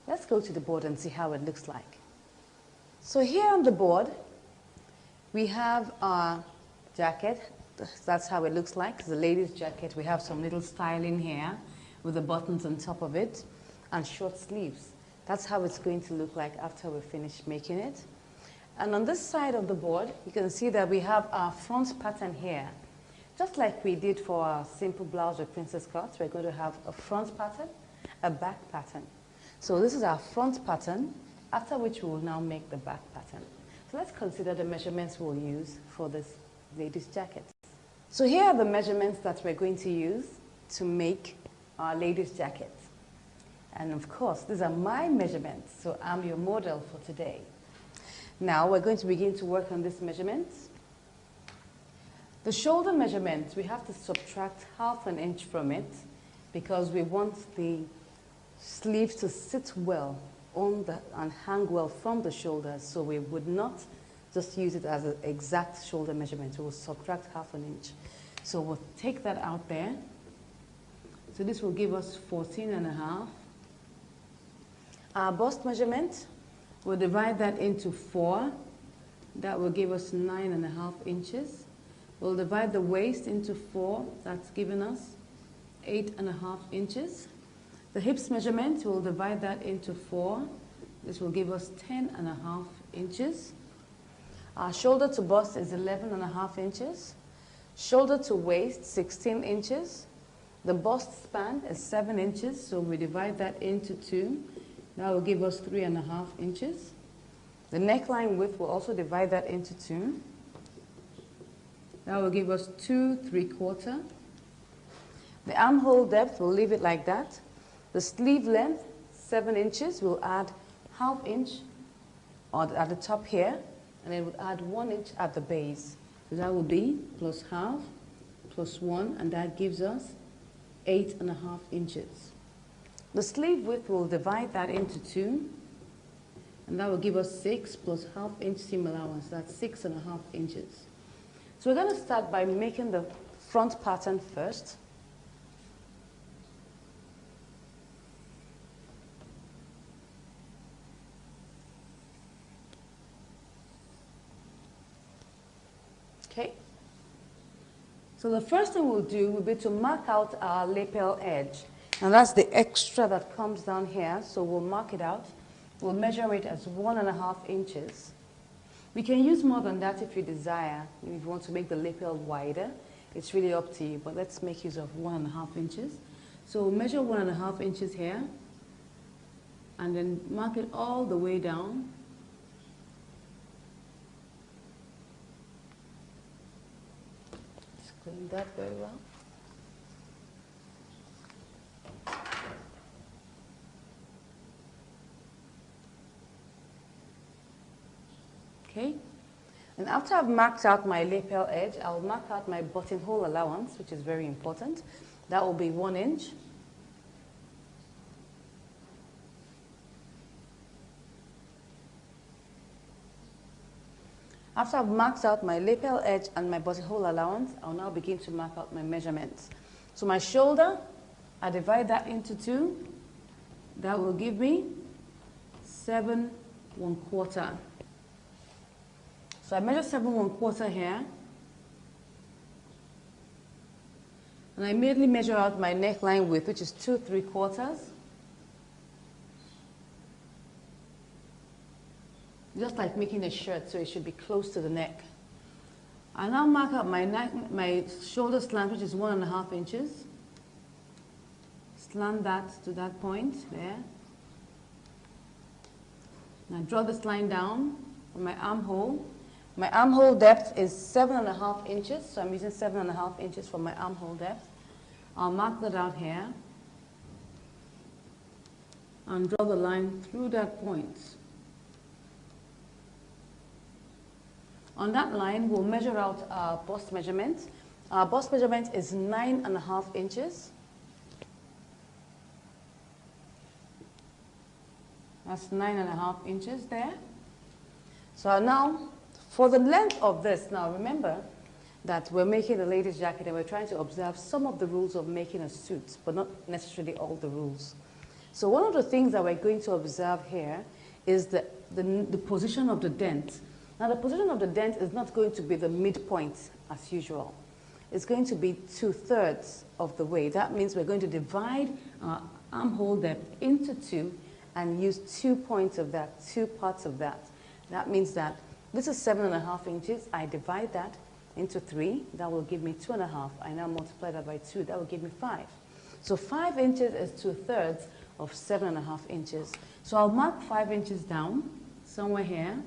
Let's go to the board and see how it looks like. So here on the board, we have our jacket. That's how it looks like. It's a lady's jacket. We have some little styling here with the buttons on top of it and short sleeves. That's how it's going to look like after we finish making it. And on this side of the board, you can see that we have our front pattern here. Just like we did for our simple blouse or princess cuts, we're going to have a front pattern, a back pattern. So this is our front pattern, after which we will now make the back pattern. So let's consider the measurements we'll use for this lady's jacket. So here are the measurements that we're going to use to make our lady's jacket. And of course, these are my measurements, so I'm your model for today. Now we're going to begin to work on these measurements. The shoulder measurement, we have to subtract ½ an inch from it because we want the sleeves to sit well on and hang well from the shoulders, so we would not just use it as an exact shoulder measurement. We will subtract ½ an inch. So we'll take that out there. So this will give us 14½. Our bust measurement, we'll divide that into 4. That will give us 9½ inches. We'll divide the waist into 4. That's giving us 8½ inches. The hips measurement, we'll divide that into 4. This will give us 10½ inches. Our shoulder to bust is 11½ inches. Shoulder to waist, 16 inches. The bust span is 7 inches, so we divide that into 2. That will give us 3½ inches. The neckline width, will also divide that into 2. That will give us 2 3/4. The armhole depth, we'll leave it like that. The sleeve length, 7 inches. We'll add ½ inch at the top here, and then we'll add 1 inch at the base. So that will be plus ½ plus 1, and that gives us 8½ inches. The sleeve width, will divide that into 2, and that will give us 6 plus ½ inch seam allowance. That's 6½ inches. So we're going to start by making the front pattern first. Okay. So the first thing we'll do will be to mark out our lapel edge. Now that's the extra that comes down here, so we'll mark it out. We'll measure it as 1½ inches. We can use more than that if you desire. If you want to make the lapel wider, it's really up to you, but let's make use of 1½ inches. So we'll measure 1½ inches here, and then mark it all the way down. Just clean that very well. Okay, and after I've marked out my lapel edge, I'll mark out my buttonhole allowance, which is very important. That will be 1 inch. After I've marked out my lapel edge and my buttonhole allowance, I'll now begin to mark out my measurements. So my shoulder, I divide that into 2. That will give me 7 1/4. So I measure 7 1/4 here. And I immediately measure out my neckline width, which is 2 3/4. Just like making a shirt, so it should be close to the neck. I now mark out my shoulder slant, which is 1½ inches. Slant that to that point there. And I draw this line down on my armhole. My armhole depth is 7½ inches, so I'm using 7½ inches for my armhole depth. I'll mark that out here and draw the line through that point. On that line, we'll measure out our bust measurement. Our bust measurement is 9½ inches. That's 9½ inches there. So now, for the length of this, now remember that we're making a lady's jacket and we're trying to observe some of the rules of making a suit, but not necessarily all the rules. So one of the things that we're going to observe here is the position of the dent. Now the position of the dent is not going to be the midpoint as usual. It's going to be 2/3 of the way. That means we're going to divide our armhole depth into two and use 2 points of that, 2 parts of that. That means that this is 7.5 inches. I divide that into 3. That will give me 2.5. I now multiply that by 2. That will give me 5. So 5 inches is 2/3 of 7.5 inches. So I'll mark 5 inches down somewhere here.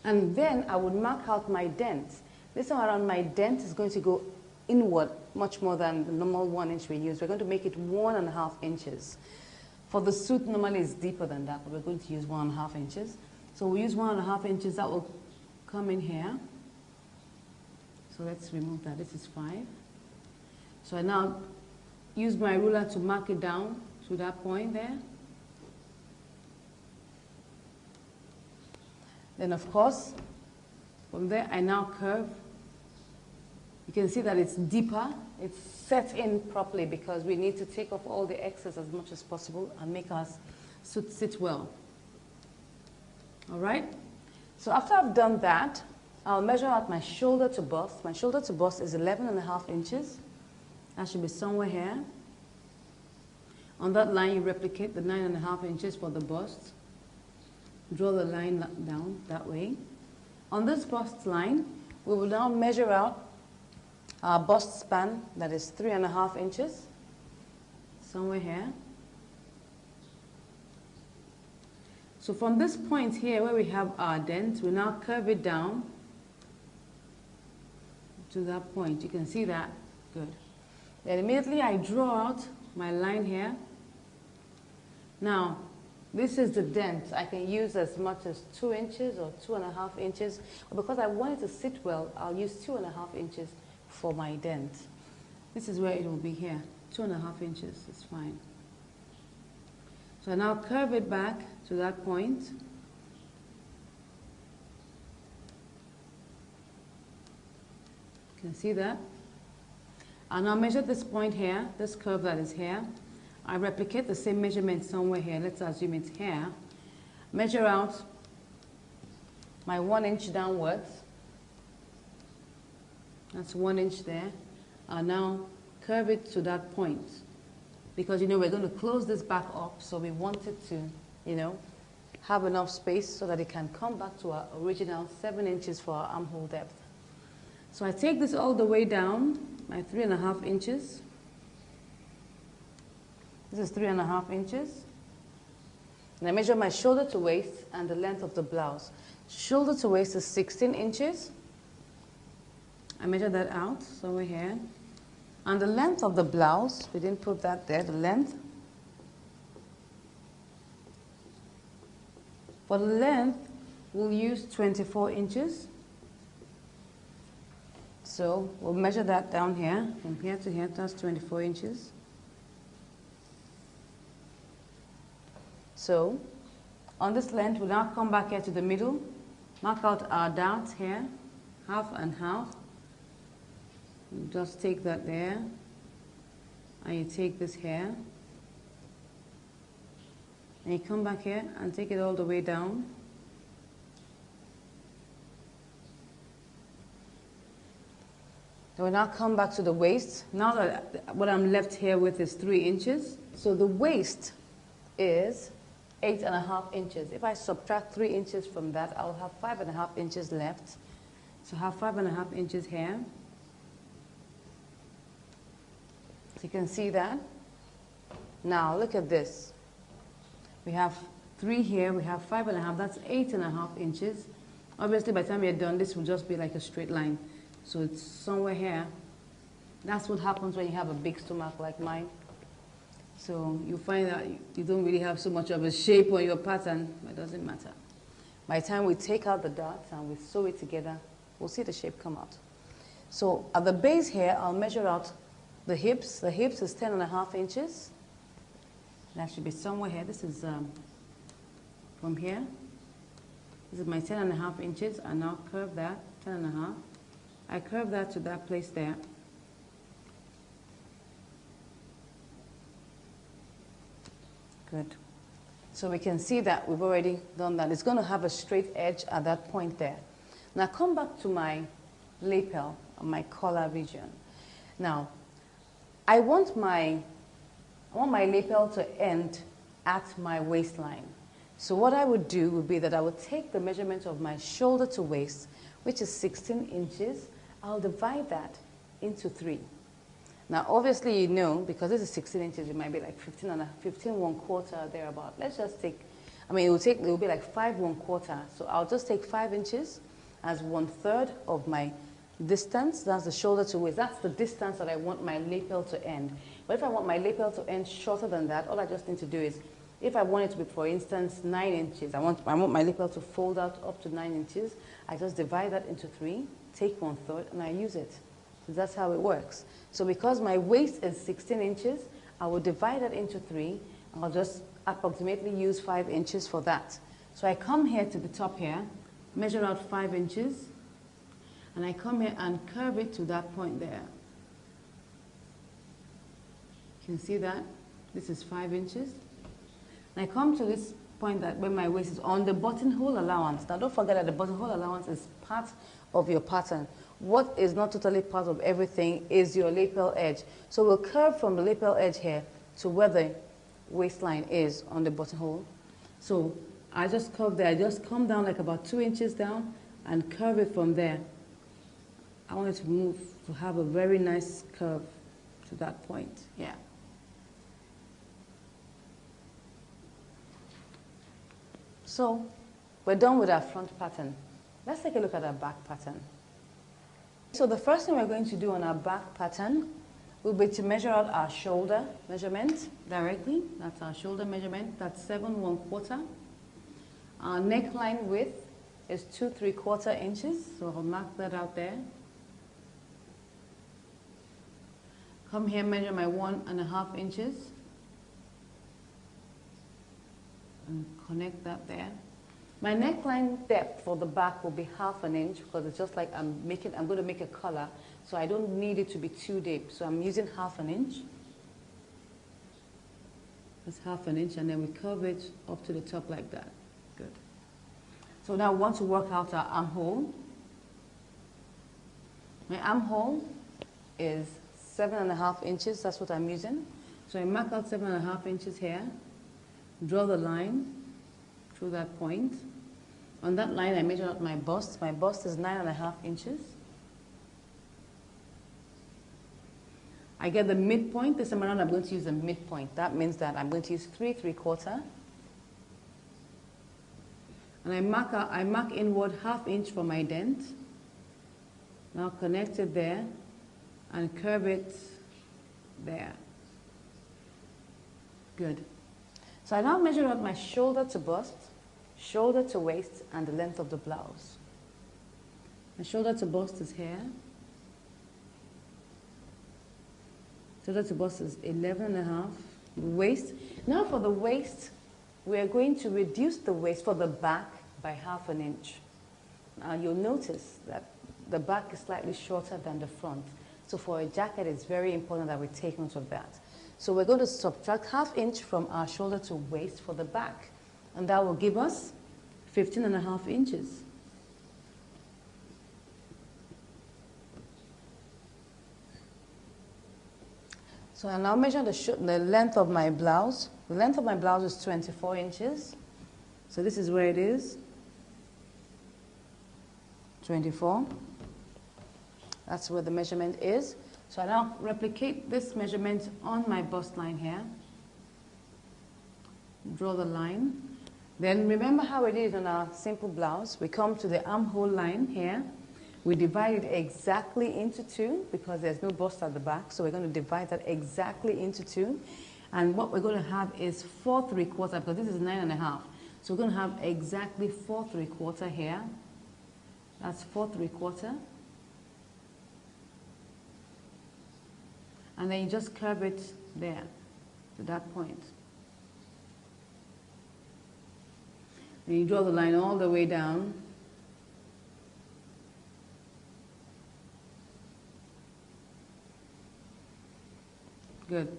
And then I would mark out my dent. This time around, my dent is going to go inward much more than the normal 1 inch we use. We're going to make it 1.5 inches. For the suit, normally it's deeper than that, but we're going to use 1.5 inches. So we use 1.5 inches. That will come in here. So let's remove that. This is 5. So I now use my ruler to mark it down to that point there. Then, of course, from there, I now curve. You can see that it's deeper. It's set in properly because we need to take off all the excess as much as possible and make our suit sit well. All right? So after I've done that, I'll measure out my shoulder to bust. My shoulder to bust is 11.5 inches. That should be somewhere here. On that line, you replicate the 9.5 inches for the bust. Draw the line down that way. On this bust line, we will now measure out our bust span, that is 3.5 inches, somewhere here. So from this point here where we have our dent, we now curve it down to that point. You can see that. Good. Then immediately I draw out my line here. Now, this is the dent. I can use as much as 2 inches or 2.5 inches. But because I want it to sit well, I'll use 2.5 inches for my dent. This is where it will be here. 2.5 inches is fine. So I now curve it back to that point. You can see that. I'll now measure this point here, this curve that is here. I replicate the same measurement somewhere here. Let's assume it's here. Measure out my 1 inch downwards. That's 1 inch there. I'll now curve it to that point. Because, you know, we're going to close this back up, so we want it to, you know, have enough space so that it can come back to our original 7 inches for our armhole depth. So I take this all the way down, my 3.5 inches. This is 3.5 inches. And I measure my shoulder to waist and the length of the blouse. Shoulder to waist is 16 inches. I measure that out somewhere here. And the length of the blouse, we didn't put that there, the length. For the length, we'll use 24 inches. So we'll measure that down here, from here to here, that's 24 inches. So on this length, we'll now come back here to the middle, mark out our dots here, half and half. You just take that there, and you take this here, and you come back here and take it all the way down. Then we now come back to the waist. Now that what I'm left here with is 3 inches. So the waist is 8.5 inches. If I subtract 3 inches from that, I'll have 5.5 inches left. So I have 5.5 inches here. So you can see that. Now look at this. We have 3 here, we have 5.5, that's 8.5 inches. Obviously by the time you're done, this will just be like a straight line. So it's somewhere here. That's what happens when you have a big stomach like mine. So you find that you don't really have so much of a shape on your pattern, but it doesn't matter. By the time we take out the dots and we sew it together, we'll see the shape come out. So at the base here, I'll measure out the hips. The hips is 10.5 inches. That should be somewhere here. This is from here. This is my 10.5 inches. I now curve that, 10.5. I curve that to that place there. Good. So we can see that we've already done that. It's going to have a straight edge at that point there. Now come back to my lapel, my collar region. Now, I want my lapel to end at my waistline. So what I would do would be that I would take the measurement of my shoulder to waist, which is 16 inches. I'll divide that into 3. Now, obviously, you know, because this is 16 inches, it might be like 15 1/4 thereabout. Let's just take, I mean, it will be like 5 1/4. So I'll just take 5 inches as 1/3 of my distance. That's the shoulder to waist. That's the distance that I want my lapel to end. But if I want my lapel to end shorter than that, all I just need to do is, if I want it to be, for instance, 9 inches, I want my lapel to fold out up to 9 inches, I just divide that into 3, take 1/3, and I use it. So that's how it works. So because my waist is 16 inches, I will divide that into 3. I'll just approximately use 5 inches for that. So I come here to the top here, measure out 5 inches, and I come here and curve it to that point there. You can see that? This is 5 inches. And I come to this point that where my waist is on the buttonhole allowance. Now don't forget that the buttonhole allowance is part of your pattern. What is not totally part of everything is your lapel edge. So we'll curve from the lapel edge here to where the waistline is on the buttonhole. So I just curve there. I just come down like about 2 inches down and curve it from there. I want it to move, to have a very nice curve to that point. Yeah. So we're done with our front pattern. Let's take a look at our back pattern. So the first thing we're going to do on our back pattern will be to measure out our shoulder measurement directly. That's our shoulder measurement. That's 7 1/4. Our neckline width is 2 3/4 inches. So I'll mark that out there. Come here, measure my 1.5 inches. And connect that there. My neckline depth for the back will be 1/2 inch because it's just like I'm going to make a collar, so I don't need it to be too deep. So I'm using 1/2 inch. That's 1/2 inch, and then we curve it up to the top like that. Good. So now we want to work out our armhole. My armhole is 7.5 inches. That's what I'm using. So I mark out 7.5 inches here. Draw the line through that point. On that line, I measure out my bust. My bust is 9.5 inches. I get the midpoint. This time around, I'm going to use the midpoint. That means that I'm going to use 3 3/4. And I mark inward 1/2 inch for my dent. Now connect it there and curve it there. Good. So I now measure out my shoulder to bust, shoulder to waist, and the length of the blouse. My shoulder to bust is here. Shoulder to bust is 11.5. Waist. Now for the waist, we are going to reduce the waist for the back by 1/2 inch. Now you'll notice that the back is slightly shorter than the front. So for a jacket, it's very important that we take note of that. So we're going to subtract 1/2 inch from our shoulder to waist for the back. And that will give us 15.5 inches. So I now measure the length of my blouse. The length of my blouse is 24 inches. So this is where it is. 24. That's where the measurement is. So I now replicate this measurement on my bust line here. Draw the line. Then remember how it is on our simple blouse. We come to the armhole line here. We divide it exactly into 2 because there's no bust at the back. So we're going to divide that exactly into 2. And what we're going to have is 4 3/4 because this is 9.5. So we're going to have exactly 4 3/4 here. That's 4 3/4. And then you just curve it there to that point. And you draw the line all the way down. Good.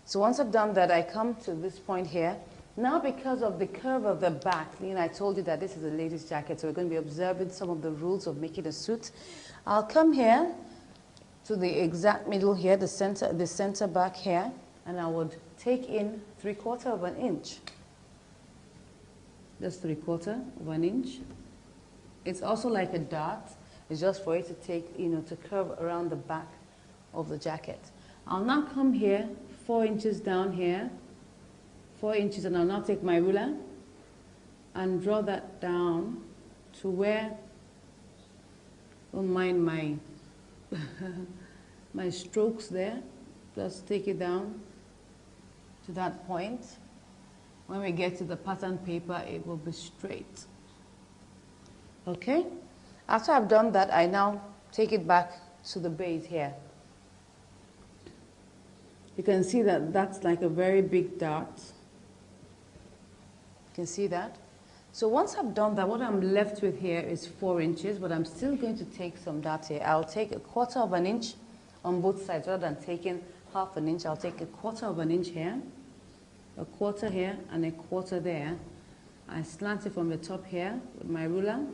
So once I've done that, I come to this point here. Now because of the curve of the back, I told you that this is a lady's jacket, so we're going to be observing some of the rules of making a suit. I'll come here to the exact middle here, the center back here, and I would take in 3/4 of an inch. Just 3/4 of an inch. It's also like a dart. It's just for it to take, to curve around the back of the jacket. I'll now come here, 4 inches down here, 4 inches, and I'll now take my ruler and draw that down to where, don't mind my, my strokes there. Just take it down to that point. When we get to the pattern paper, it will be straight. Okay? After I've done that, I now take it back to the base here. You can see that that's like a very big dart. You can see that? So once I've done that, what I'm left with here is 4 inches, but I'm still going to take some darts here. I'll take 1/4 of an inch on both sides. Rather than taking 1/2 an inch, I'll take 1/4 of an inch here, 1/4 here, and 1/4 there. I slant it from the top here with my ruler.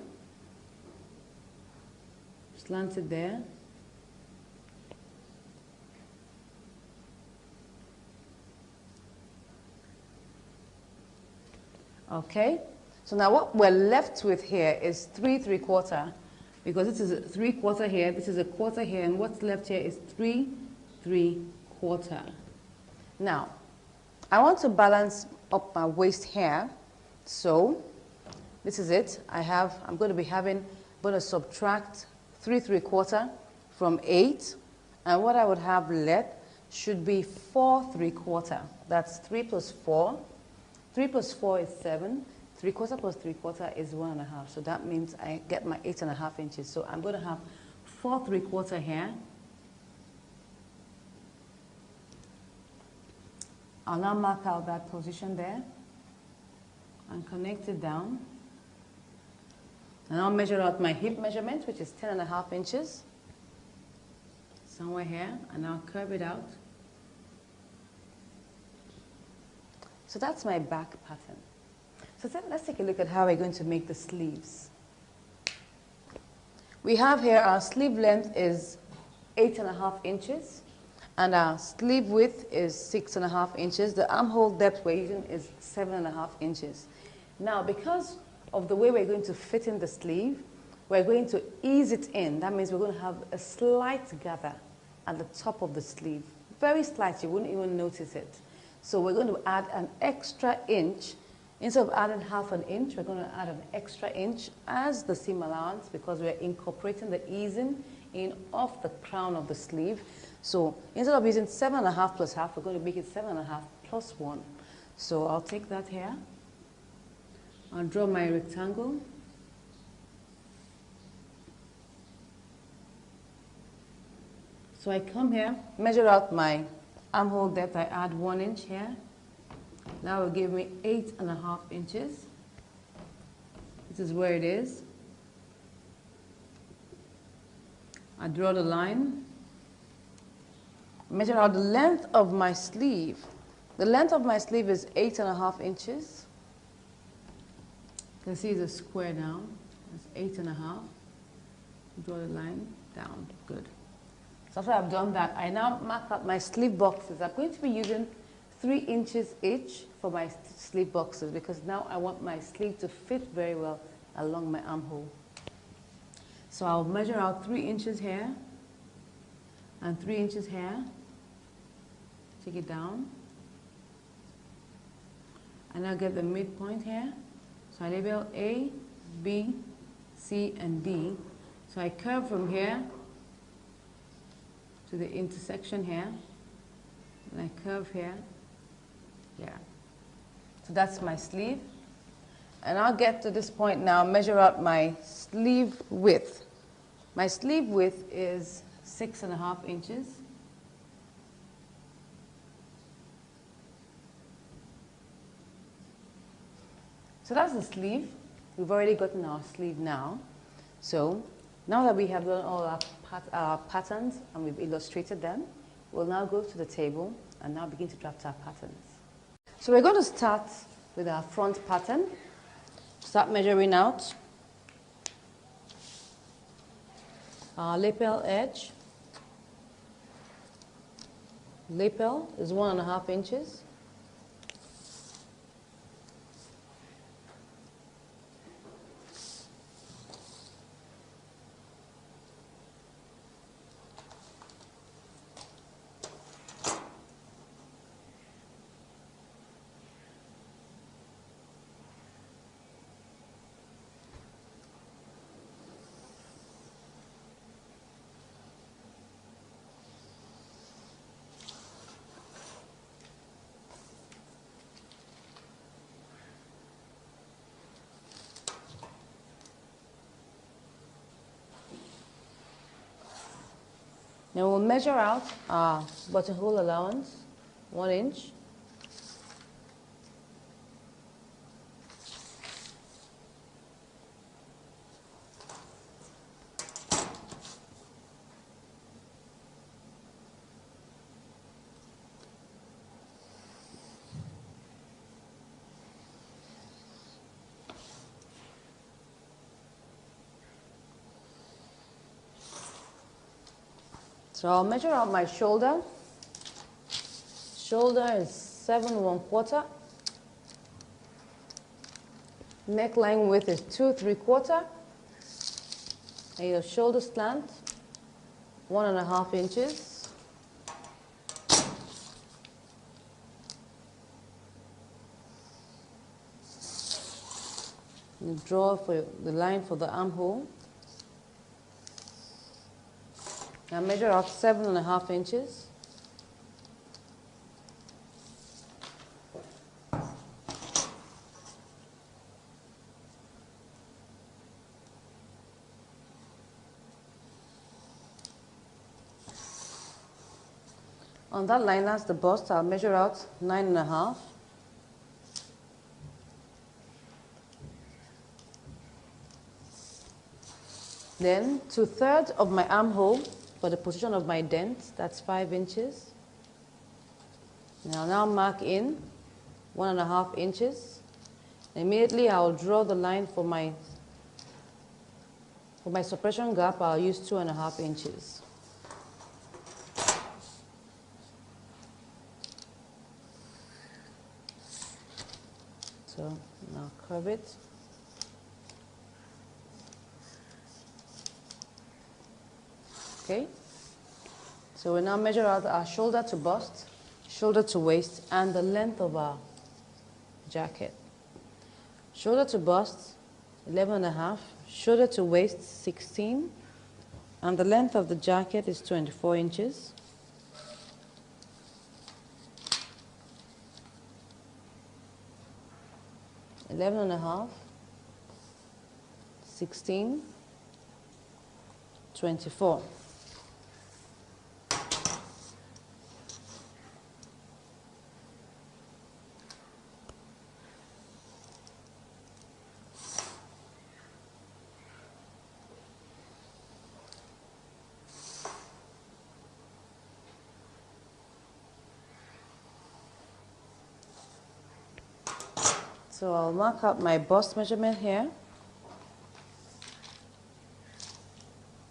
Slant it there. Okay, so now what we're left with here is 3 3/4, because this is a 3/4 here, this is a 1/4 here, and what's left here is 3 3/4. Now, I want to balance up my waist here, so this is it. I'm going to subtract 3 3/4 from 8, and what I would have left should be 4 3/4. That's 3 plus 4. 3 plus 4 is 7. 3/4 plus 3/4 is 1.5. So that means I get my 8.5 inches. So I'm going to have 4 3/4 here. I'll now mark out that position there and connect it down. And I'll measure out my hip measurement, which is 10.5 inches. Somewhere here, and I'll curve it out. So that's my back pattern. So let's take a look at how we're going to make the sleeves. We have here our sleeve length is 8.5 inches, and our sleeve width is 6.5 inches. The armhole depth we're using is 7.5 inches. Now, because of the way we're going to fit in the sleeve, we're going to ease it in. That means we're going to have a slight gather at the top of the sleeve. Very slight, you wouldn't even notice it. So we're going to add an extra inch. Instead of adding 1/2 inch, we're going to add an extra inch as the seam allowance, because we're incorporating the easing in off the crown of the sleeve. So instead of using 7.5 plus half, we're going to make it 7.5 plus 1. So I'll take that here. I'll draw my rectangle. So I come here, measure out my armhole depth. I add 1 inch here. That will give me 8.5 inches. This is where it is. I draw the line. Measure out the length of my sleeve. The length of my sleeve is 8.5 inches. You can see it's a square down. It's 8.5. Draw the line down. Good. So after I've done that, I now mark out my sleeve boxes. I'm going to be using 3 inches each for my sleeve boxes, because now I want my sleeve to fit very well along my armhole. So I'll measure out 3 inches here and 3 inches here. Take it down. And I'll get the midpoint here. So I label A, B, C, and D. So I curve from here to the intersection here, and I curve here. Yeah. So that's my sleeve. And I'll get to this point now, measure out my sleeve width. My sleeve width is 6.5 inches. So that's the sleeve. We've already gotten our sleeve now. So now that we have done all our patterns and we've illustrated them, we'll now go to the table and now begin to draft our patterns. So we're going to start with our front pattern. Start measuring out our lapel edge. Lapel is 1.5 inches. Now we'll measure out our buttonhole allowance, 1 inch. So I'll measure out my shoulder. Shoulder is 7 1/4. Neckline width is 2 3/4. And your shoulder slant, 1.5 inches. You draw for the line for the armhole. Now measure out 7.5 inches. On that line, that's the bust. I'll measure out 9.5. Then 2/3 of my armhole for the position of my dent, that's 5 inches. Now mark in 1.5 inches. Immediately I'll draw the line for my suppression gap. I'll use 2.5 inches. So now curve it. Okay, so we now measure out our shoulder to bust, shoulder to waist, and the length of our jacket. Shoulder to bust, 11.5, shoulder to waist, 16, and the length of the jacket is 24 inches. Eleven and a half, 16, 24. So I'll mark out my bust measurement here.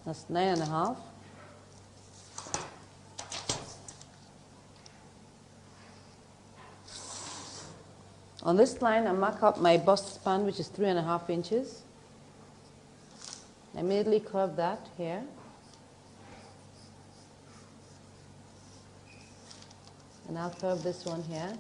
That's 9.5. On this line, I mark out my bust span, which is 3.5 inches. I immediately curve that here. And I'll curve this one here.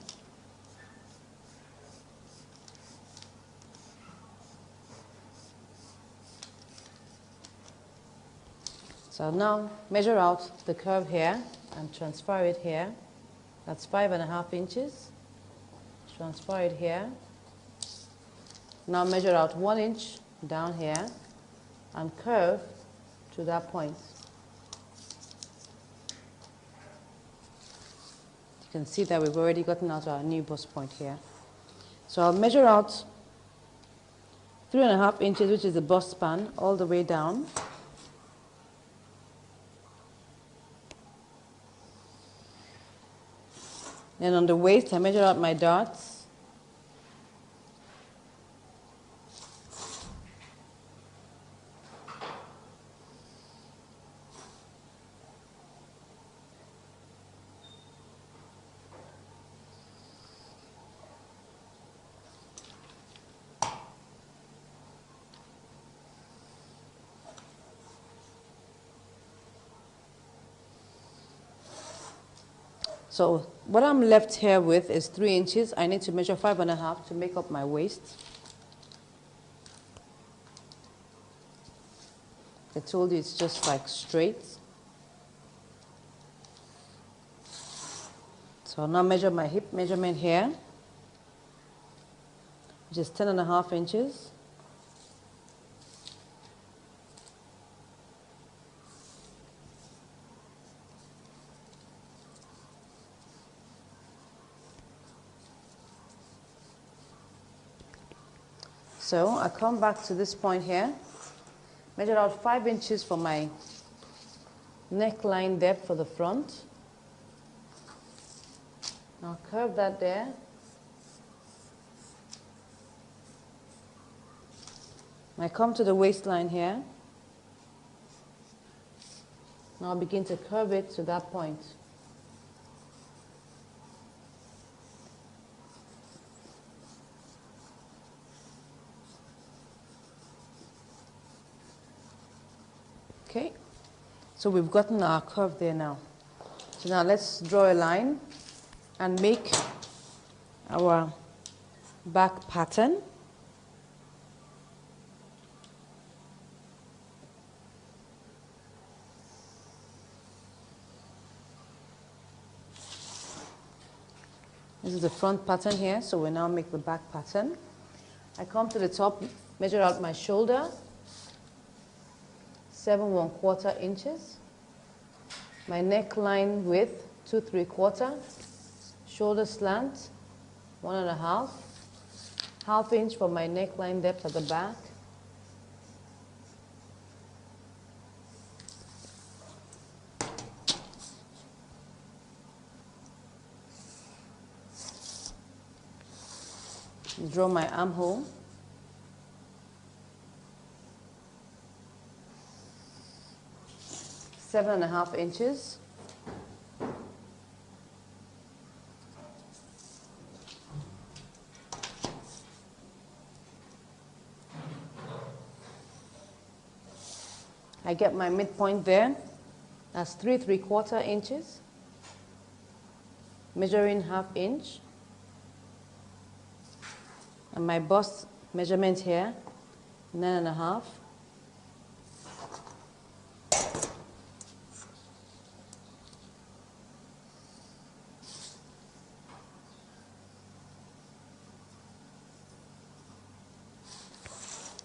So now measure out the curve here and transfer it here. That's 5.5 inches. Transfer it here. Now measure out 1 inch down here and curve to that point. You can see that we've already gotten out our new bust point here. So I'll measure out 3.5 inches, which is the bust span, all the way down. Then on the waist, I measure out my darts. So what I'm left here with is 3 inches. I need to measure 5.5 to make up my waist. I told you it's just like straight. So I'll now measure my hip measurement here, which is 10.5 inches. So I come back to this point here, measure out 5 inches for my neckline depth for the front. I'll curve that there. I come to the waistline here. Now I'll begin to curve it to that point. Okay, so we've gotten our curve there now. So now let's draw a line and make our back pattern. This is the front pattern here, so we now make the back pattern. I come to the top, measure out my shoulder, 7 1/4 inches. My neckline width, 2 3/4. Shoulder slant, 1.5. Half inch for my neckline depth at the back. Draw my armhole. Seven 7.5 inches. I get my midpoint there. That's 3 3/4 inches. Measuring 1/2 inch. And my bust measurement here, 9.5.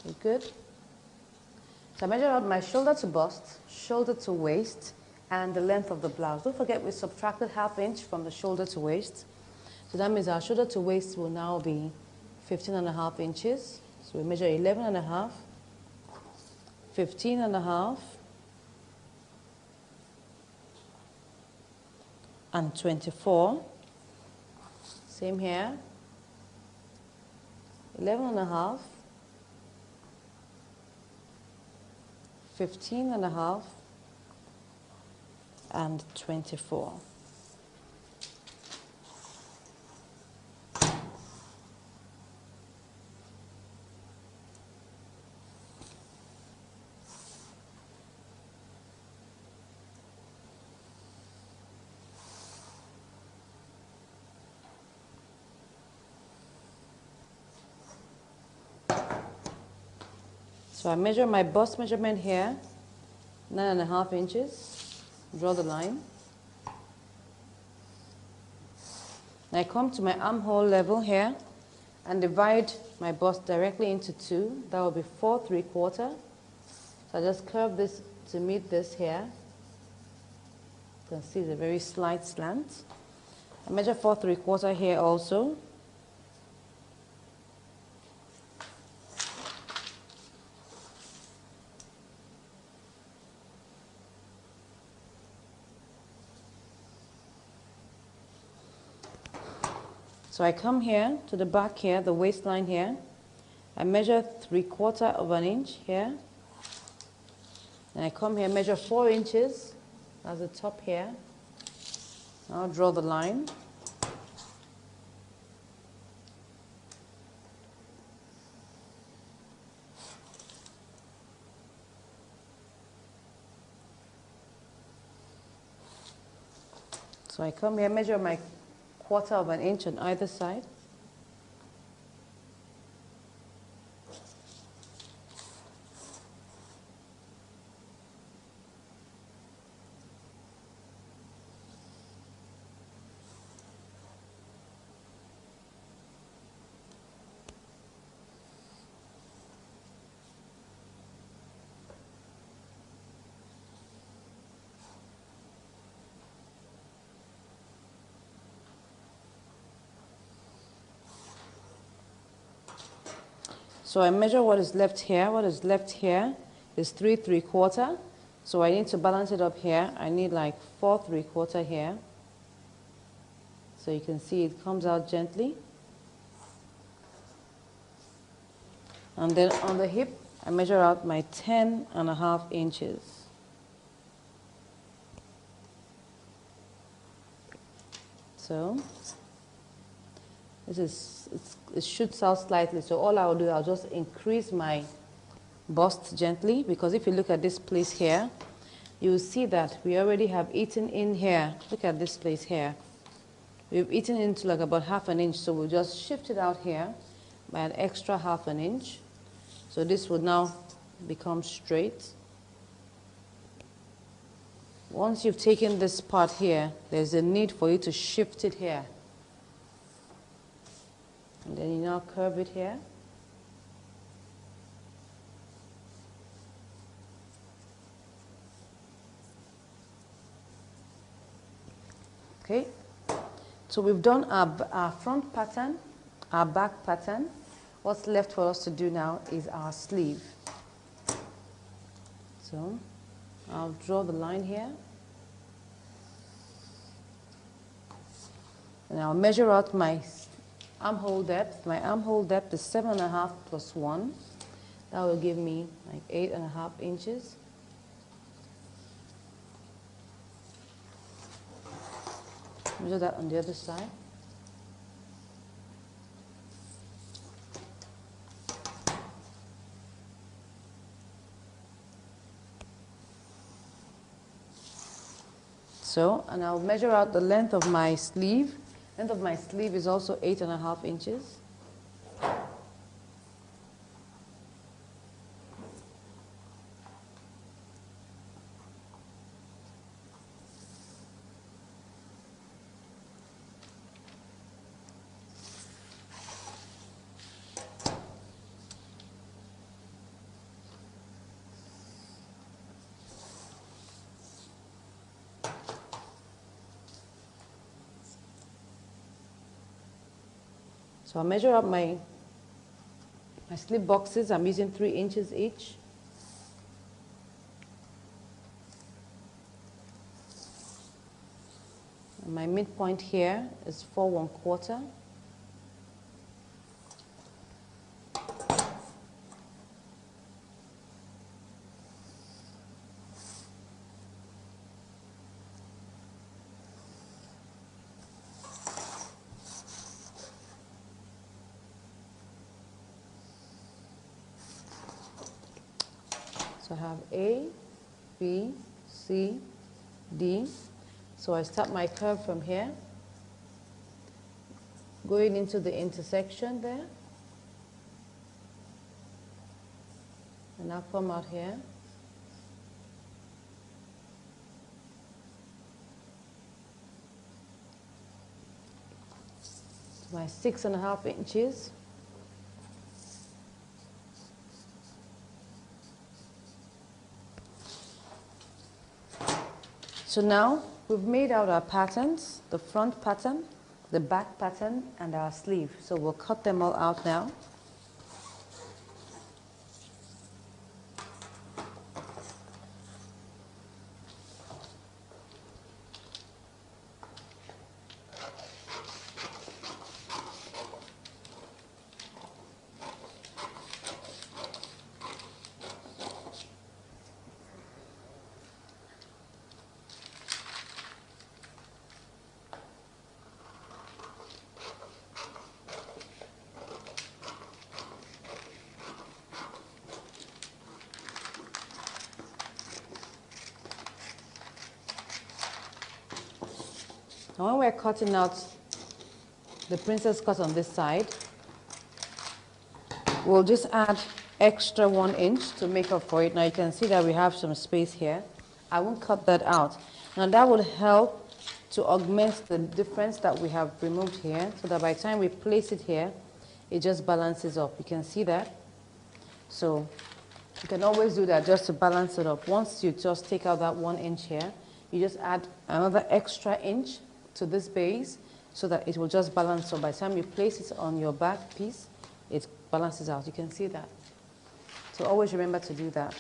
Okay, good. So I measure out my shoulder to bust, shoulder to waist, and the length of the blouse. Don't forget we subtracted 1/2 inch from the shoulder to waist. So that means our shoulder to waist will now be 15.5 inches. So we measure 11.5, 15.5, and 24. Same here. 11.5, 15.5, and 24. So I measure my bust measurement here, 9.5 inches. Draw the line. And I come to my armhole level here and divide my bust directly into 2. That will be 4 3/4. So I just curve this to meet this here. You can see the very slight slant. I measure 4 3/4 here also. So I come here to the back here, the waistline here. I measure 3/4 of an inch here. And I come here, measure 4 inches. That's the top here. I'll draw the line. So I come here, measure my 1/4 of an inch on either side. So I measure what is left here. What is left here is 3 3/4. So I need to balance it up here. I need like 4 3/4 here. So you can see it comes out gently. And then on the hip, I measure out my 10.5 inches. So it shoots out slightly, so all I will do, I'll just increase my bust gently, because if you look at this place here, you will see that we already have eaten in here. Look at this place here. We've eaten into like about 1/2 inch, so we'll just shift it out here by an extra 1/2 inch. So this will now become straight. Once you've taken this part here, there's a need for you to shift it here. And then you now curve it here. Okay, so we've done our front pattern, our back pattern. What's left for us to do now is our sleeve. So I'll draw the line here. And I'll measure out my armhole depth. My armhole depth is 7.5 plus 1. That will give me like 8.5 inches. Measure that on the other side. So, and I'll measure out the length of my sleeve. Length of my sleeve is also 8.5 inches. So I'll measure up my slip boxes. I'm using 3 inches each. And my midpoint here is 4 1/4. So I have A, B, C, D. So I start my curve from here, going into the intersection there. And I'll come out here. So my 6.5 inches. So now we've made out our patterns, the front pattern, the back pattern, and our sleeve. So we'll cut them all out now. Now when we're cutting out the princess cut on this side, we'll just add extra 1 inch to make up for it. Now you can see that we have some space here. I won't cut that out. Now that will help to augment the difference that we have removed here, so that by the time we place it here, it just balances up. You can see that. So you can always do that just to balance it up. Once you just take out that 1 inch here, you just add another extra inch to this base so that it will just balance up. By the time you place it on your back piece, it balances out. You can see that. So always remember to do that.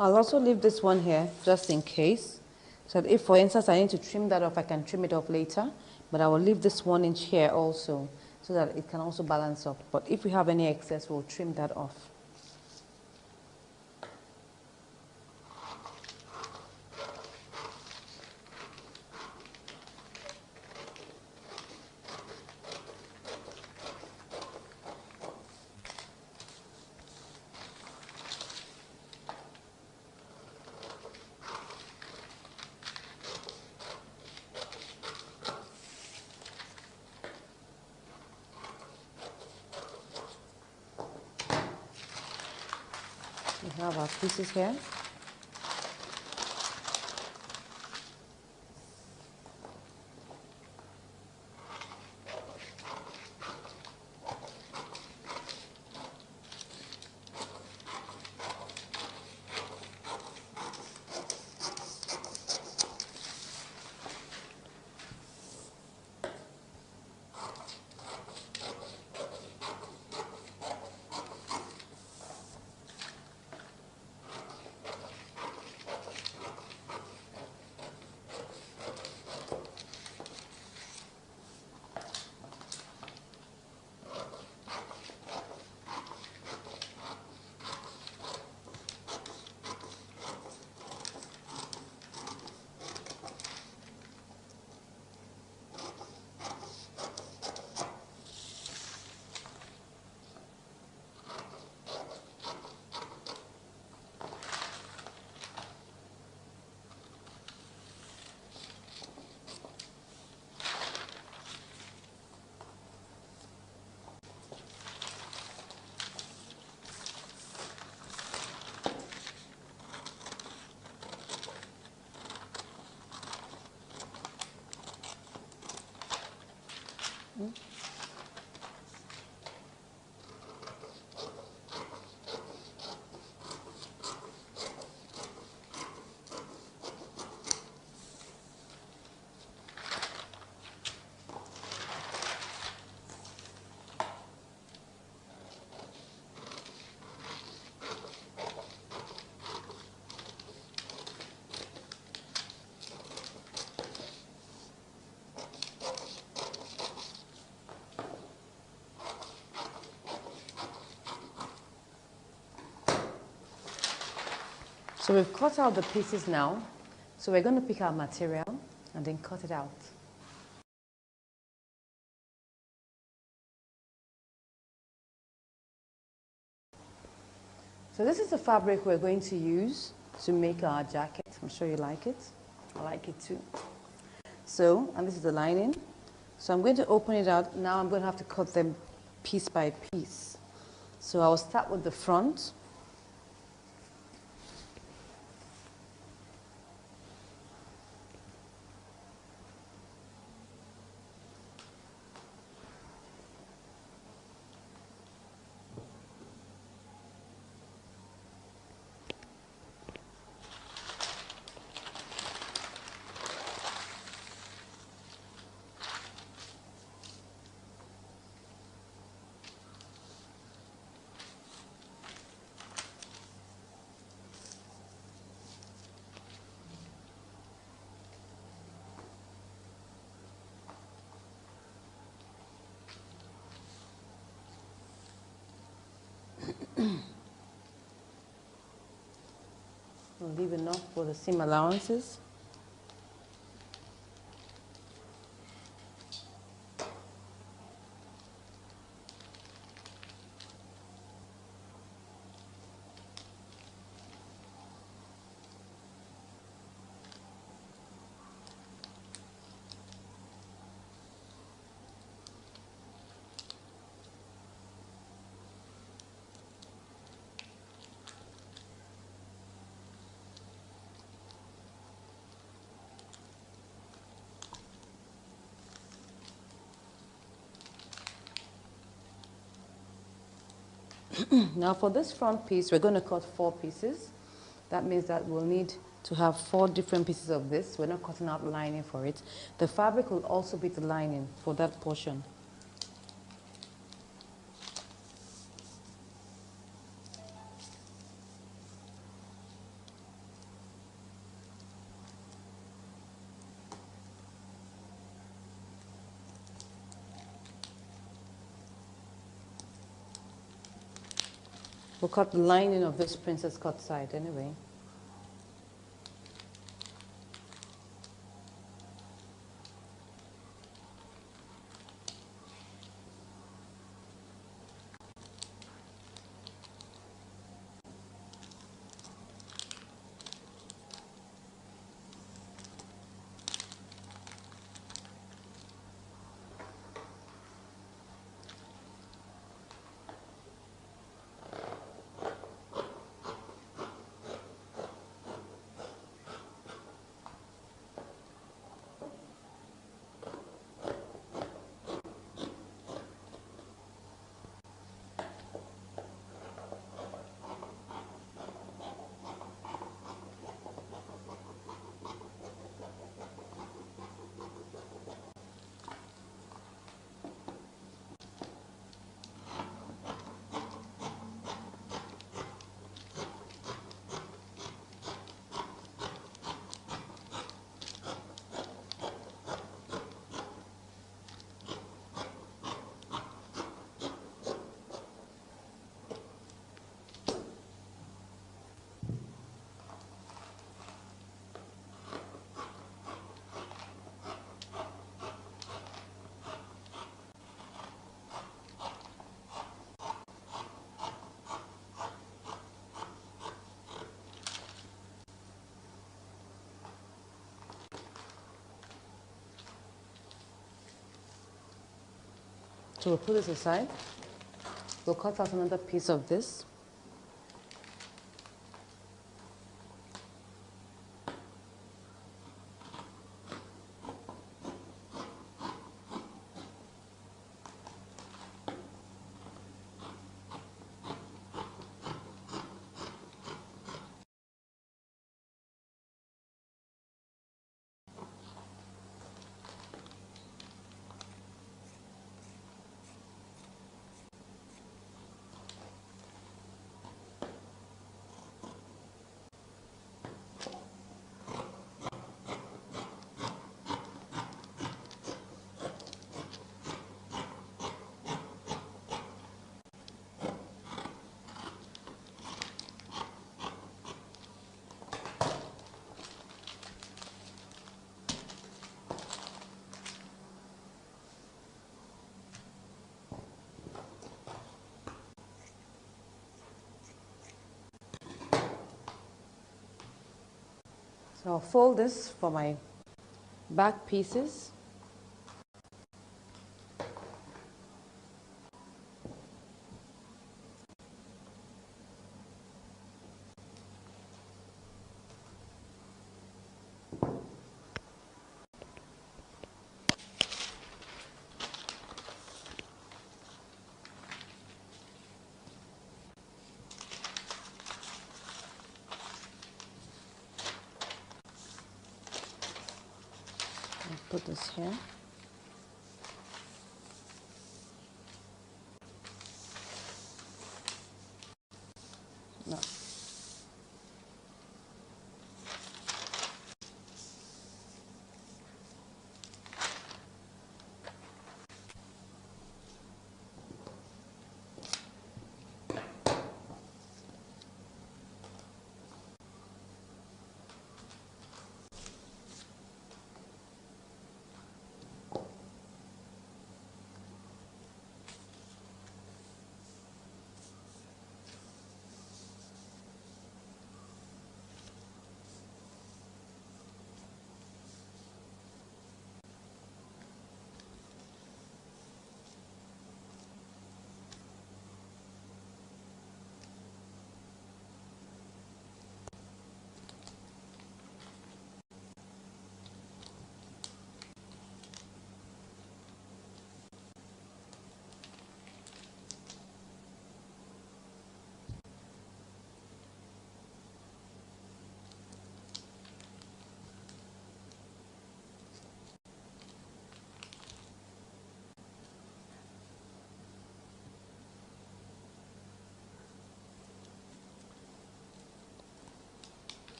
I'll also leave this one here just in case, so that if for instance I need to trim that off, I can trim it off later, but I will leave this 1 inch here also so that it can also balance up. But if we have any excess, we'll trim that off. We have our pieces here. So we've cut out the pieces now. So we're going to pick our material and then cut it out. So this is the fabric we're going to use to make our jacket. I'm sure you like it. I like it too. So, and this is the lining. So I'm going to open it out. Now I'm going to have to cut them piece by piece. So I'll start with the front. We'll leave enough for the seam allowances. Now for this front piece, we're going to cut 4 pieces. That means that we'll need to have 4 different pieces of this. We're not cutting out lining for it. The fabric will also be the lining for that portion. We'll cut the lining of this princess cut side anyway. So we'll put this aside. We'll cut out another piece of this. So I'll fold this for my back pieces. Put this here. No.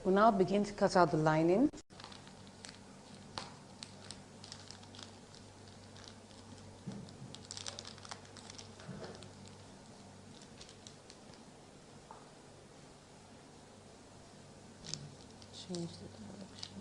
We'll now begin to cut out the lining. Change the direction.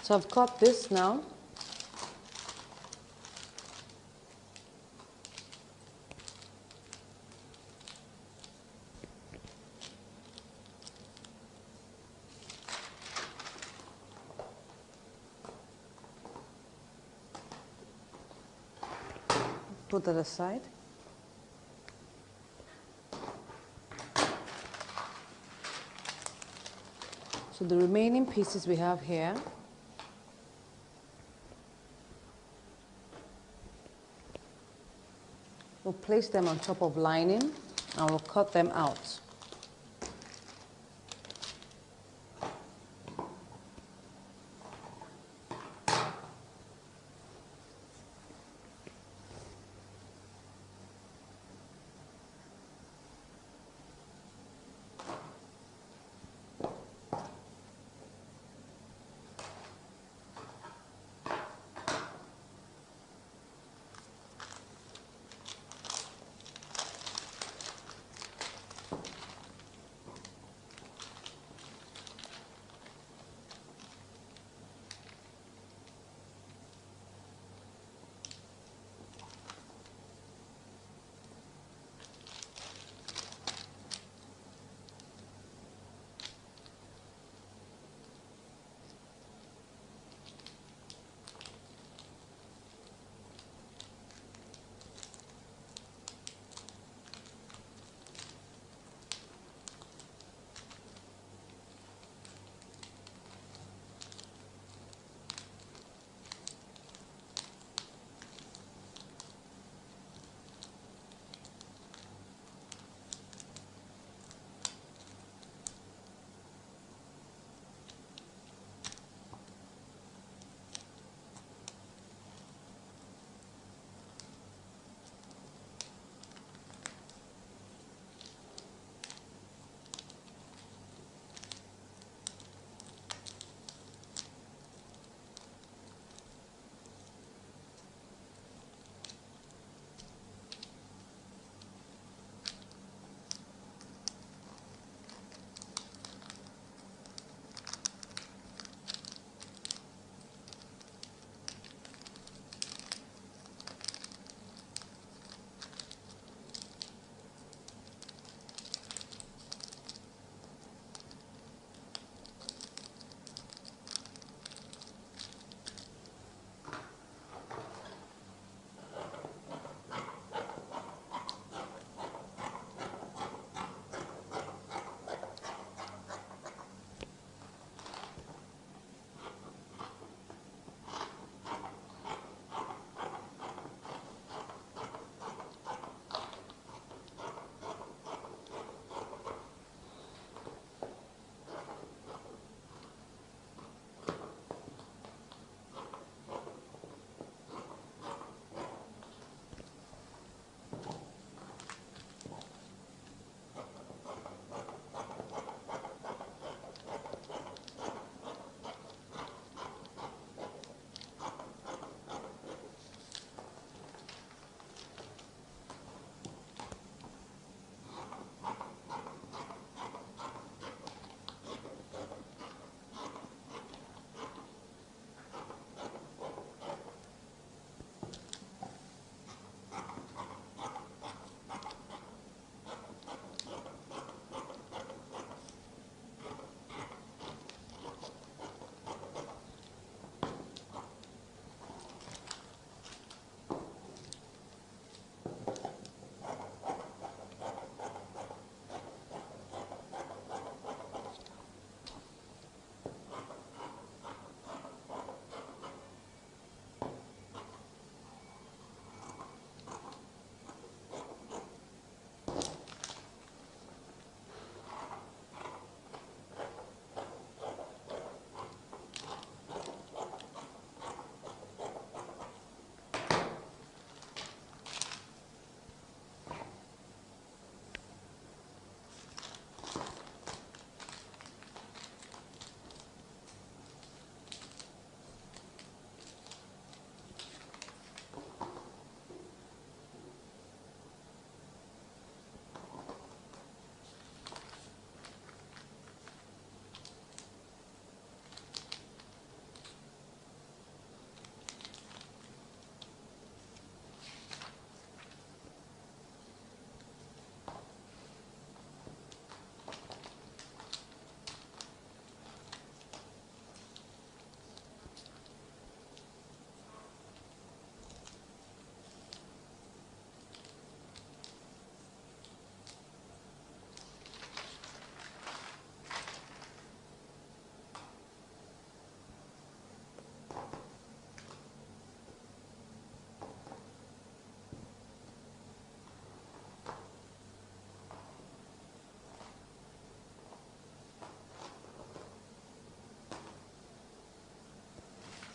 So I've cut this now. Put that aside. So the remaining pieces we have here, we'll place them on top of lining and we'll cut them out.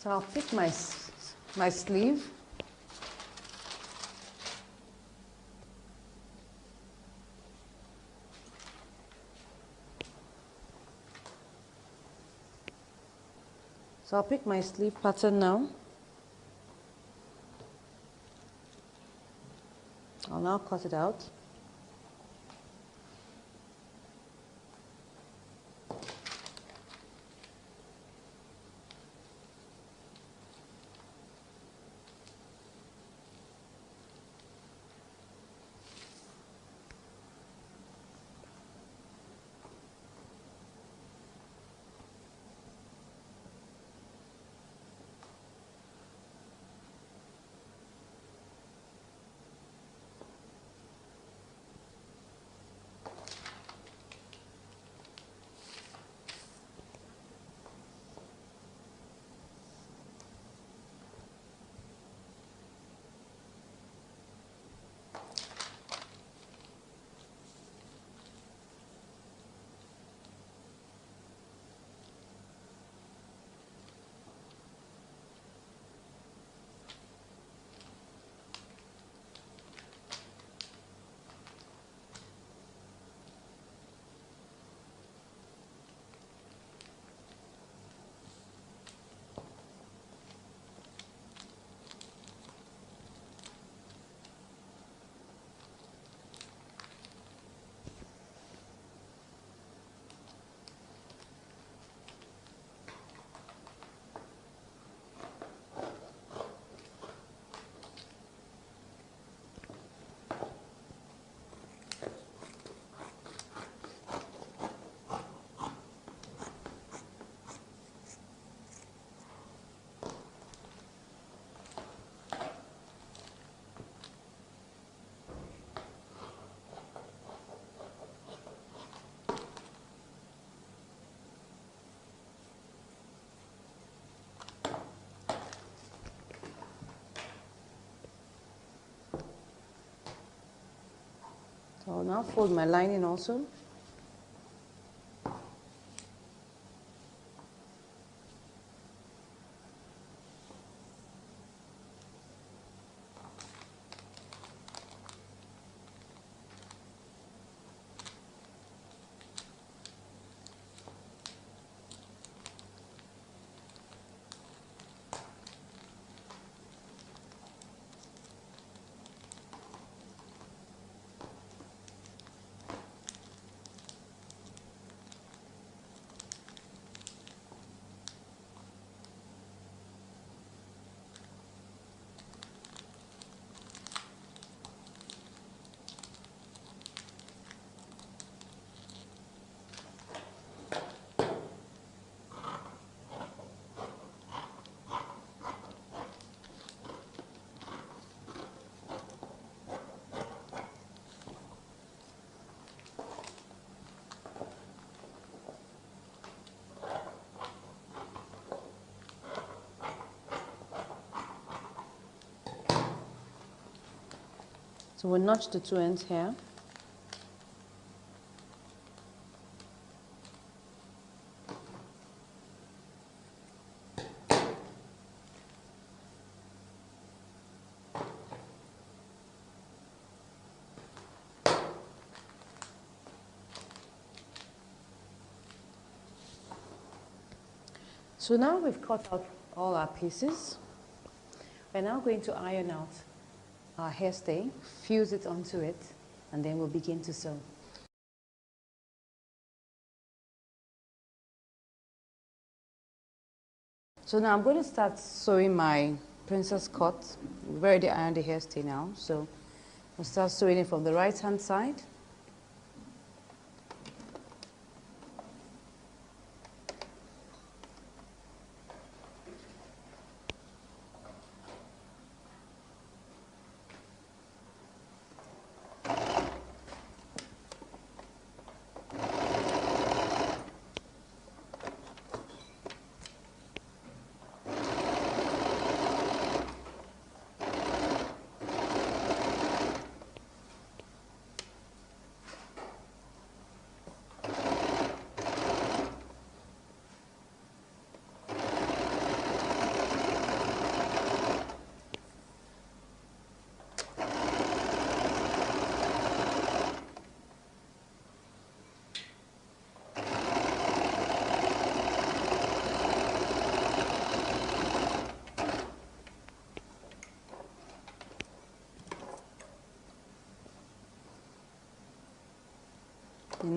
So I'll pick my sleeve. So I'll pick my sleeve pattern now. I'll now cut it out. So I'll now fold my lining also. So we'll notch the two ends here. So now we've cut out all our pieces. We're now going to iron out our hairstay, fuse it onto it, and then we'll begin to sew. So now I'm going to start sewing my princess cut. We've already ironed the hairstay now, so we'll start sewing it from the right hand side.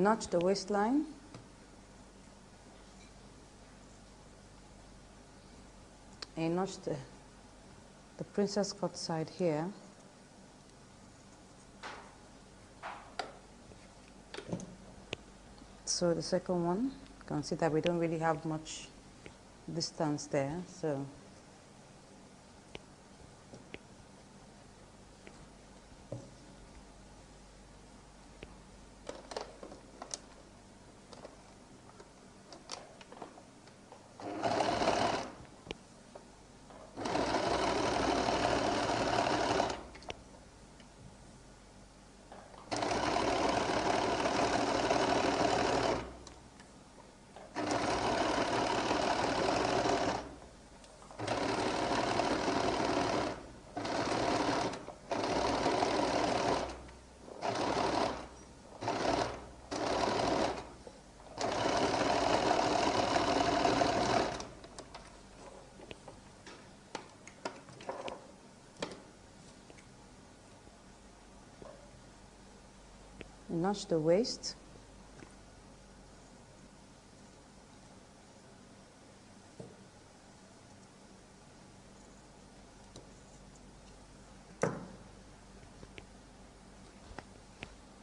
notch the waistline. And notch the princess cut side here. So the second one, you can see that we don't really have much distance there, so notch the waist.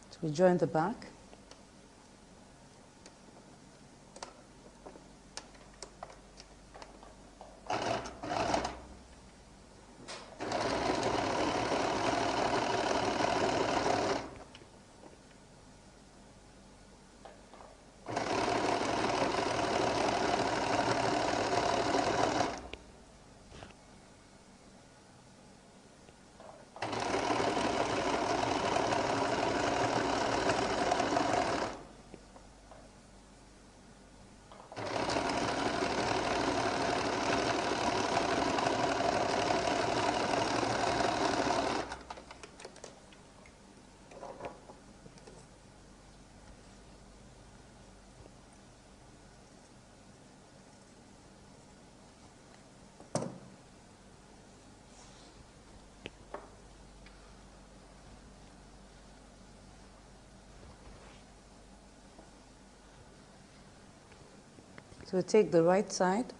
So we join the back. So we take the right side,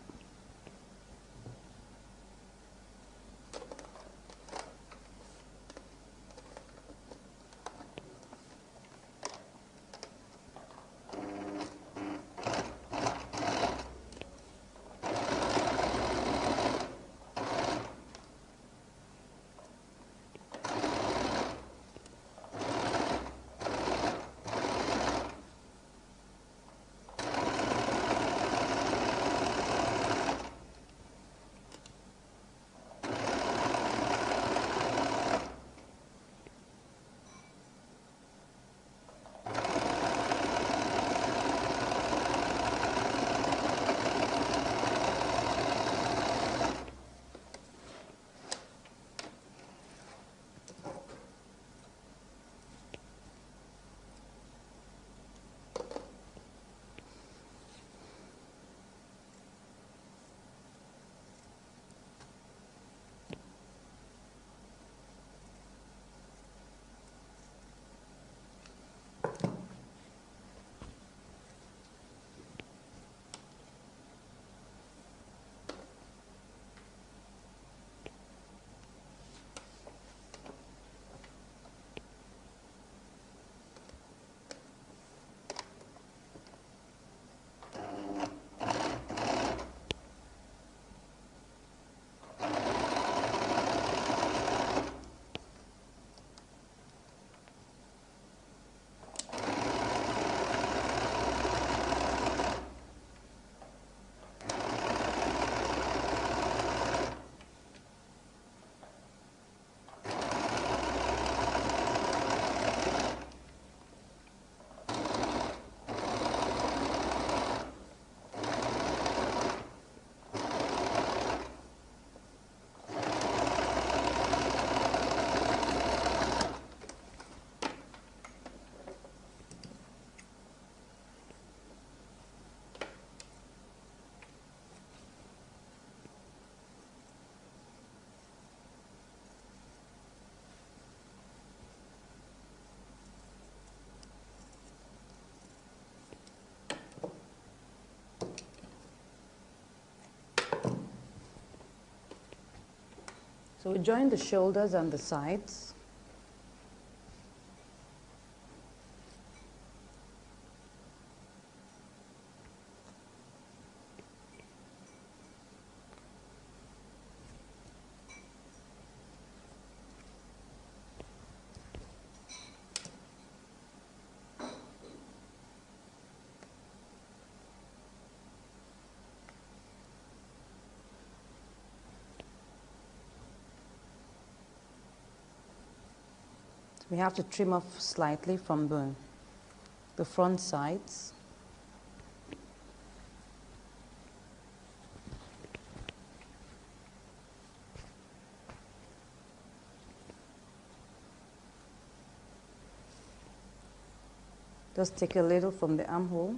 So we join the shoulders and the sides. We have to trim off slightly from the front sides. Just take a little from the armhole.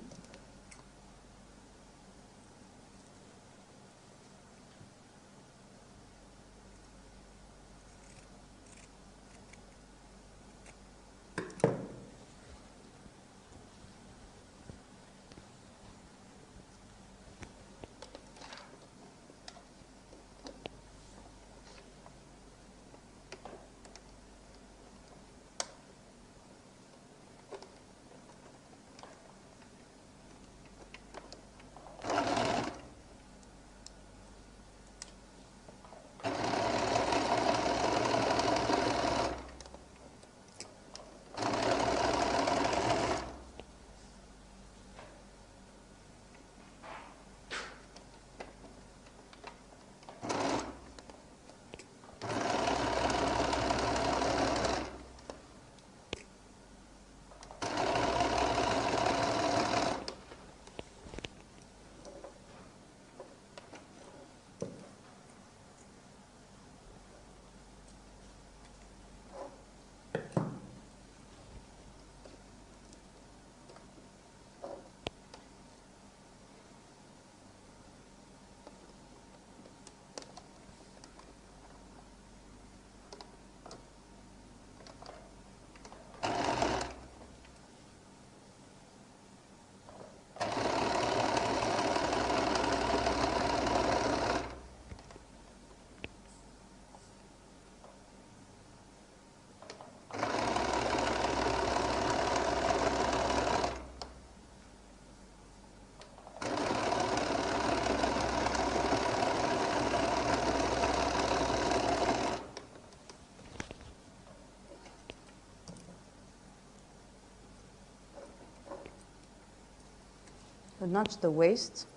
So notch the waist.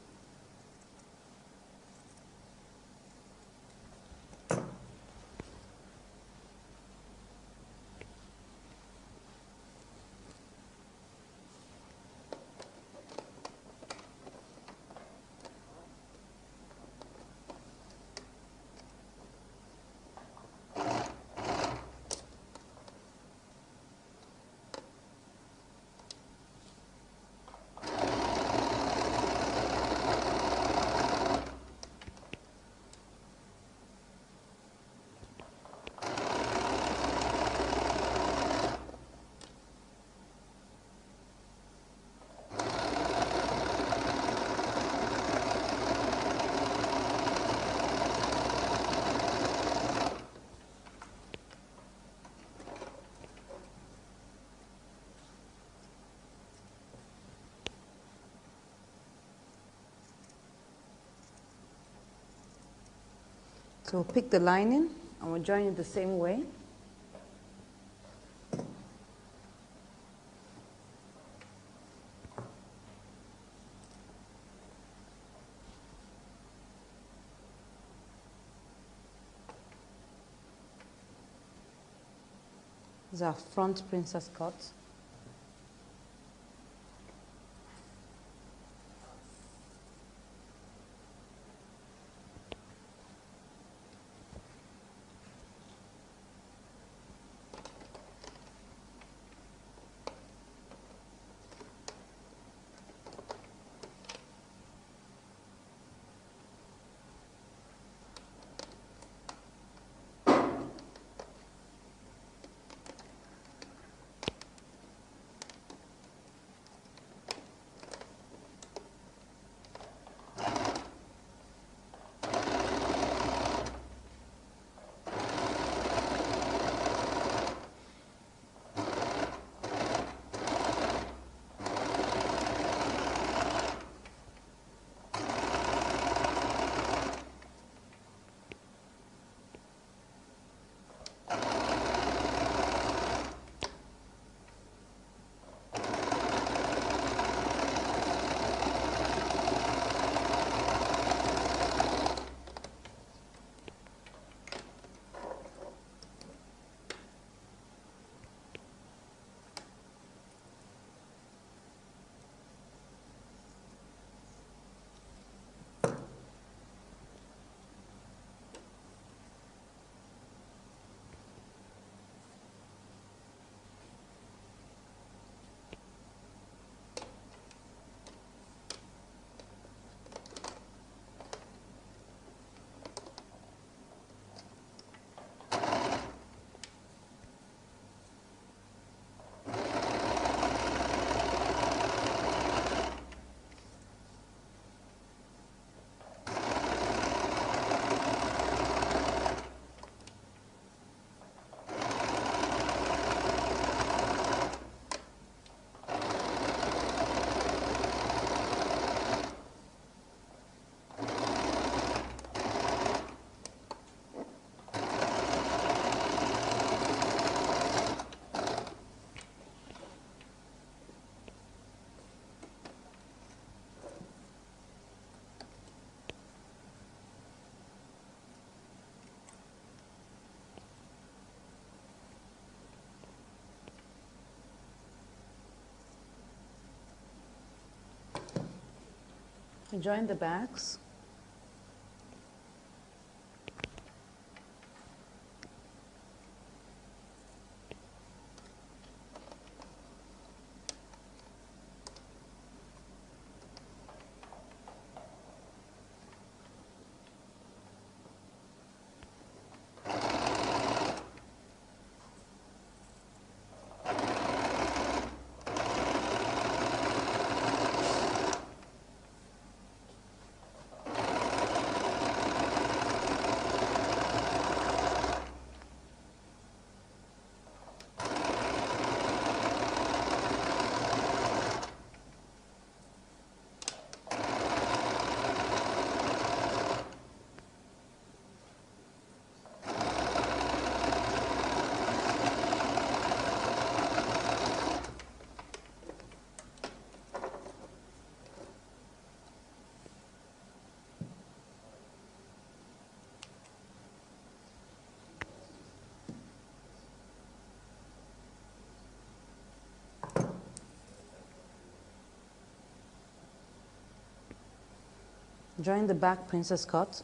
So we'll pick the lining and we'll join it the same way. This is our front princess cut. Join the backs. Join the back princess cut.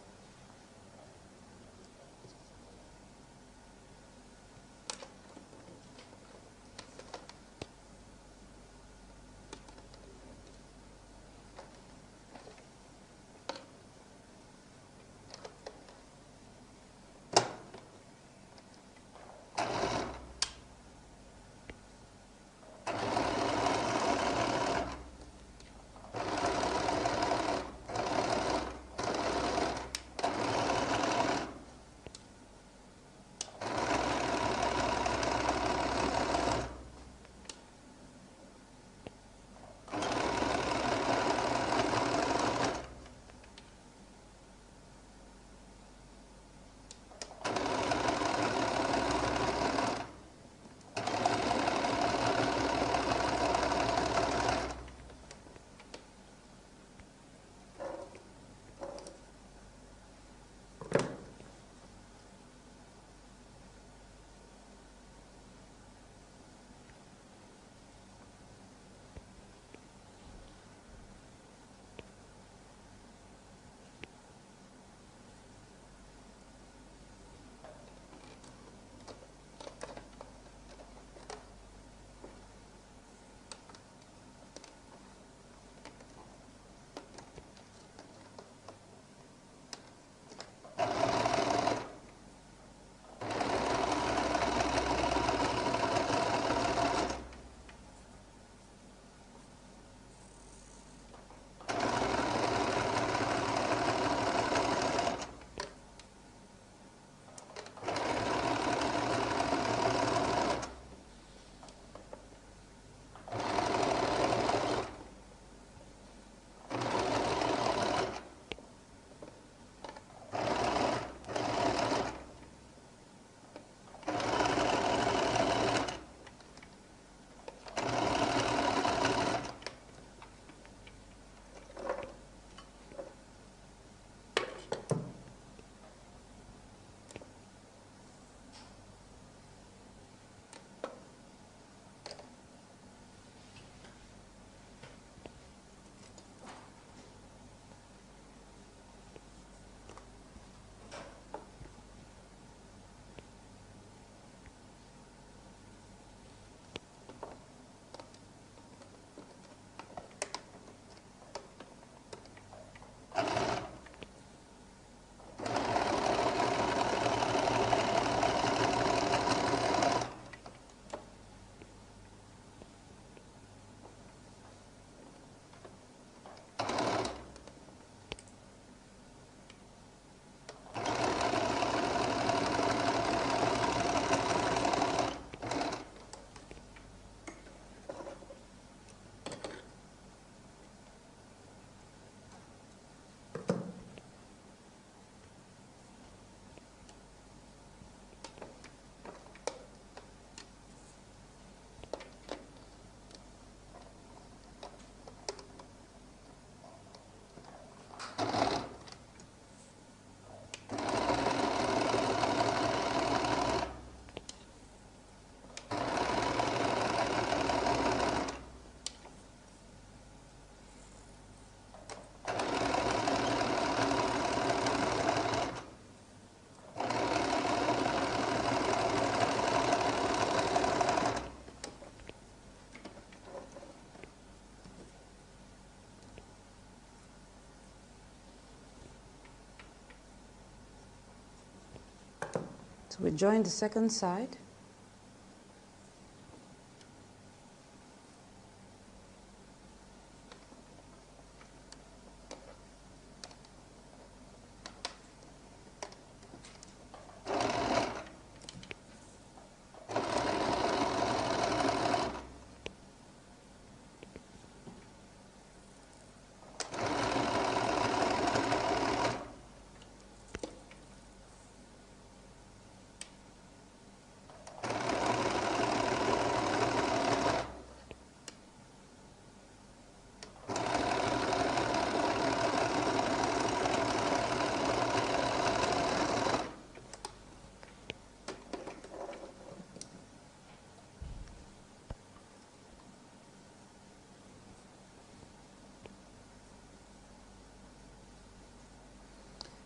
So we join the second side.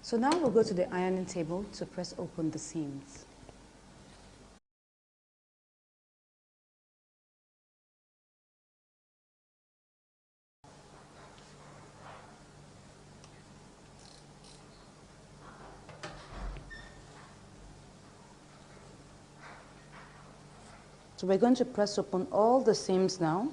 So now we'll go to the ironing table to press open the seams. So we're going to press open all the seams now.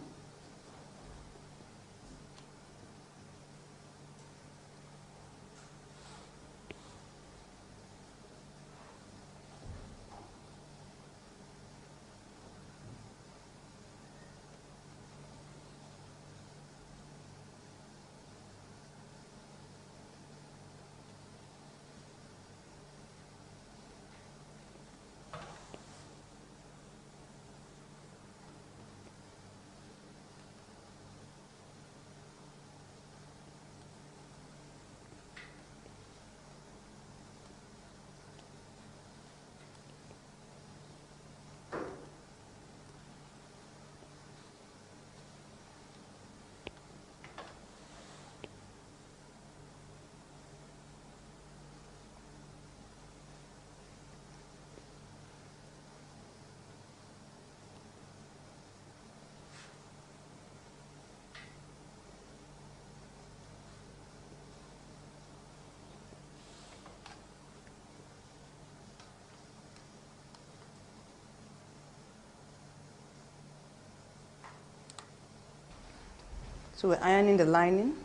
So we're ironing the lining.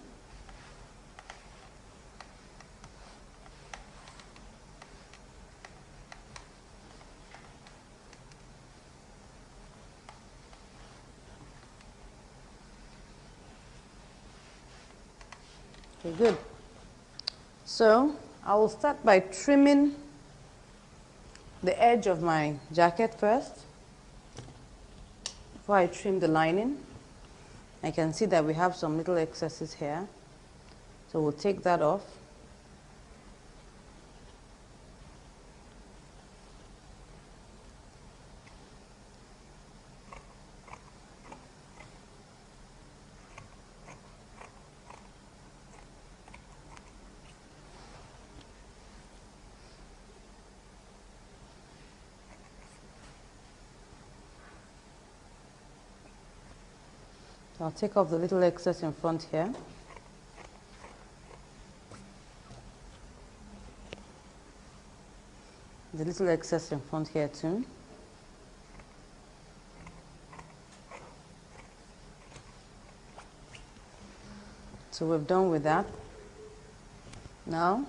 Okay, good. So I will start by trimming the edge of my jacket first. Before I trim the lining, I can see that we have some little excesses here. So we'll take that off. I'll take off the little excess in front here. The little excess in front here too. So we're done with that. Now,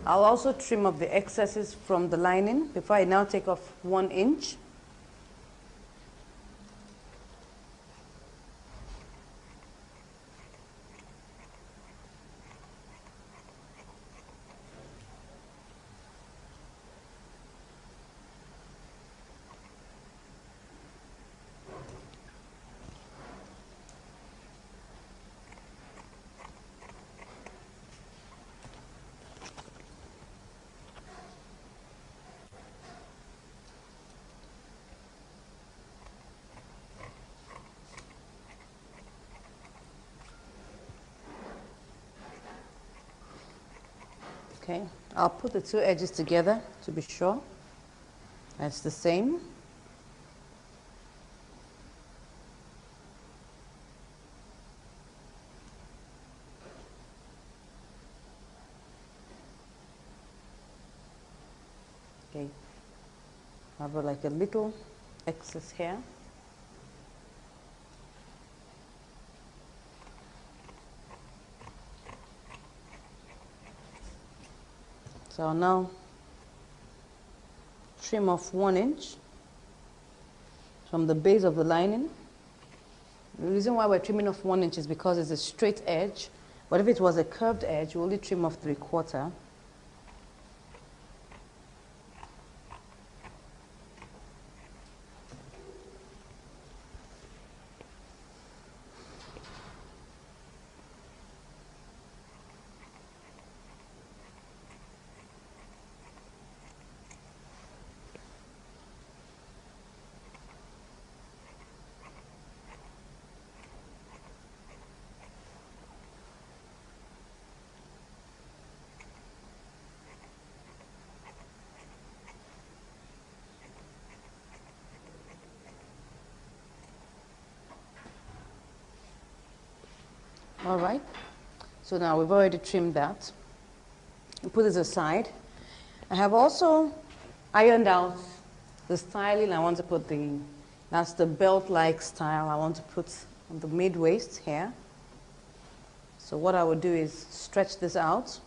I'll also trim up the excesses from the lining before I now take off 1 inch. Okay, I'll put the 2 edges together to be sure it's the same. Okay, I have like a little excess here. So I'll now trim off 1 inch from the base of the lining. The reason why we're trimming off 1 inch is because it's a straight edge, but if it was a curved edge, you only trim off 3/4. All right, so now we've already trimmed that. We'll put this aside. I have also ironed out the styling I want to put that's the belt-like style I want to put on the mid-waist here. So what I would do is stretch this out.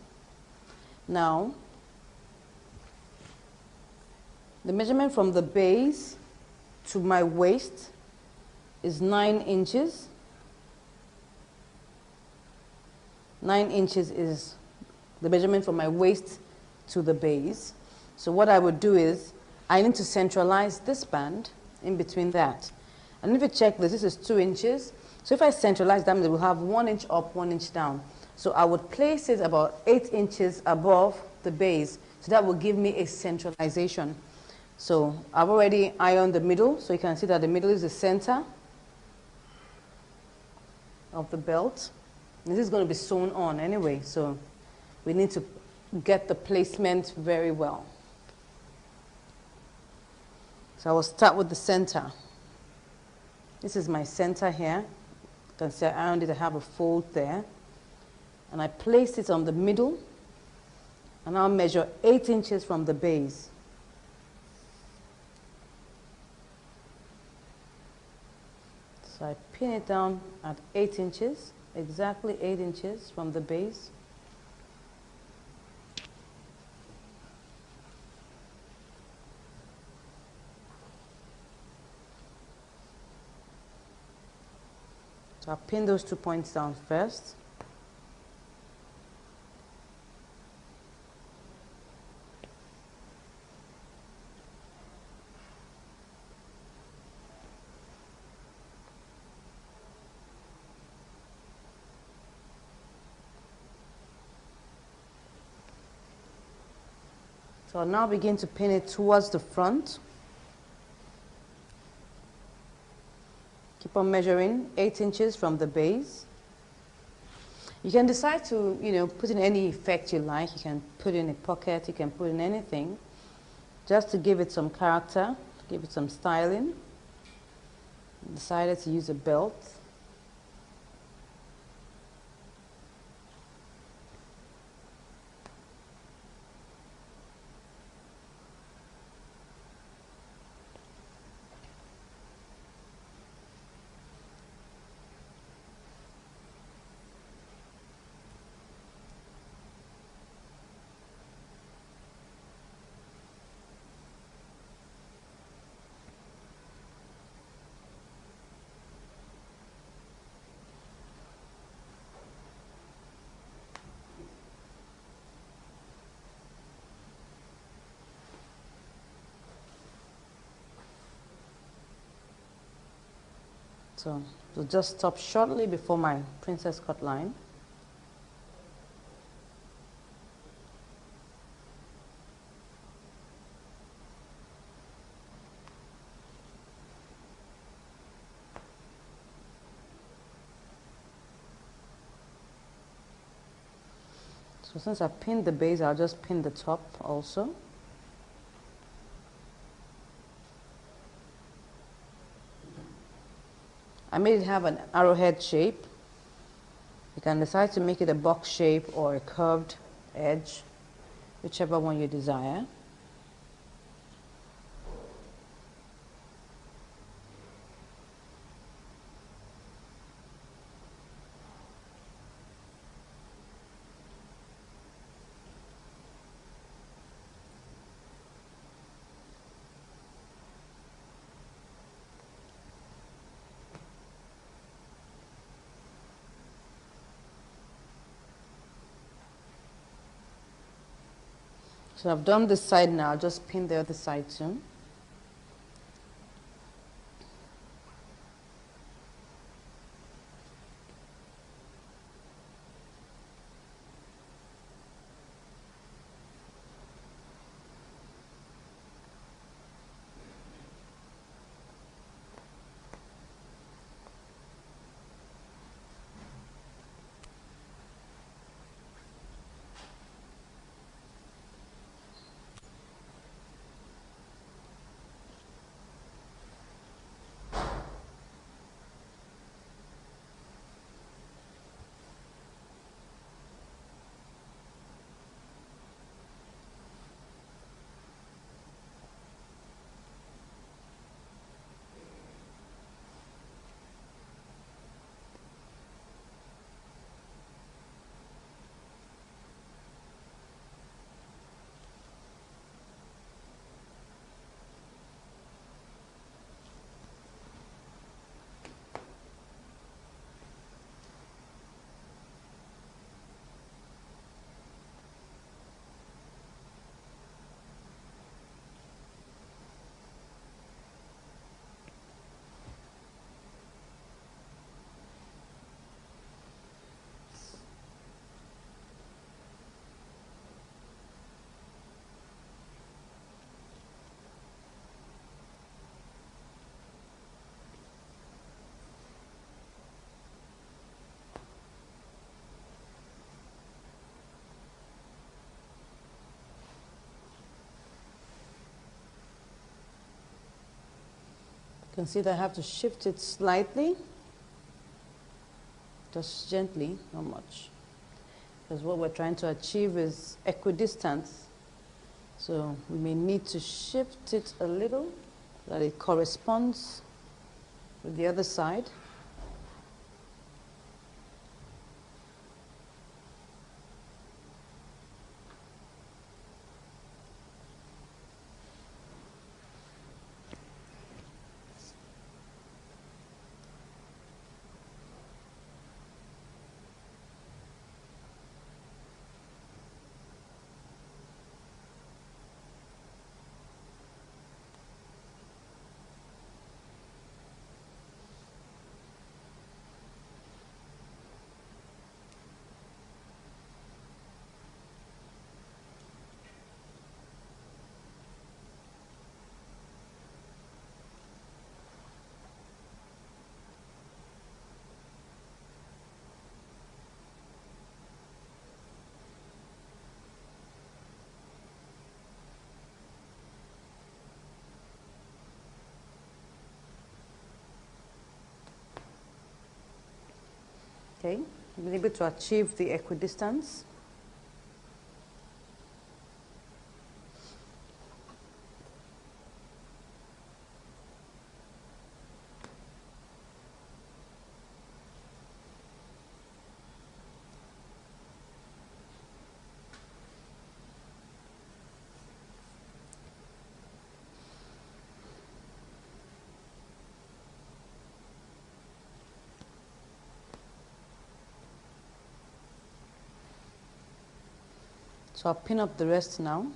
Now, the measurement from the base to my waist is 9 inches. 9 inches is the measurement from my waist to the base. So what I would do is, I need to centralize this band in between that. And if you check this, this is 2 inches. So if I centralize that, it will have 1 inch up, 1 inch down. So I would place it about 8 inches above the base. So that will give me a centralization. So I've already ironed the middle, so you can see that the middle is the center of the belt. This is going to be sewn on anyway, so we need to get the placement very well. So I will start with the center. This is my center here. You can see I ironed it, I have a fold there. And I placed it on the middle, and I'll measure 8 inches from the base. So I pin it down at 8 inches. Exactly 8 inches from the base. So I'll pin those 2 points down first. So I'll now begin to pin it towards the front. Keep on measuring 8 inches from the base. You can decide to, put in any effect you like. You can put in a pocket, you can put in anything, just to give it some character, to give it some styling. Decided to use a belt. So just stop shortly before my princess cut line. So since I've pinned the base, I'll just pin the top also. I made it have an arrowhead shape. You can decide to make it a box shape or a curved edge, whichever one you desire. So I've done this side now, just pin the other side too. You can see that I have to shift it slightly, just gently, not much. Because what we're trying to achieve is equidistance. So we may need to shift it a little so that it corresponds with the other side. Okay, we've been able to achieve the equidistance. So I'll pin up the rest now.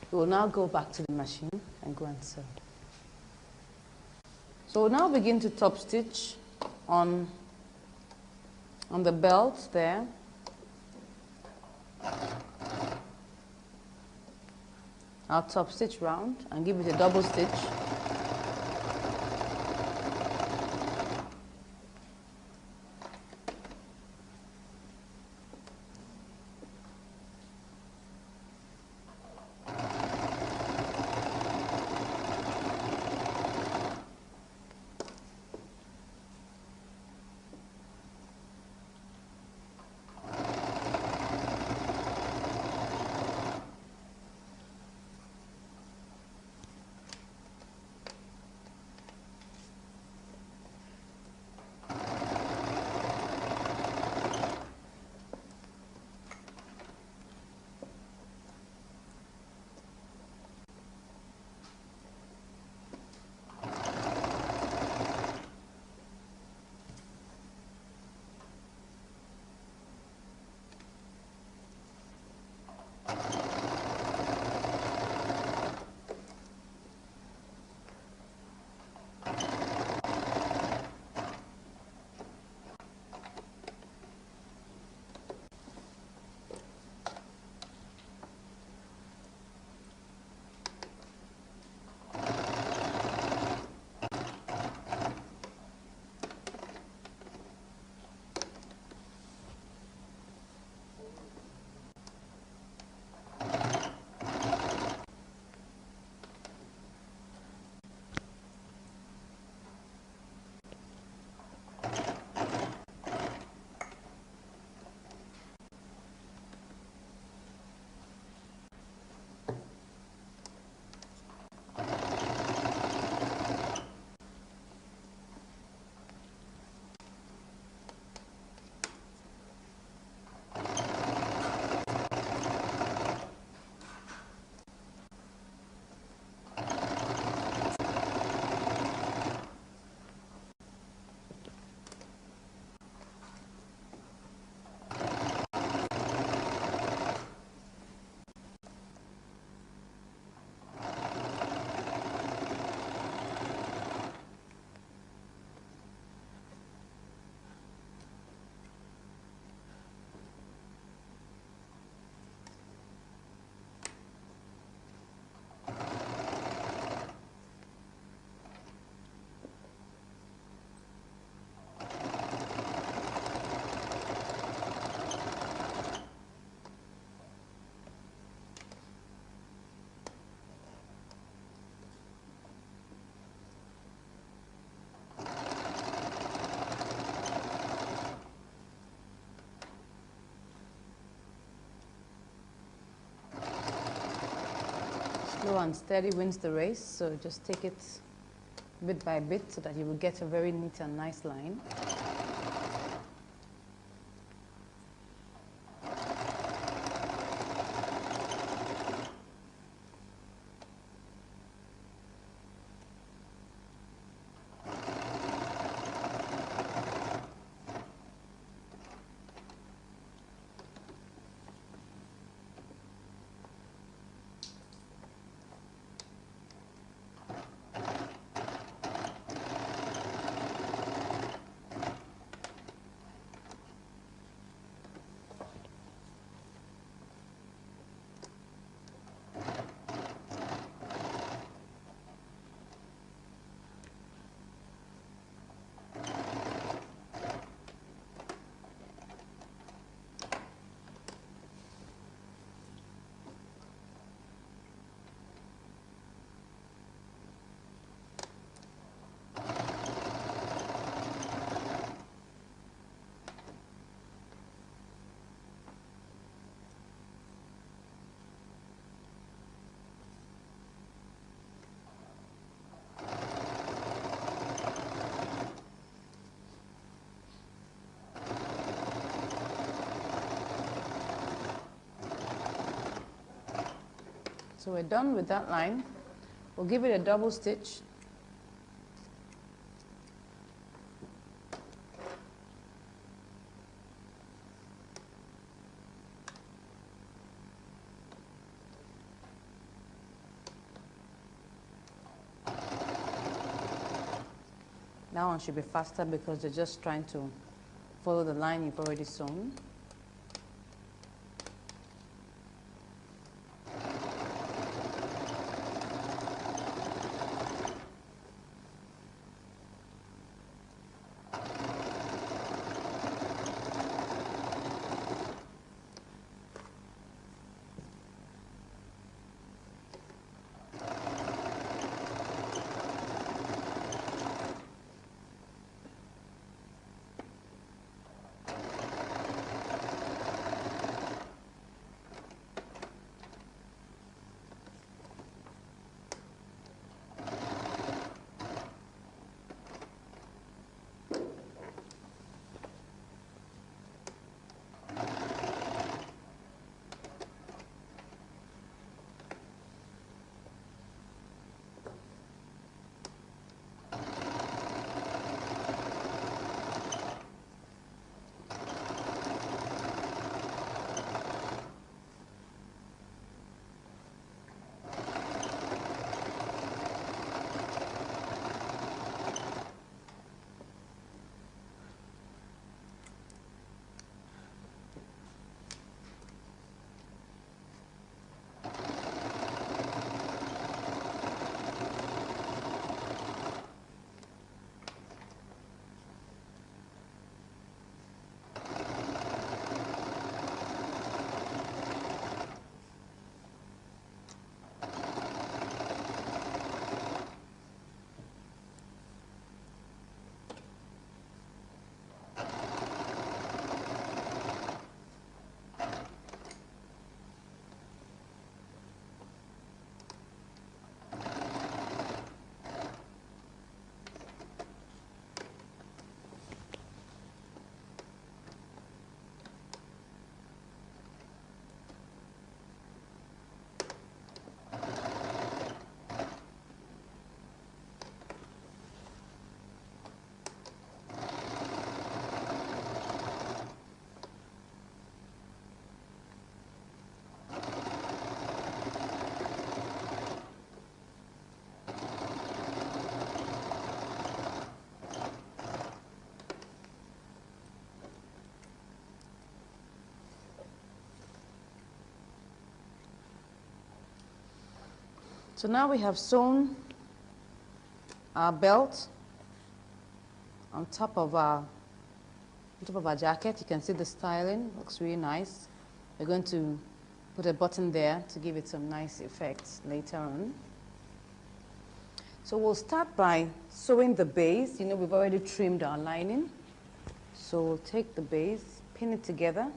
We will now go back to the machine and go and sew. So we'll now begin to top stitch on the belt there. I'll top stitch round and give it a double stitch. Slow and steady wins the race, so just take it bit by bit so that you will get a very neat and nice line. So we're done with that line. We'll give it a double stitch. That one should be faster because they're just trying to follow the line you've already sewn. So now we have sewn our belt on top of our jacket. You can see the styling looks really nice. We're going to put a button there to give it some nice effects later on. So we'll start by sewing the base. You know, we've already trimmed our lining. So we'll take the base, pin it together.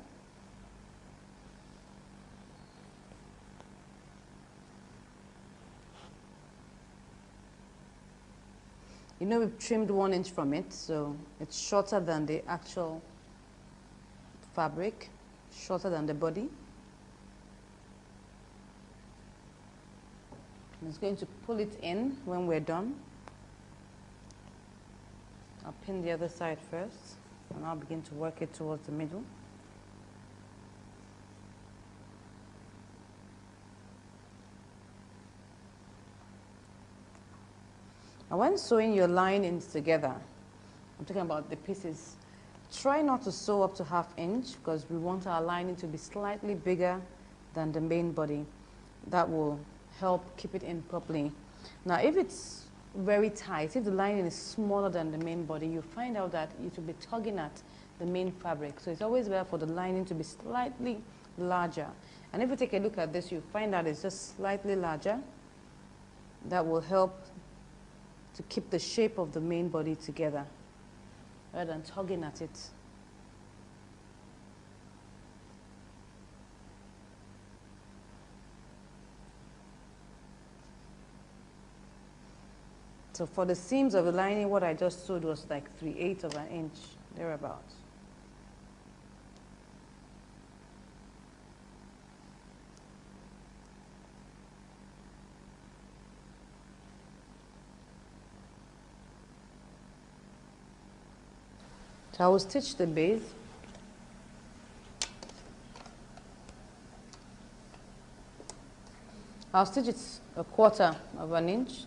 You know, we've trimmed 1 inch from it, so it's shorter than the actual fabric, shorter than the body. I'm just going to pull it in when we're done. I'll pin the other side first, and I'll begin to work it towards the middle. And when sewing your linings together, I'm talking about the pieces, try not to sew up to 1/2 inch because we want our lining to be slightly bigger than the main body. That will help keep it in properly. Now, if it's very tight, if the lining is smaller than the main body, you find out that it will be tugging at the main fabric. So it's always better for the lining to be slightly larger. And if you take a look at this, you find out it's just slightly larger. That will help to keep the shape of the main body together rather than tugging at it. So for the seams of the lining, what I just sewed was like 3/8 of an inch, thereabouts. So I will stitch the base. I'll stitch it 1/4 of an inch.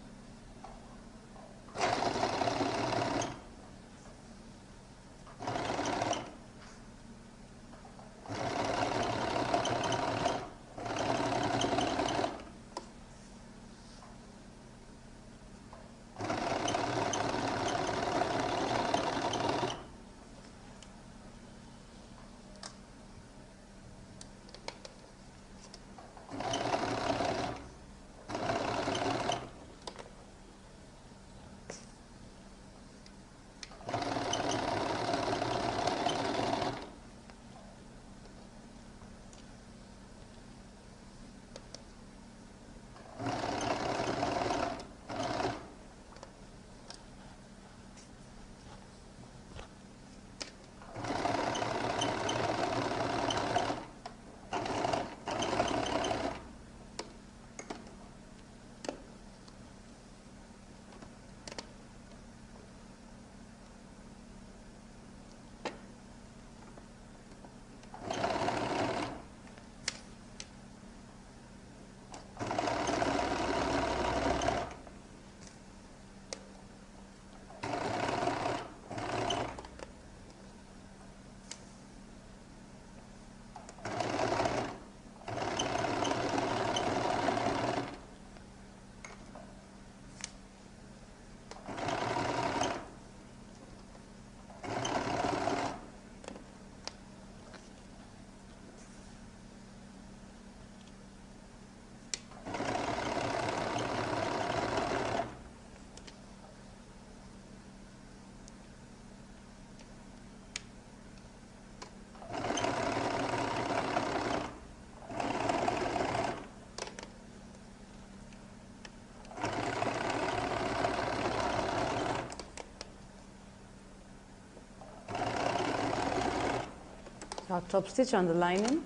I'll top stitch on the lining.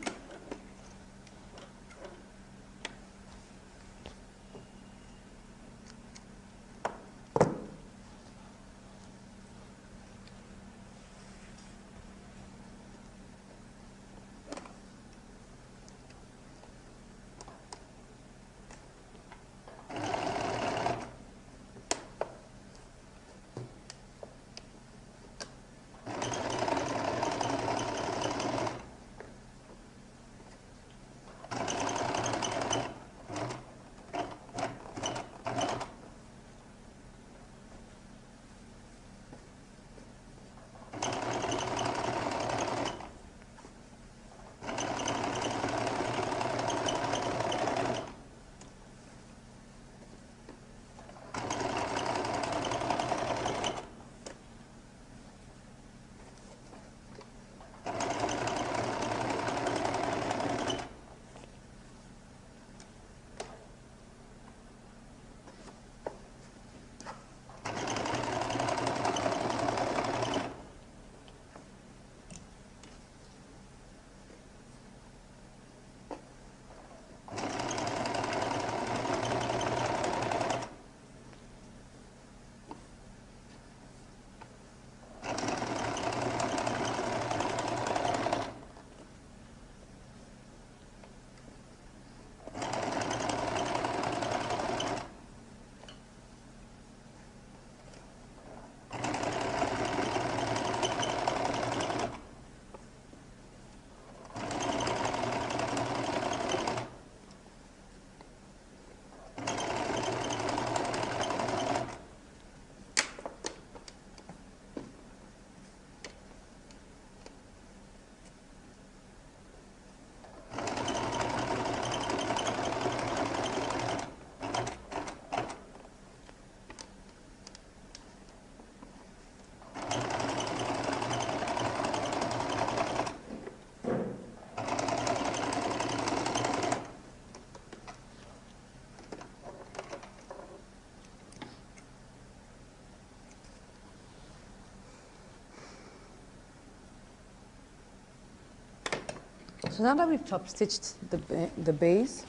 So now that we've top stitched the base,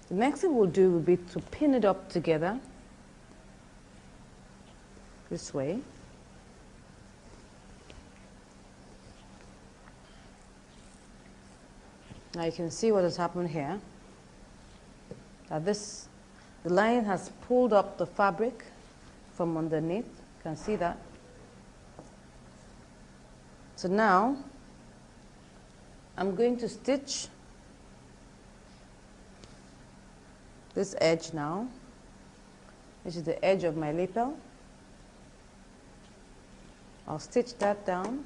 the next thing we'll do will be to pin it up together this way. Now you can see what has happened here. That the line has pulled up the fabric from underneath. You can see that. So now I'm going to stitch this edge now, which is the edge of my lapel. I'll stitch that down.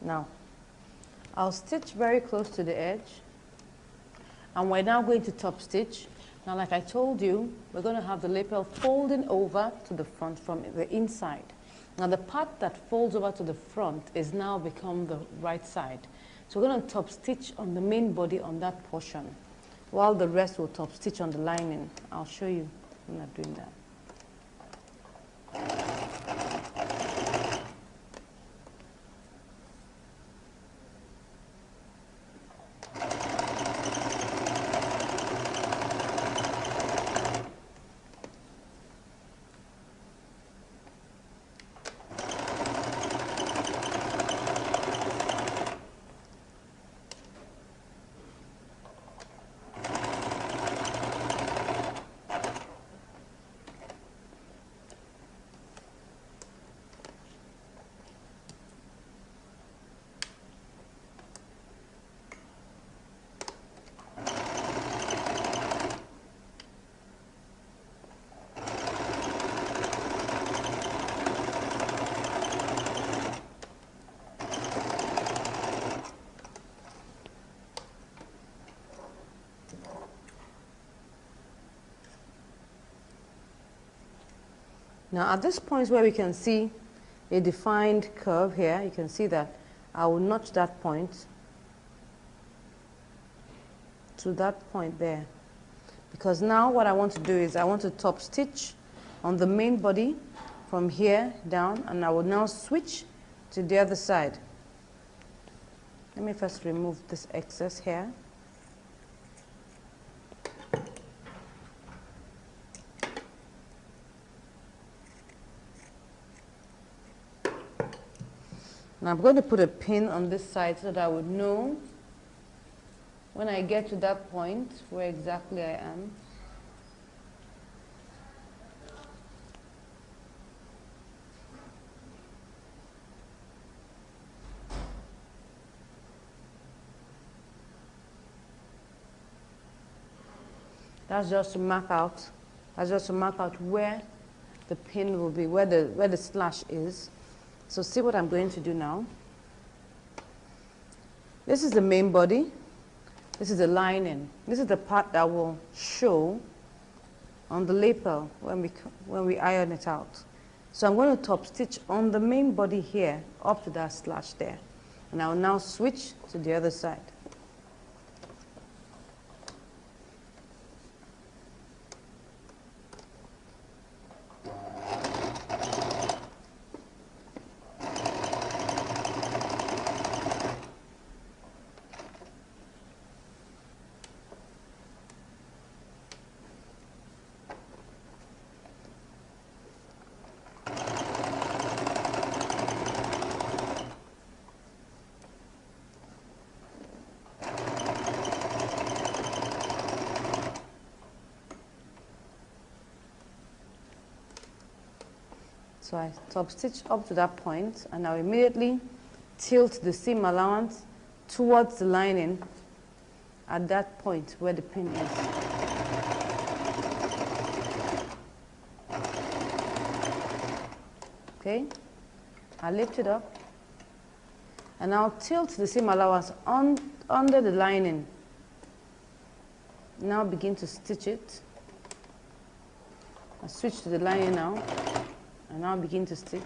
Now, I'll stitch very close to the edge, and we're now going to top stitch. Now, like I told you, we're going to have the lapel folding over to the front from the inside. Now, the part that folds over to the front is now become the right side. So we're going to top stitch on the main body on that portion, while the rest will top stitch on the lining. I'll show you when I'm doing that. Now at this point where we can see a defined curve here, you can see that I will notch that point to that point there. Because now what I want to do is I want to top stitch on the main body from here down, and I will now switch to the other side. Let me first remove this excess here. Now I'm going to put a pin on this side so that I would know when I get to that point where exactly I am. That's just to mark out where the pin will be, where the slash is. So see what I'm going to do now. This is the main body. This is the lining. This is the part that will show on the lapel when we iron it out. So I'm going to top stitch on the main body here up to that slash there. And I will now switch to the other side. So I top stitch up to that point, and I'll immediately tilt the seam allowance towards the lining at that point where the pin is. Okay, I lift it up, and I'll tilt the seam allowance under the lining. Now begin to stitch it. I switch to the lining now. And now begin to stitch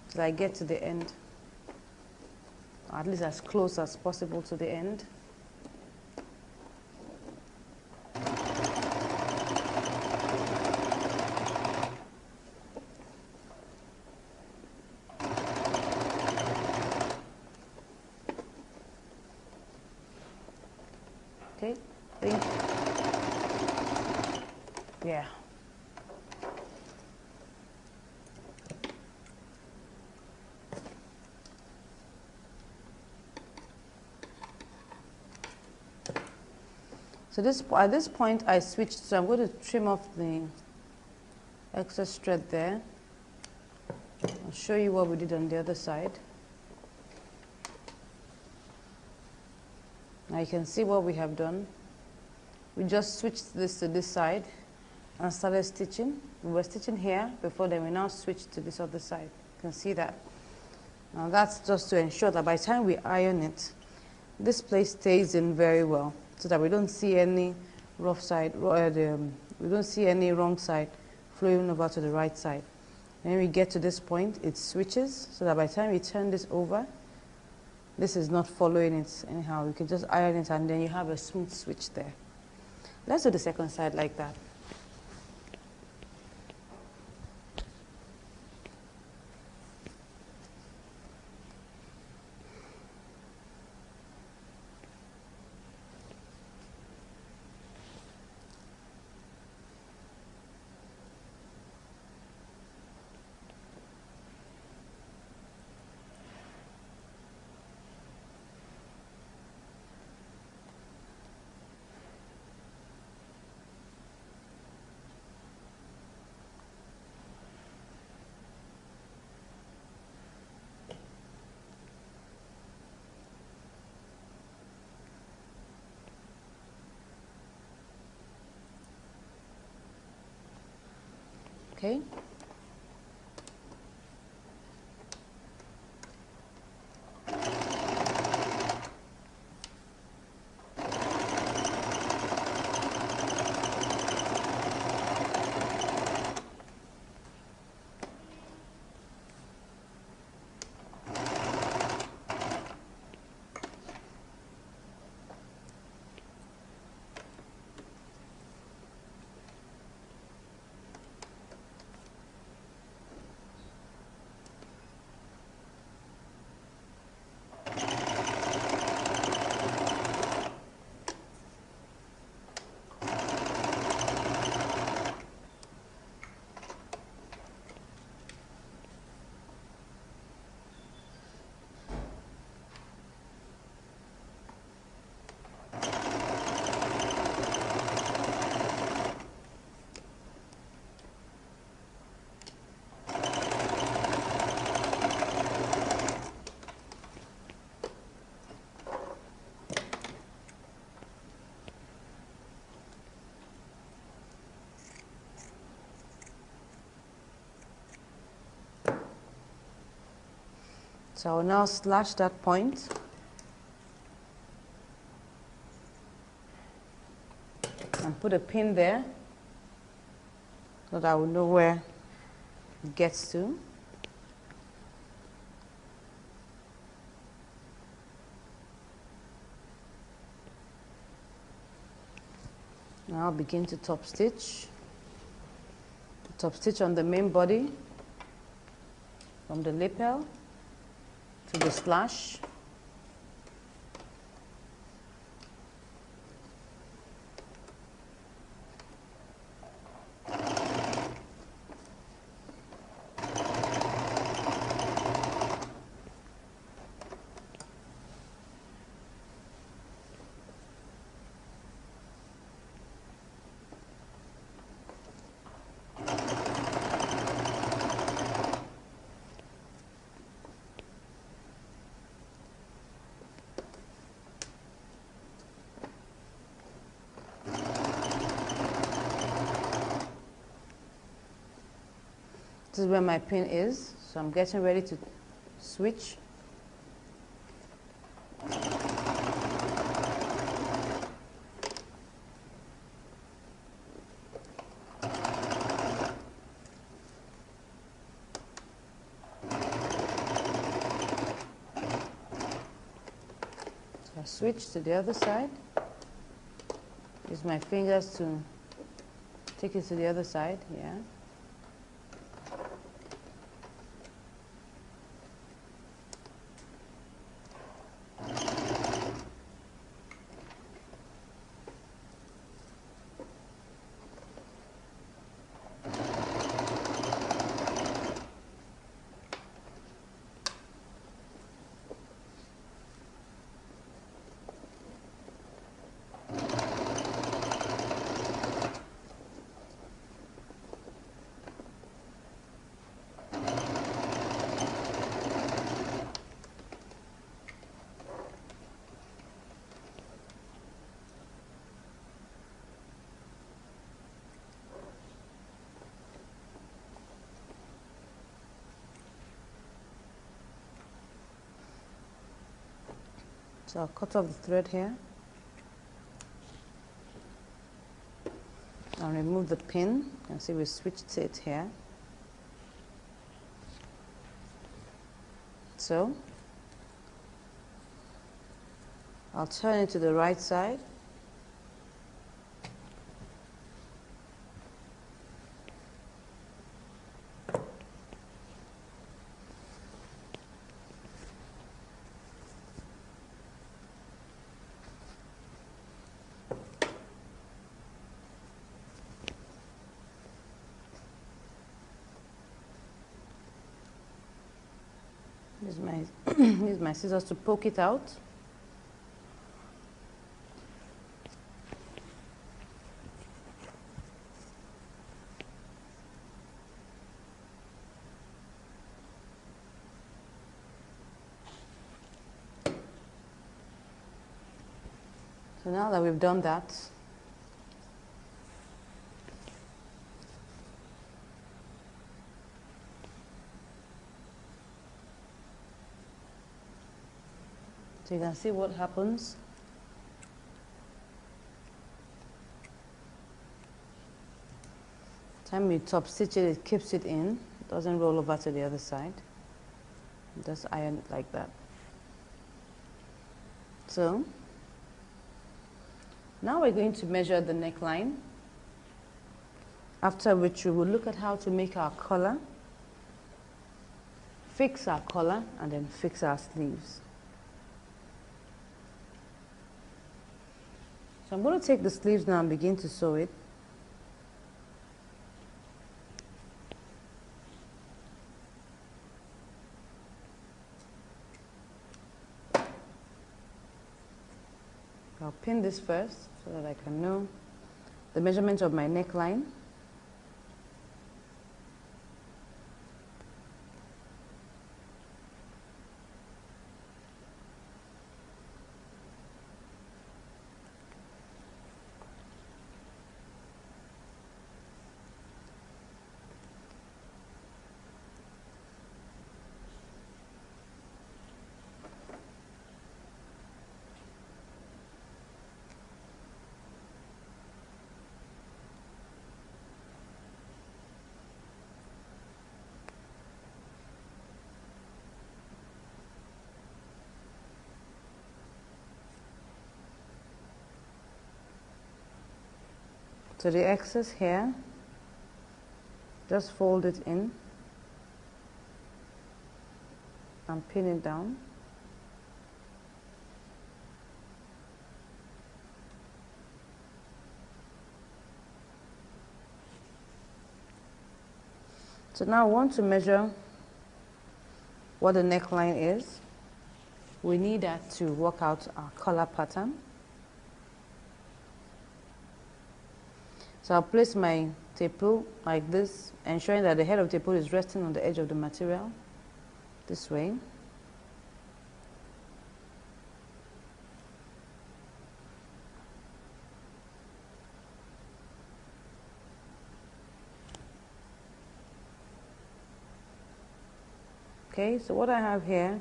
till I get to the end, or at least as close as possible to the end. Okay, yeah. So at this point I switched, so I'm going to trim off the excess thread there. I'll show you what we did on the other side. Now you can see what we have done. We just switched this to this side and started stitching. We were stitching here before, then we now switched to this other side. You can see that. Now that's just to ensure that by the time we iron it, this place stays in very well, so that we don't see any rough side, we don't see any wrong side flowing over to the right side. When we get to this point, it switches, so that by the time we turn this over, this is not following it anyhow. You can just iron it, and then you have a smooth switch there. Let's do the second side like that. Okay. So I will now slash that point. And put a pin there so that I will know where it gets to. Now I'll begin to top stitch. Top stitch on the main body from the lapel to the slash. This is where my pin is, so I'm getting ready to switch. So I switch to the other side. Use my fingers to take it to the other side, yeah. So I'll cut off the thread here. I'll remove the pin. You can see we switched it here. So I'll turn it to the right side. Use my scissors to poke it out. So now that we've done that, so you can see what happens. Time you top stitch it, it keeps it in, it doesn't roll over to the other side. Just iron it like that. So now we're going to measure the neckline, after which we will look at how to make our collar, fix our collar, and then fix our sleeves. So I'm going to take the sleeves now and begin to sew it. I'll pin this first so that I can know the measurement of my neckline. So the excess here, just fold it in and pin it down. So now I want to measure what the neckline is. We need that to work out our collar pattern. So I'll place my tape rule like this, ensuring that the head of the tape rule is resting on the edge of the material, this way. Okay, so what I have here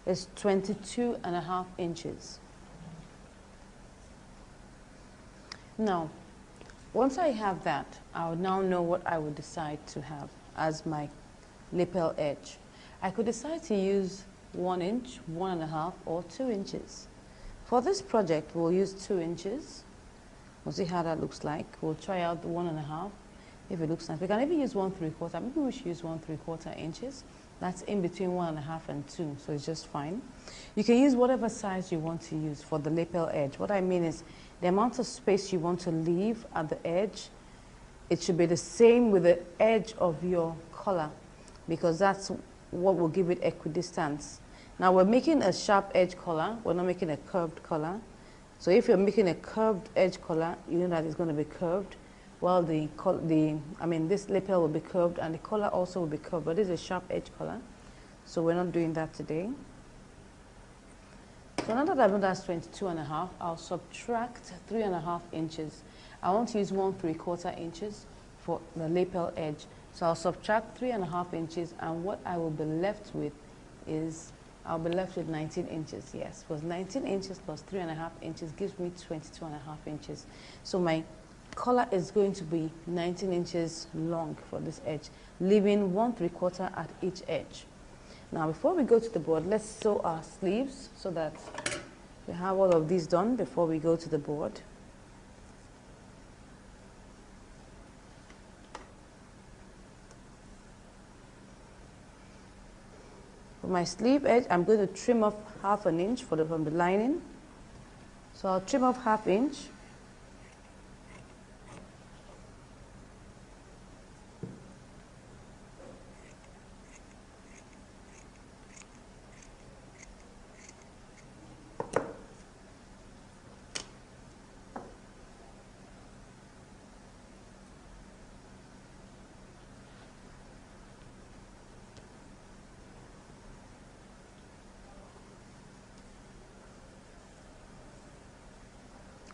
is 22.5 inches. Now, once I have that, I will now know what I would decide to have as my lapel edge. I could decide to use 1 inch, 1.5, or 2 inches. For this project, we'll use 2 inches. We'll see how that looks like. We'll try out the 1.5 if it looks nice. We can even use 1/3. Maybe we should use 1/3 inches. That's in between 1.5 and 2, so it's just fine. You can use whatever size you want to use for the lapel edge. What I mean is the amount of space you want to leave at the edge, it should be the same with the edge of your collar, because that's what will give it equidistance. Now we're making a sharp edge collar, we're not making a curved collar. So if you're making a curved edge collar, you know that it's going to be curved. Well, this lapel will be curved and the collar also will be curved, but this is a sharp edge collar, so we're not doing that today. So now that I've done that's 22.5, I'll subtract 3.5 inches. I want to use 1/3 inches for the lapel edge. So I'll subtract 3.5 inches, and what I will be left with is, I'll be left with 19 inches, yes, because 19 inches plus 3.5 inches gives me 22.5 inches. So my collar is going to be 19 inches long for this edge, leaving 1/3 at each edge. Now before we go to the board, let's sew our sleeves so that we have all of these done before we go to the board. For my sleeve edge, I'm going to trim off 1/2 inch from the lining. So I'll trim off 1/2 inch.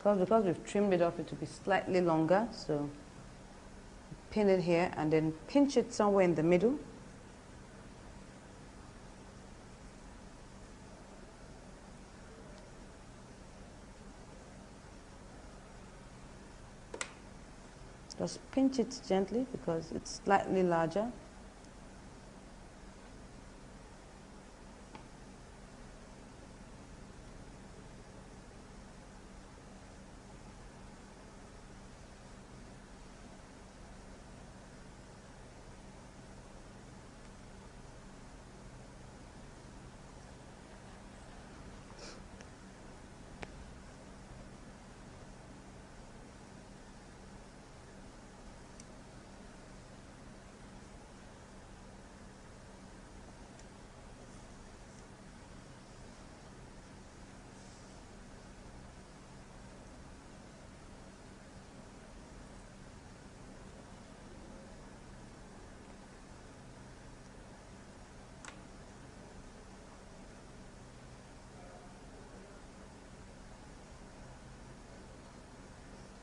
Because we've trimmed it off, it will be slightly longer, so pin it here and then pinch it somewhere in the middle. Just pinch it gently because it's slightly larger.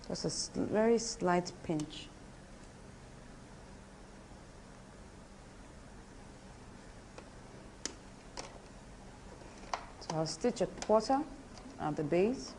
Just a very slight pinch. So I'll stitch 1/4 at the base.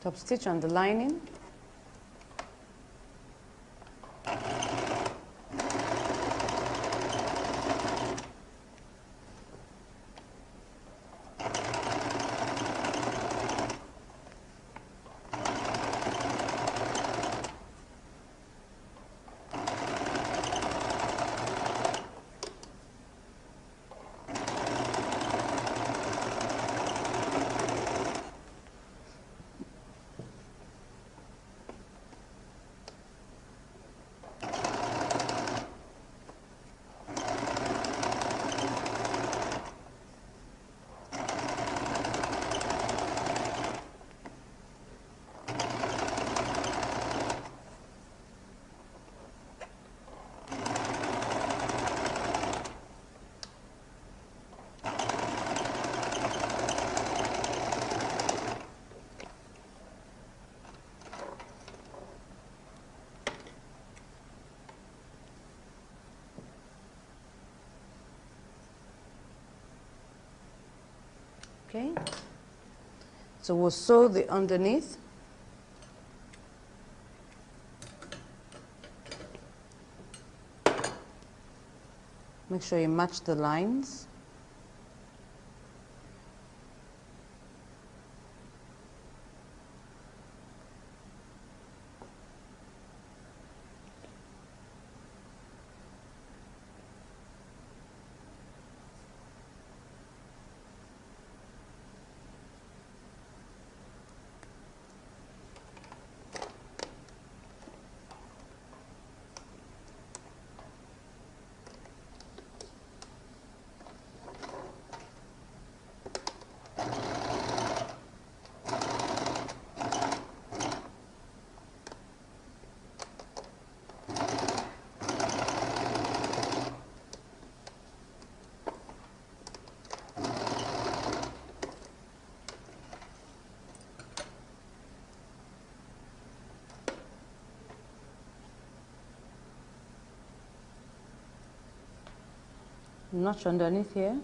top stitch on the lining. Okay, so we'll sew the underneath. Make sure you match the lines. Notch underneath here.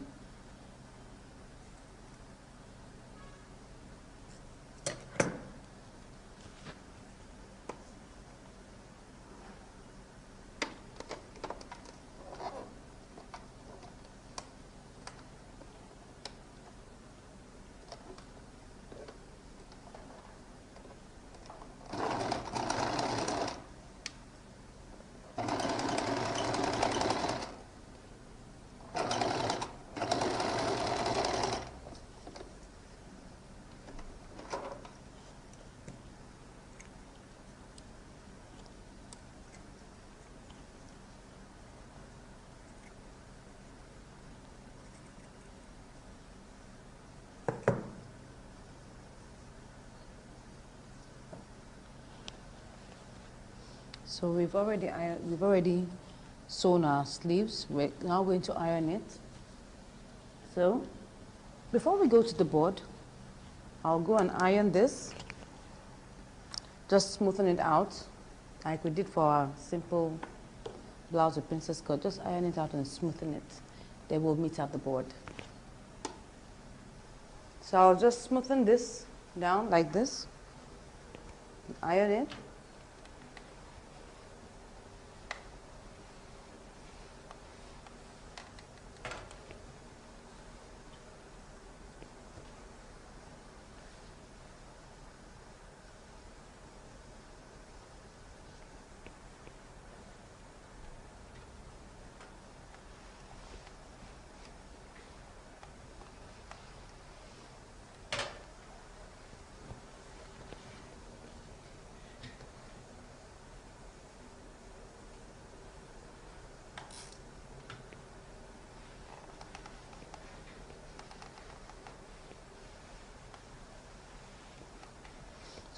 So we've already sewn our sleeves. We're now going to iron it. So before we go to the board, I'll go and iron this, just smoothen it out like we did for our simple blouse with princess cut. Just iron it out and smoothen it. Then we'll meet at the board. So I'll just smoothen this down like this, iron it.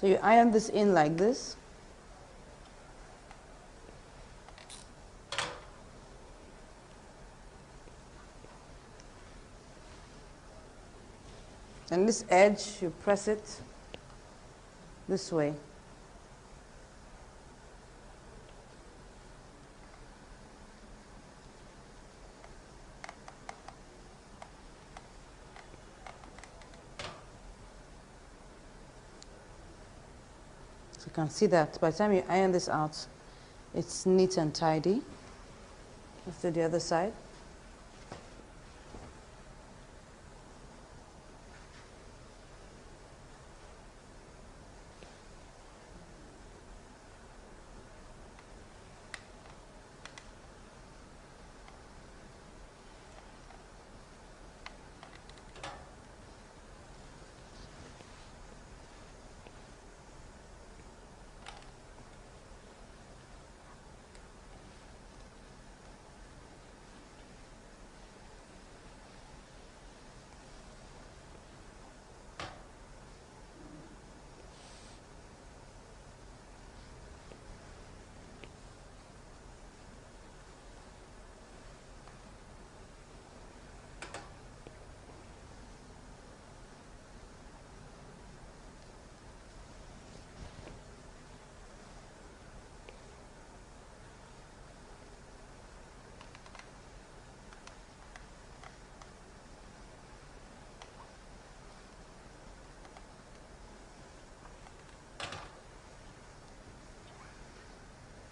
So you iron this in like this. And this edge, you press it this way. So you can see that by the time you iron this out, it's neat and tidy. Let's do the other side.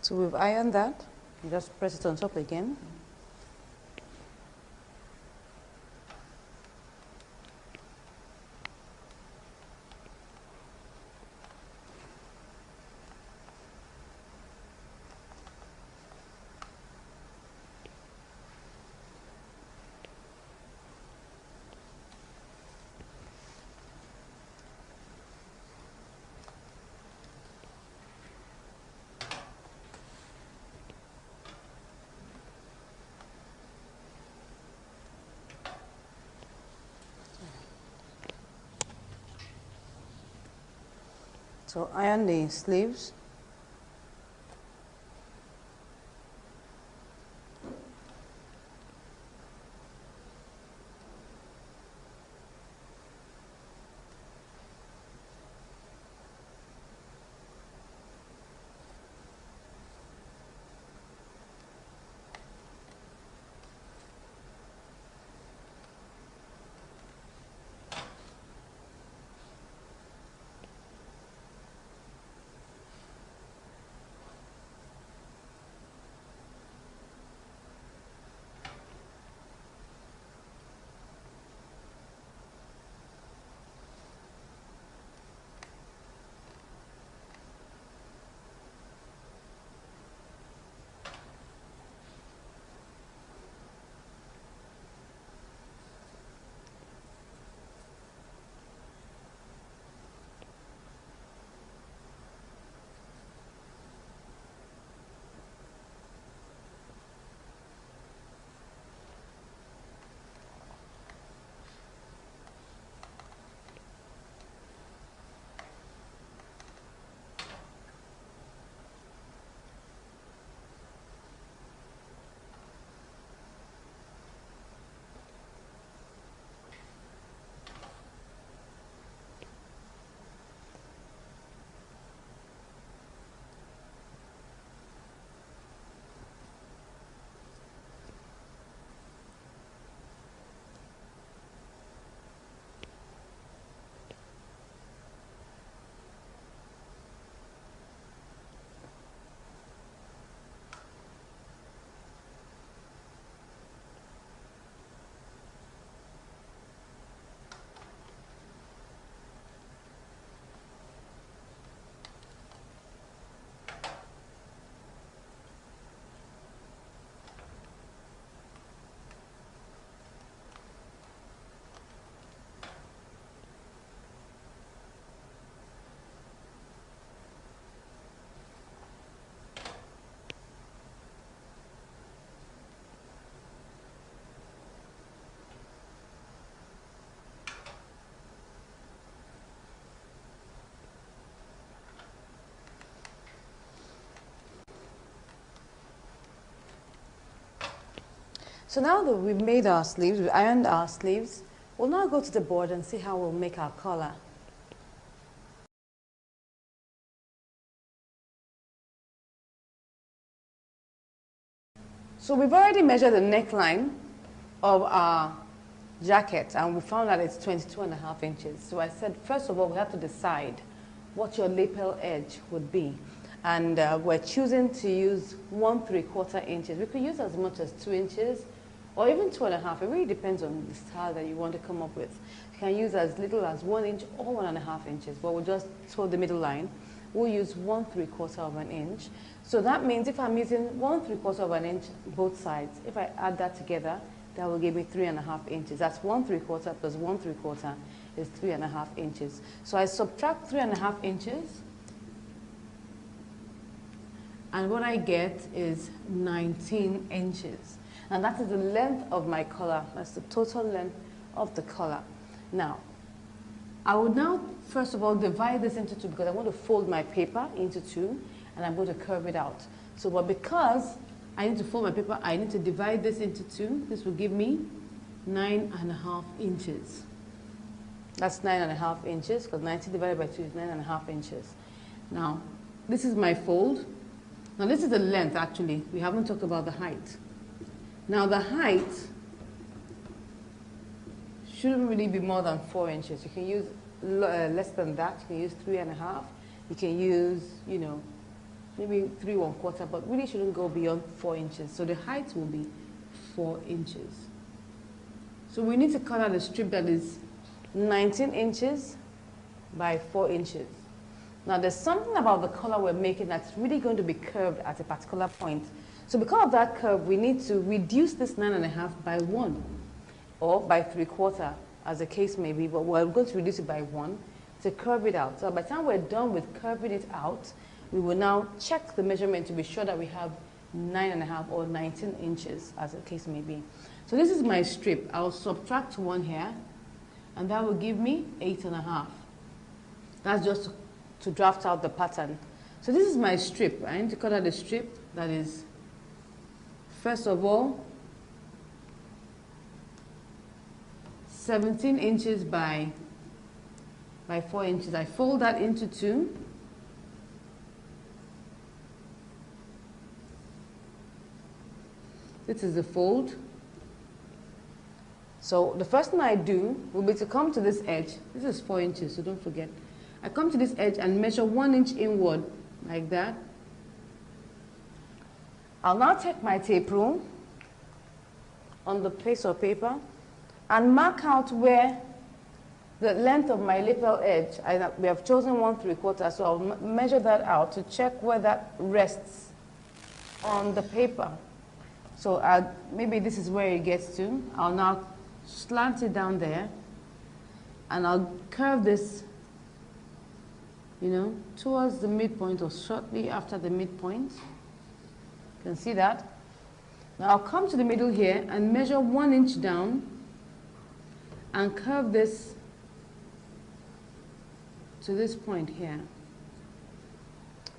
So we've ironed that. You just press it on top again. So iron the sleeves. So now that we've made our sleeves, we've ironed our sleeves, we'll now go to the board and see how we'll make our collar. So we've already measured the neckline of our jacket and we found that it's 22.5 inches. So I said, first of all, we have to decide what your lapel edge would be. And we're choosing to use 1¾ inches. We could use as much as 2 inches or even 2½. It really depends on the style that you want to come up with. You can use as little as 1 inch or 1½ inches, but we'll just toe the middle line. We'll use 1¾ inch. So that means if I'm using 1¾ inch both sides, if I add that together, that will give me 3½ inches. That's 1¾ plus 1¾ is 3½ inches. So I subtract 3½ inches, and what I get is 19 inches. And that is the length of my collar. That's the total length of the collar. Now, I would now, first of all, divide this into two because I want to fold my paper into two, and I'm going to curve it out. So, but because I need to fold my paper, I need to divide this into two. This will give me 9½ inches. That's 9½ inches, because 19 divided by 2 is 9½ inches. Now, this is my fold. Now, this is the length, actually. We haven't talked about the height. Now, the height shouldn't really be more than 4 inches. You can use less than that. You can use 3½. You can use, you know, maybe 3¼ but really shouldn't go beyond 4 inches. So the height will be 4 inches. So we need to cut out a strip that is 19 inches by 4 inches. Now there's something about the collar we're making that's really going to be curved at a particular point. So because of that curve, we need to reduce this 9½ by 1 or by 3/4, as the case may be, but we're going to reduce it by 1 to curve it out. So by the time we're done with curving it out, we will now check the measurement to be sure that we have 9½ or 19 inches, as the case may be. So this is my strip. I'll subtract 1 here, and that will give me 8½. That's just to draft out the pattern. So this is my strip. I need to cut out a strip that is, first of all, 17 inches by 4 inches. I fold that into two. This is the fold. So the first thing I do will be to come to this edge. This is 4 inches, so don't forget. I come to this edge and measure 1 inch inward, like that. I'll now take my tape rule on the piece of paper and mark out where the length of my lapel edge. We have chosen 1¾ so I'll measure that out to check where that rests on the paper. So maybe this is where it gets to. I'll now slant it down there, and I'll curve this, you know, towards the midpoint or shortly after the midpoint. You can see that. Now I'll come to the middle here and measure 1 inch down and curve this to this point here.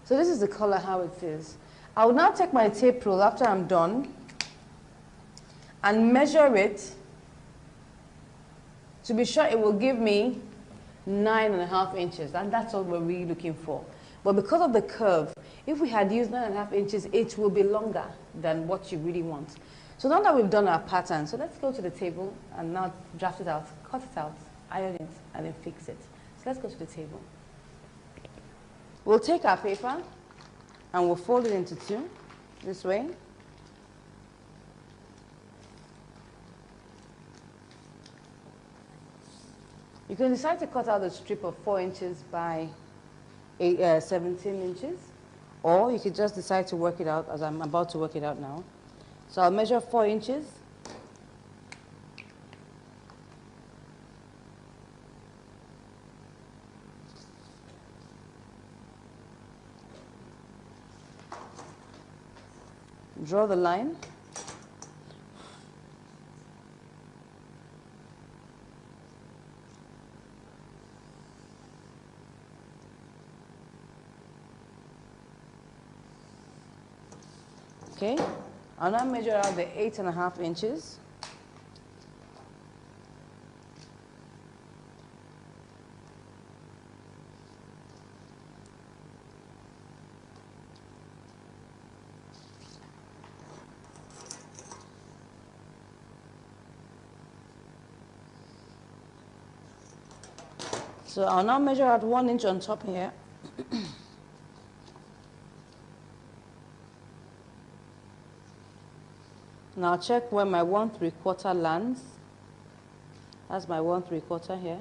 So this is the color how it is. I will now take my tape rule after I'm done and measure it to be sure it will give me 9½ inches, and that's what we're really looking for. But because of the curve, if we had used 9½ inches, it will be longer than what you really want. So now that we've done our pattern, so let's go to the table and now draft it out, cut it out, iron it, and then fix it. So let's go to the table. We'll take our paper and we'll fold it into two, this way. You can decide to cut out a strip of 4 inches by 17 inches, or you could just decide to work it out as I'm about to work it out now. So I'll measure 4 inches. Draw the line. Okay, I'll now measure out the 8½ inches. So I'll now measure out 1 inch on top here. Now check where my 1/3 lands. That's my 1/3 here.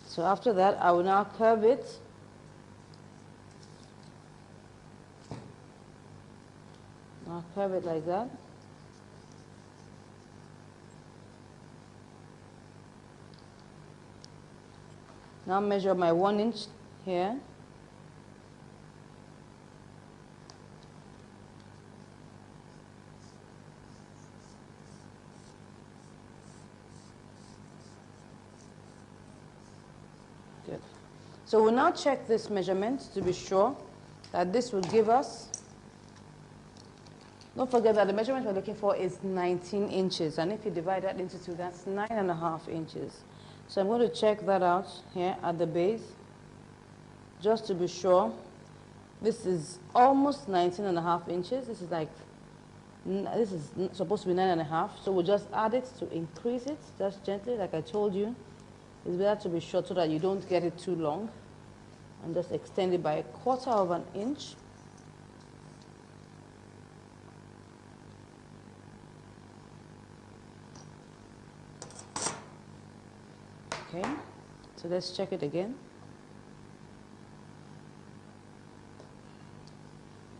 So after that, I will now curve it. I'll curve it like that. Now measure my 1 inch here. Good. So we'll now check this measurement to be sure that this will give us, don't forget that the measurement we're looking for is 19 inches. And if you divide that into 2, that's 9.5 inches. So I'm going to check that out here at the base, just to be sure. This is almost 19.5 inches. This is supposed to be 9.5. So we'll just add it to increase it, just gently, like I told you. It's better to be short so that you don't get it too long. And just extend it by 1/4 inch. Okay, so let's check it again.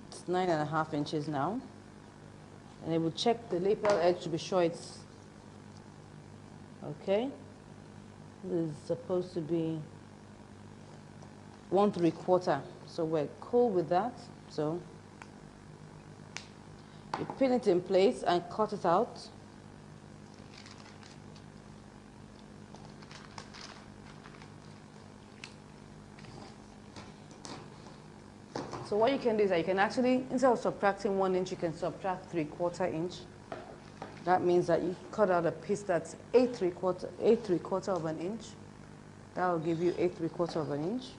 It's 9.5 inches now. And I will check the lapel edge to be sure it's okay. This is supposed to be 1/3. So we're cool with that. So you pin it in place and cut it out. So what you can do is that you can actually, instead of subtracting 1 inch, you can subtract 3/4 inch. That means that you cut out a piece that's 8/3 inch. That will give you 8/3 inch.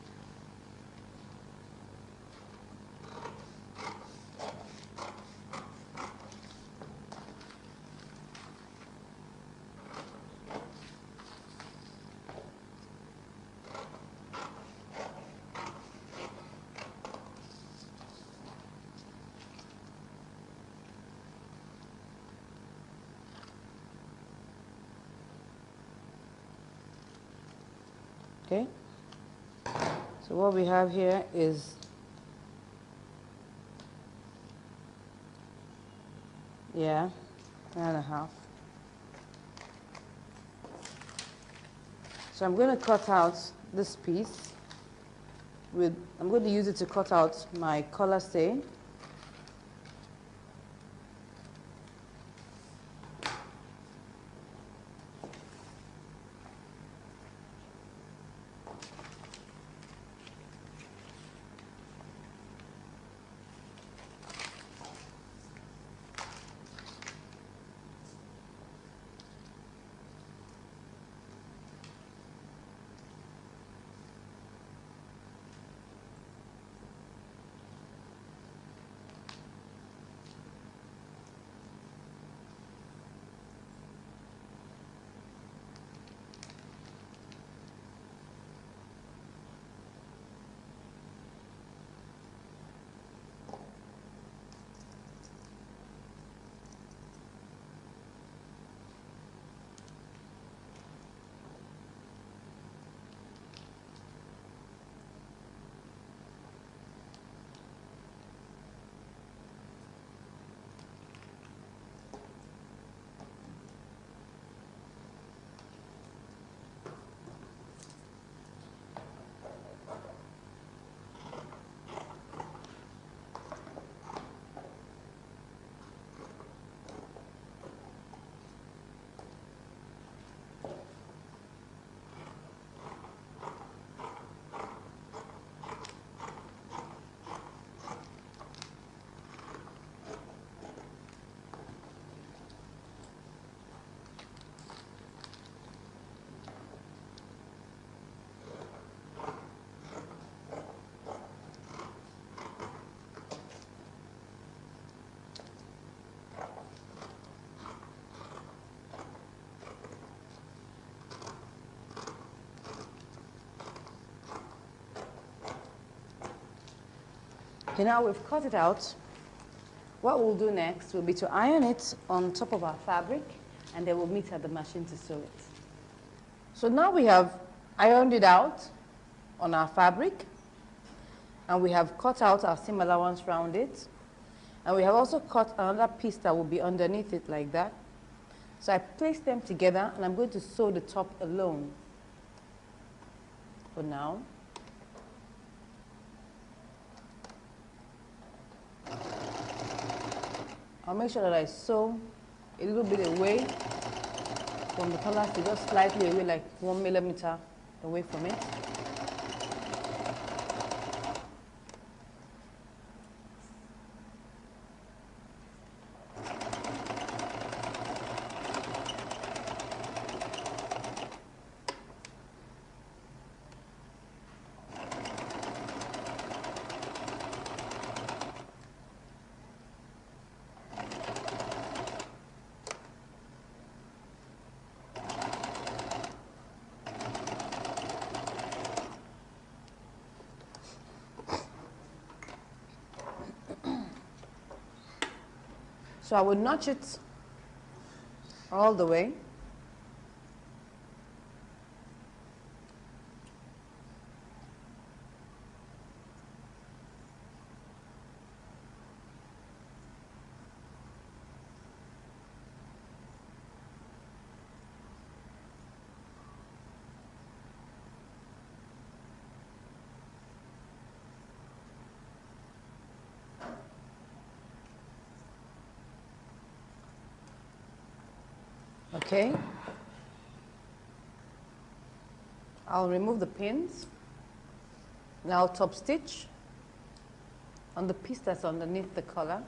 Okay, so what we have here is Yeah, 9.5. So I'm going to cut out this piece with, I'm going to use it to cut out my collar stain. Okay, now we've cut it out. What we'll do next will be to iron it on top of our fabric, and then we'll meet at the machine to sew it. So now we have ironed it out on our fabric, and we have cut out our seam allowance around it, and we have also cut another piece that will be underneath it like that. So I place them together, and I'm going to sew the top alone for now. I'll make sure that I sew a little bit away from the collar, to just slightly away, like 1 millimeter away from it. So I will notch it all the way. Okay, I'll remove the pins. Now top stitch on the piece that's underneath the collar.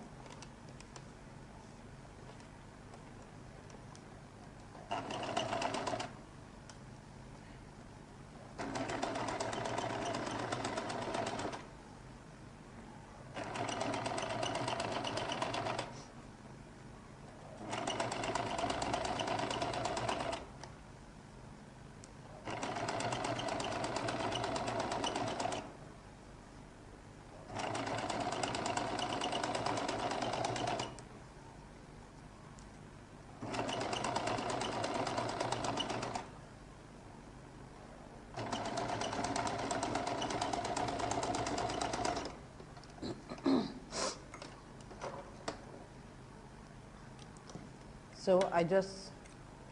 So I just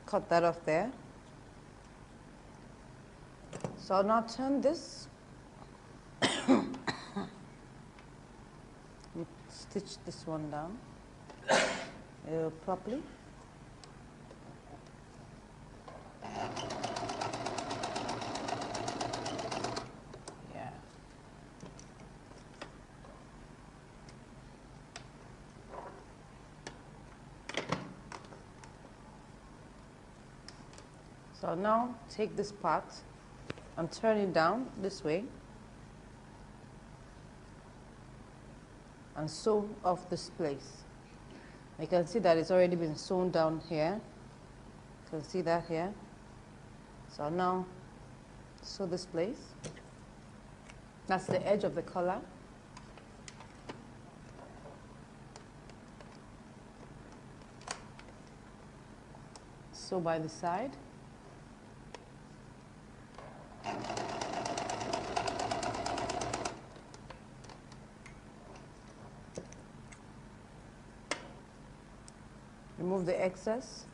cut that off there. So I'll now turn this, stitch this one down properly. Yeah. So I'll now take this part and turn it down this way and sew off this place. You can see that it's already been sewn down here. You can see that here. So I'll now sew this place. That's the edge of the collar. Sew by the side. Remove the excess.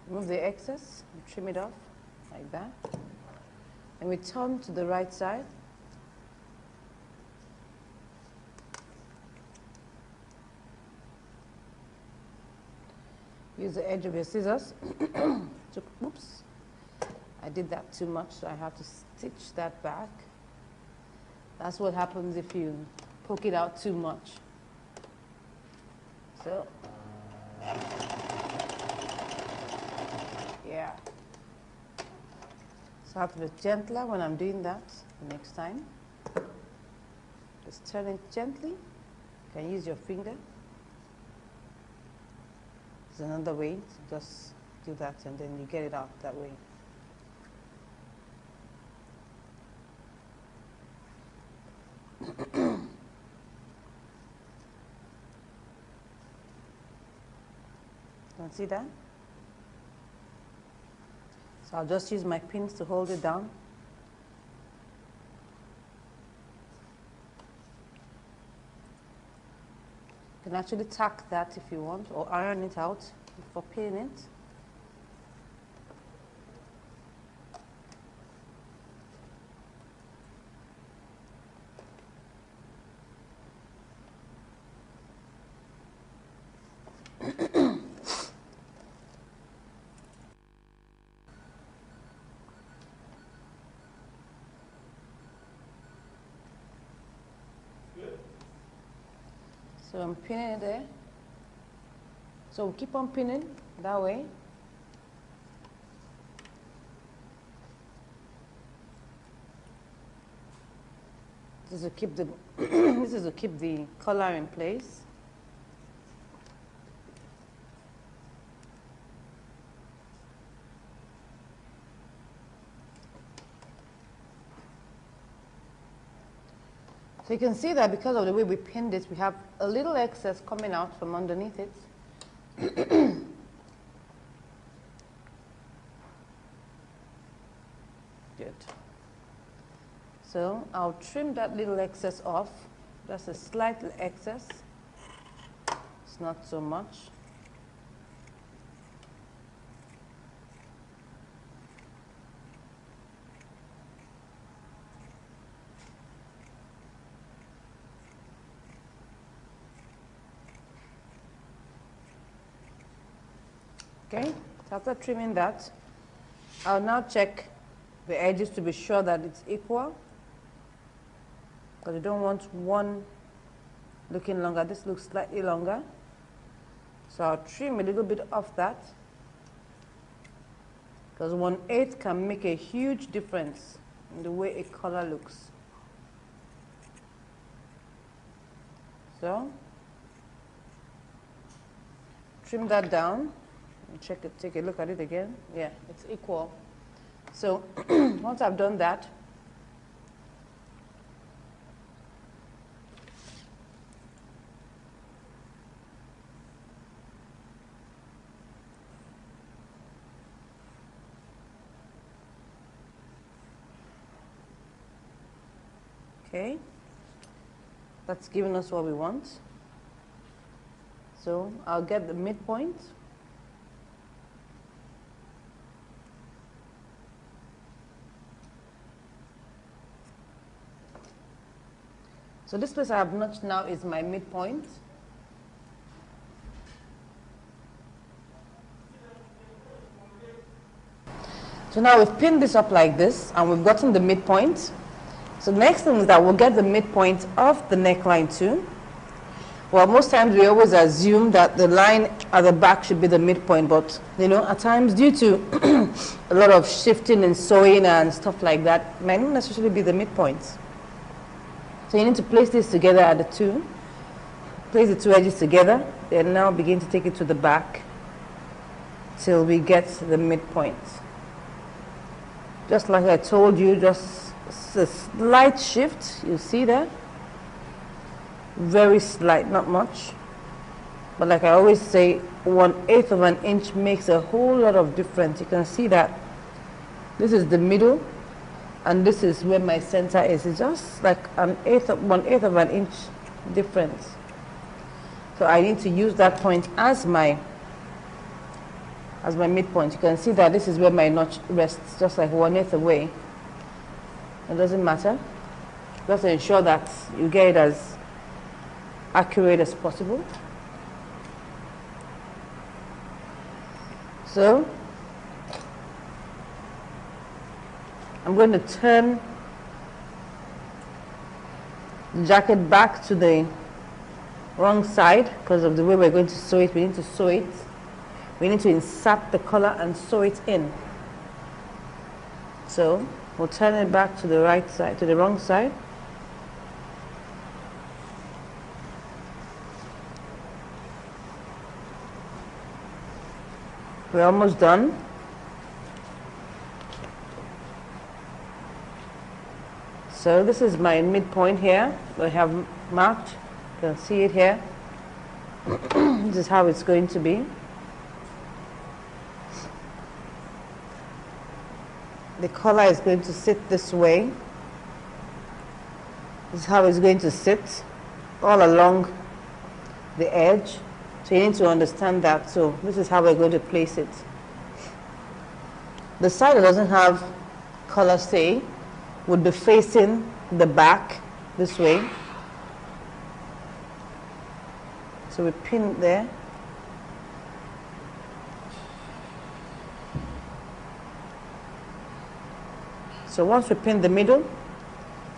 Remove the excess and trim it off like that. And we turn to the right side. Use the edge of your scissors. Oops, I did that too much, so I have to stitch that back That's what happens if you poke it out too much. So, yeah. So I have to be gentler when I'm doing that the next time. Just turn it gently. You can use your finger. There's another way to just do that, and then you get it out that way. Don't see that? So I'll just use my pins to hold it down. You can actually tack that if you want, or iron it out before pinning it. So I'm pinning it there. So we'll keep on pinning that way. This is to keep the this is to keep the collar in place. So you can see that because of the way we pinned it, we have a little excess coming out from underneath it. Good. So I'll trim that little excess off. That's a slight excess. It's not so much. Okay, so after trimming that, I'll now check the edges to be sure that it's equal, because you don't want one looking longer. This looks slightly longer, so I'll trim a little bit off that, because 1/8 can make a huge difference in the way a color looks. So trim that down. Check it, take a look at it again. Yeah, it's equal. So once I've done that, okay, that's giving us what we want. So I'll get the midpoint. So this place I have notched now is my midpoint. So now we've pinned this up like this, and we've gotten the midpoint. So the next thing is that we'll get the midpoint of the neckline too. Well, most times we always assume that the line at the back should be the midpoint, but you know, at times due to a lot of shifting and sewing and stuff like that, it might not necessarily be the midpoint. So you need to place this together at the two. Place the two edges together, then now begin to take it to the back till we get the midpoint. Just like I told you, just a slight shift, you see there? Very slight, not much. But like I always say, 1/8 of an inch makes a whole lot of difference. You can see that this is the middle, and this is where my center is. It's just like 1/8 of an inch difference. So I need to use that point as my midpoint. You can see that this is where my notch rests, just like 1/8 away. It doesn't matter. Just ensure that you get it as accurate as possible. So I'm going to turn the jacket back to the wrong side because of the way we're going to sew it. We need to sew it. We need to insert the collar and sew it in. So we'll turn it back to the right side, to the wrong side. We're almost done. So this is my midpoint here. I have marked. You can see it here. This is how it's going to be. The collar is going to sit this way. This is how it's going to sit all along the edge. So you need to understand that. So this is how we're going to place it. The side that doesn't have collar, say, would be facing the back this way. So we pin it there. So once we pin the middle,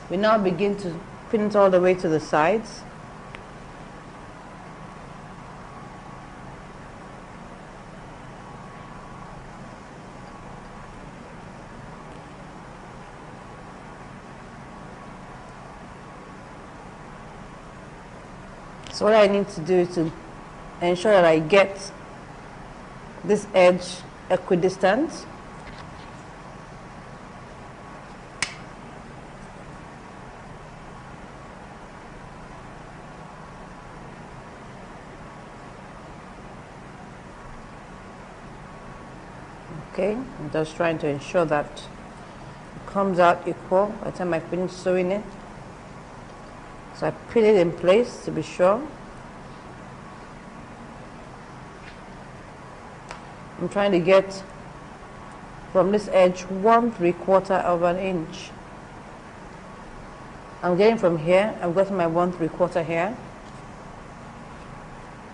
we now begin to pin it all the way to the sides. So what I need to do is to ensure that I get this edge equidistant. Okay, I'm just trying to ensure that it comes out equal by the time I finish sewing it. So I pin it in place to be sure. I'm trying to get from this edge 1/3 of an inch. I'm getting from here, I've got my 1/3 here.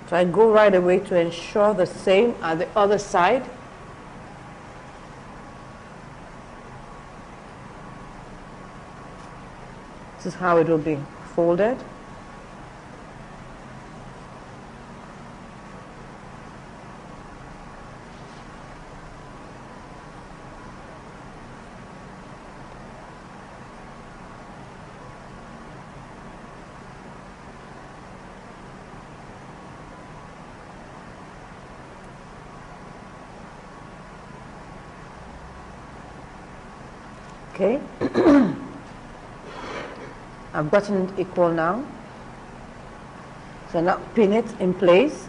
So I go right away to ensure the same at the other side. This is how it will be folded. Okay. I've gotten it equal now. So now pin it in place.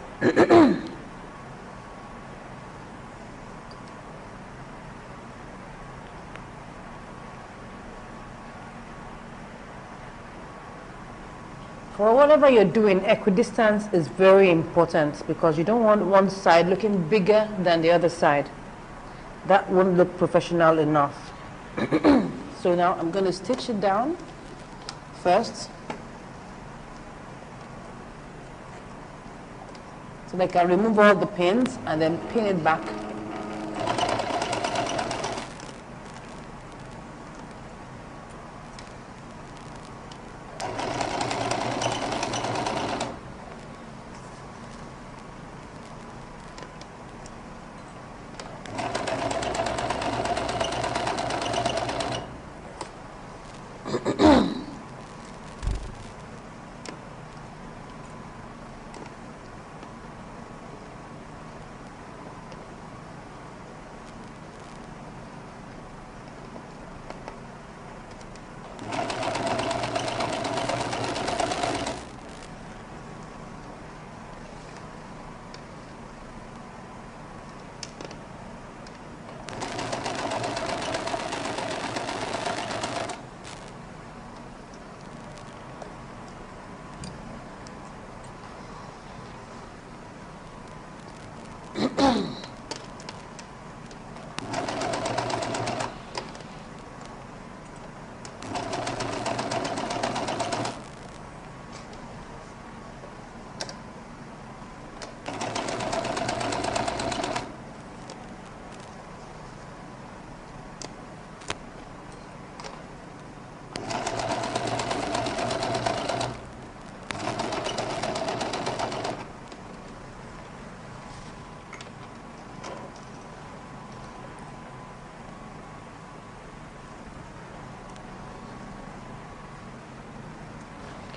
For whatever you're doing, equidistance is very important because you don't want one side looking bigger than the other side. That won't look professional enough. So now I'm going to stitch it down first, so that I can remove all the pins and then pin it back.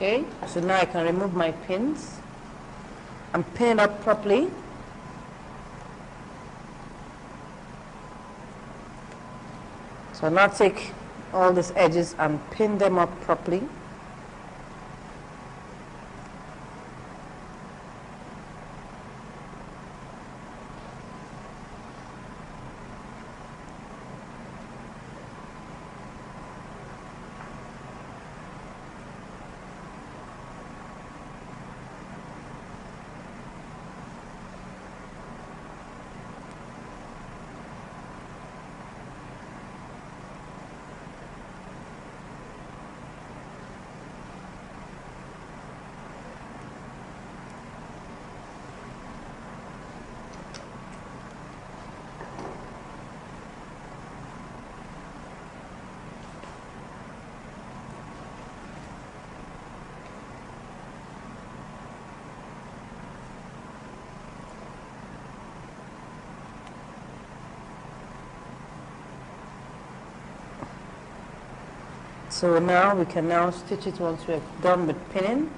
Okay, so now I can remove my pins and pin it up properly. So now take all these edges and pin them up properly. So now we can now stitch it once we are done with pinning.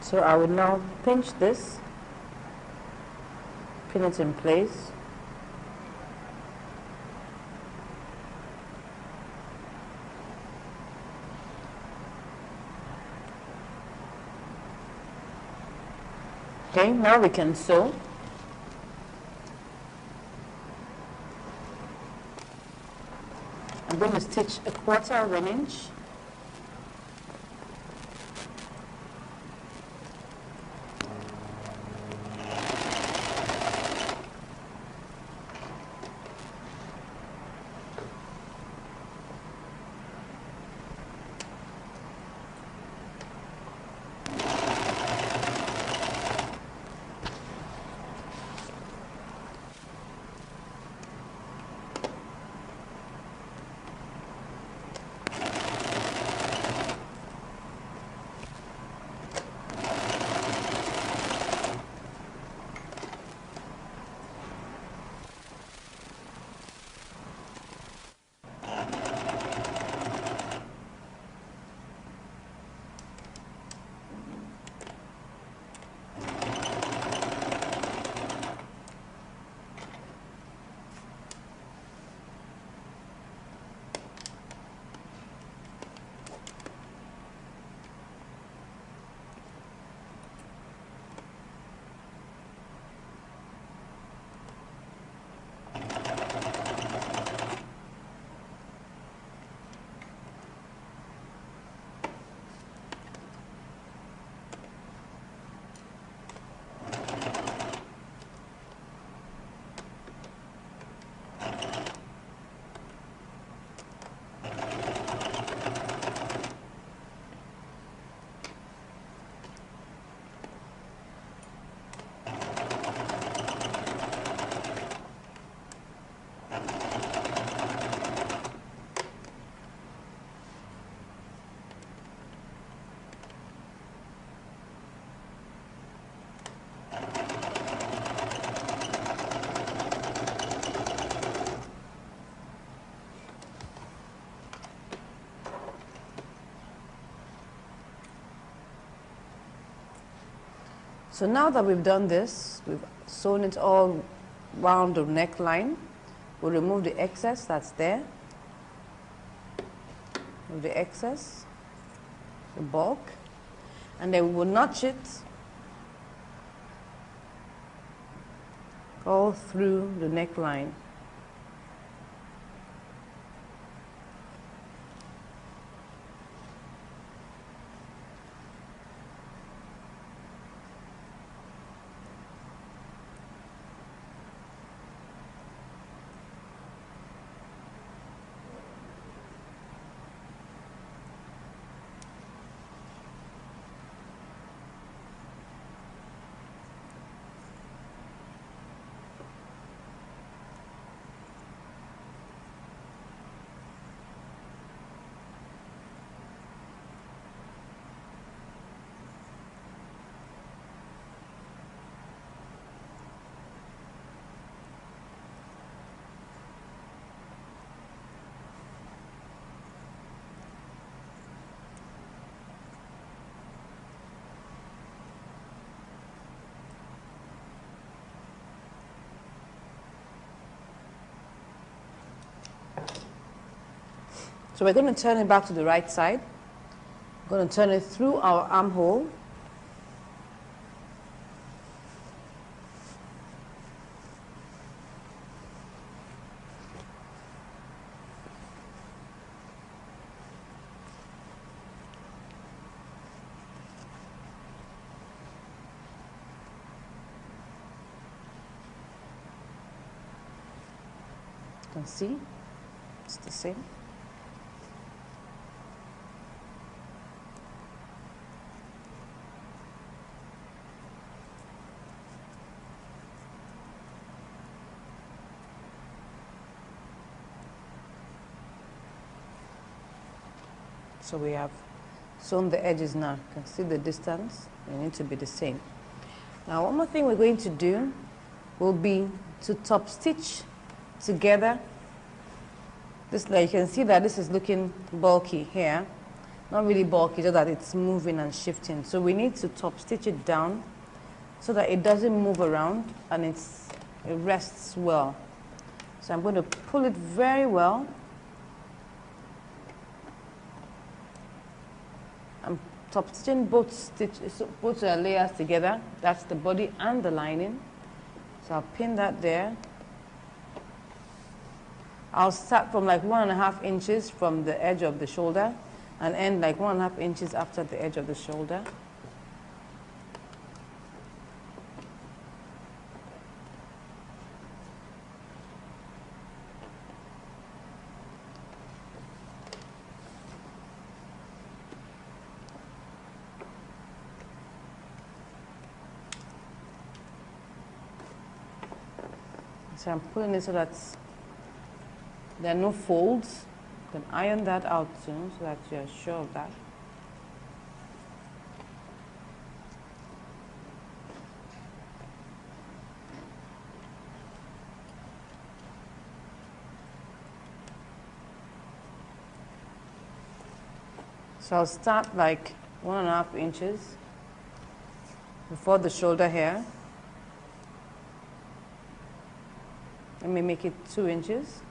So I will now pinch this, pin it in place. Okay, now we can sew. I'm going to stitch a 1/4 of an inch. So now that we've done this, we've sewn it all round the neckline. We'll remove the excess that's there. Remove the excess, the bulk, and then we will notch it all through the neckline. So we're going to turn it back to the right side. We're going to turn it through our armhole. You can see it's the same. So we have sewn the edges now. You can see the distance. They need to be the same. Now one more thing we're going to do will be to top stitch together. This, like you can see that this is looking bulky here. Not really bulky, just that it's moving and shifting. So we need to top stitch it down so that it doesn't move around and it rests well. So I'm going to pull it very well. I'm top stitching both layers together. That's the body and the lining. So I'll pin that there. I'll start from like 1.5 inches from the edge of the shoulder and end like 1.5 inches after the edge of the shoulder. So I'm pulling it so that there are no folds. You can iron that out soon so that you're sure of that. So I'll start like 1.5 inches before the shoulder here. Let me make it 2 inches.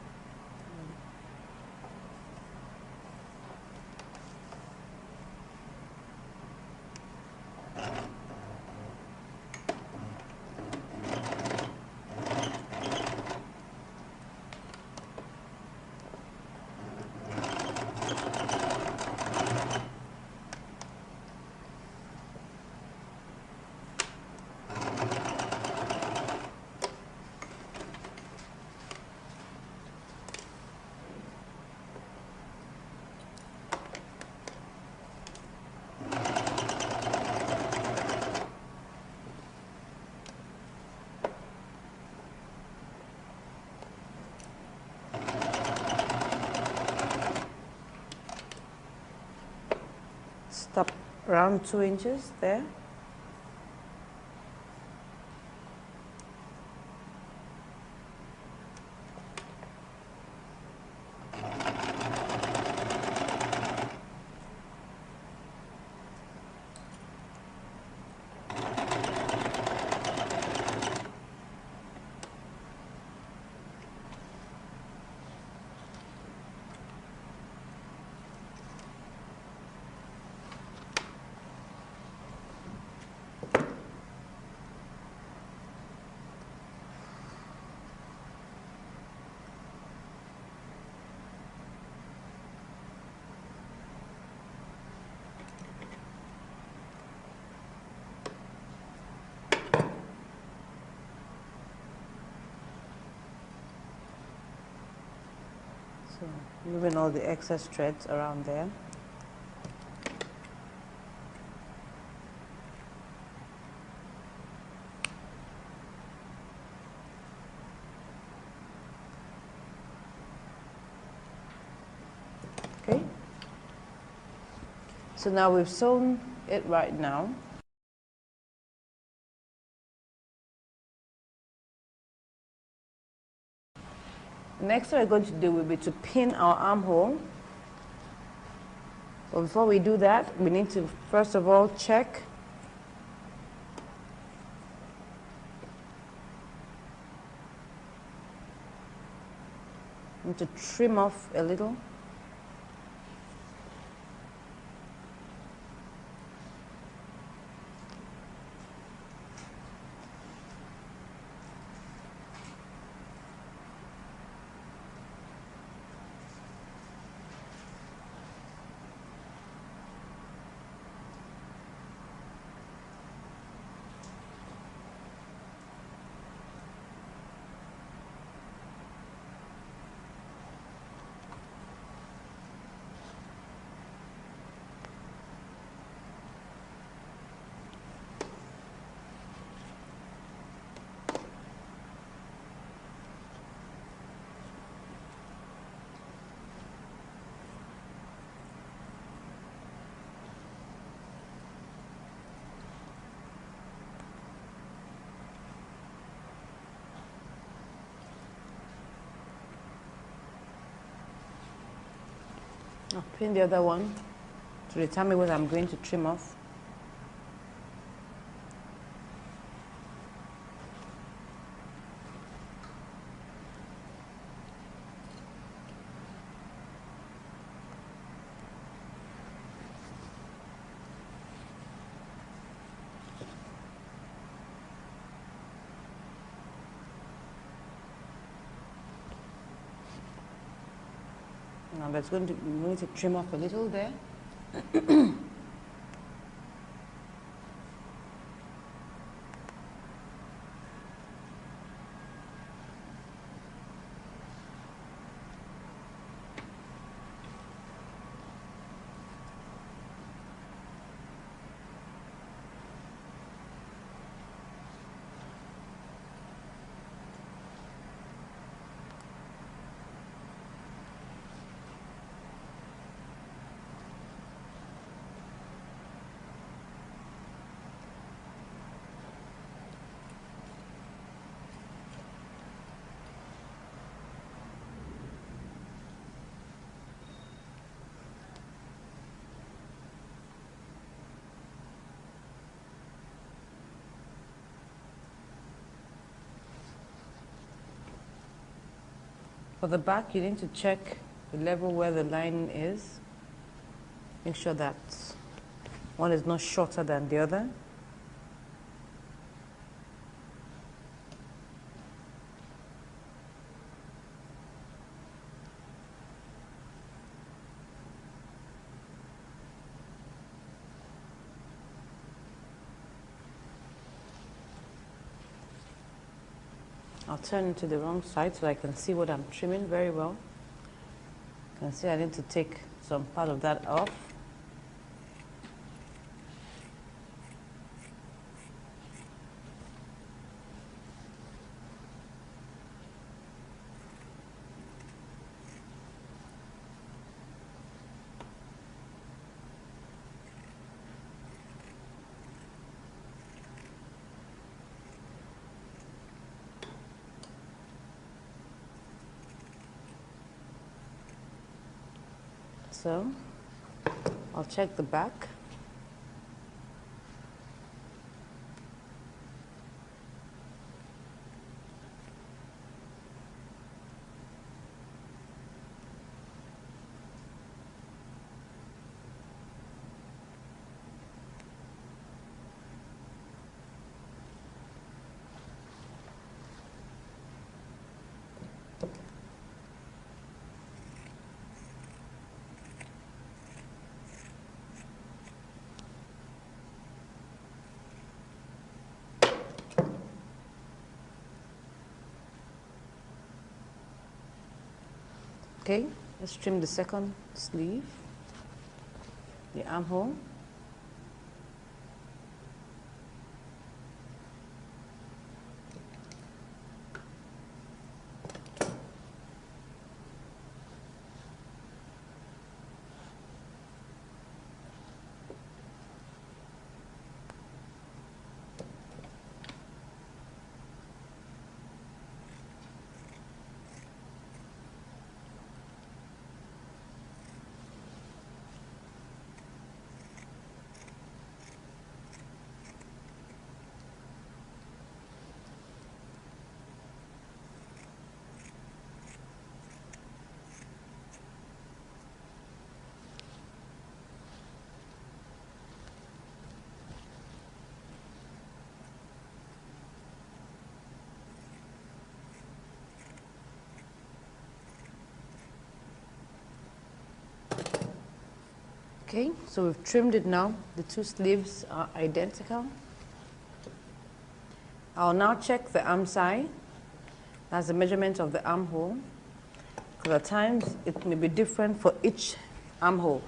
Stop around 2 inches there. So moving all the excess threads around there. Okay. So now we've sewn it right now. Next thing we're going to do will be to pin our armhole. But before we do that, we need to first of all check to trim off a little. I'll pin the other one to determine what I'm going to trim off. Now that's going to trim off a little there. For the back, you need to check the level where the line is. Make sure that one is not shorter than the other. I'll turn it to the wrong side so I can see what I'm trimming very well. You can see I need to take some part of that off. So I'll check the back. Okay, let's trim the second sleeve, the armhole. Okay, so we've trimmed it now. The two sleeves are identical. I'll now check the arm side. That's the measurement of the armhole. Because at times it may be different for each armhole.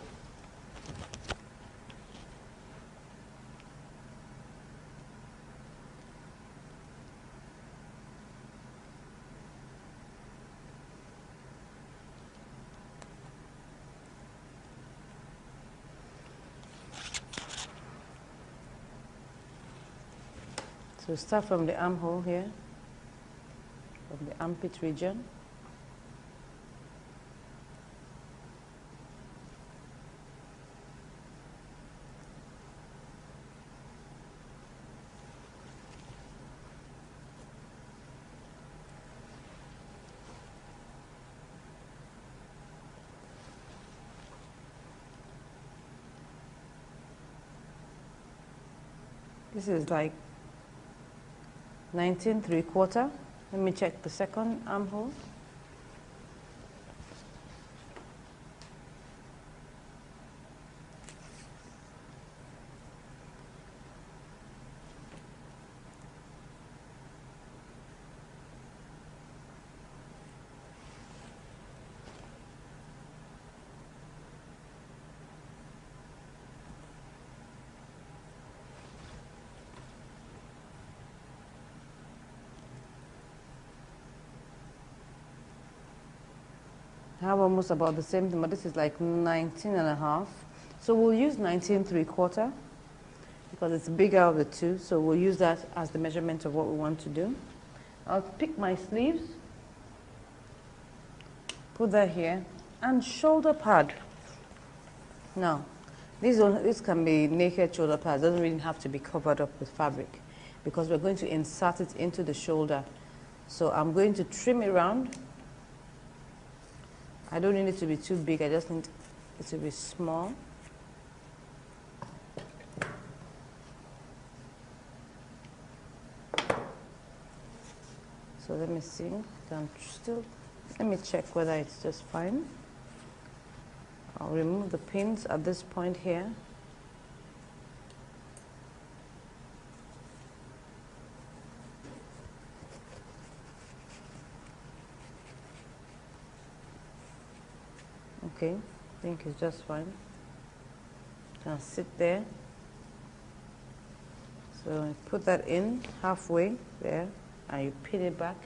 So start from the armhole here, from the armpit region. This is like 19¾ Let me check the second armhole. I have almost about the same thing, but this is like 19½. So we'll use 19¾ because it's bigger of the two. So we'll use that as the measurement of what we want to do. I'll pick my sleeves, put that here, and shoulder pad. Now, this can be naked shoulder pads. It doesn't really have to be covered up with fabric because we're going to insert it into the shoulder. So I'm going to trim it around. I don't need it to be too big, I just need it to be small. So let me see, let me check whether it's just fine. I'll remove the pins at this point here. Okay, I think it's just fine. Can sit there. So you put that in halfway there and you pin it back.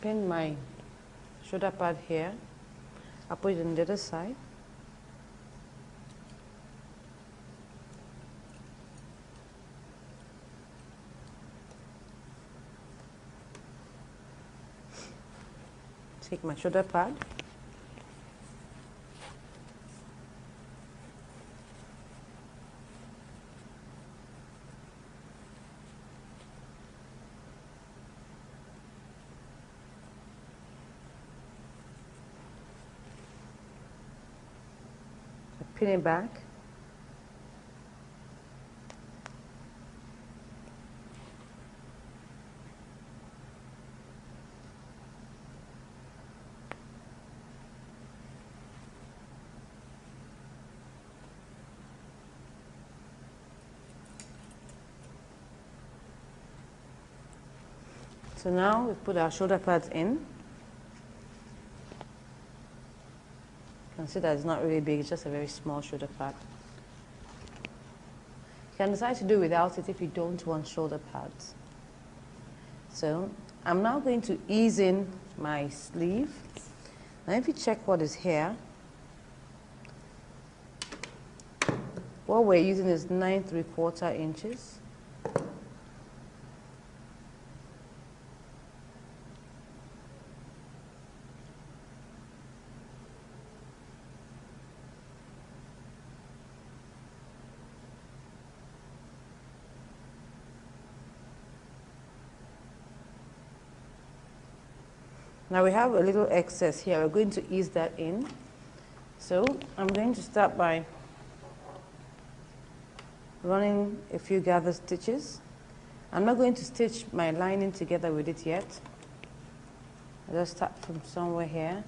Pin my shoulder pad here. I'll put it on the other side. Take my shoulder pad. Pin it back. So now we put our shoulder pads in. You can see that it's not really big, it's just a very small shoulder pad. You can decide to do without it if you don't want shoulder pads. So I'm now going to ease in my sleeve. Now if you check what is here, what we're using is 9¾ inches. Now we have a little excess here. We're going to ease that in. So I'm going to start by running a few gather stitches. I'm not going to stitch my lining together with it yet. I'll just start from somewhere here.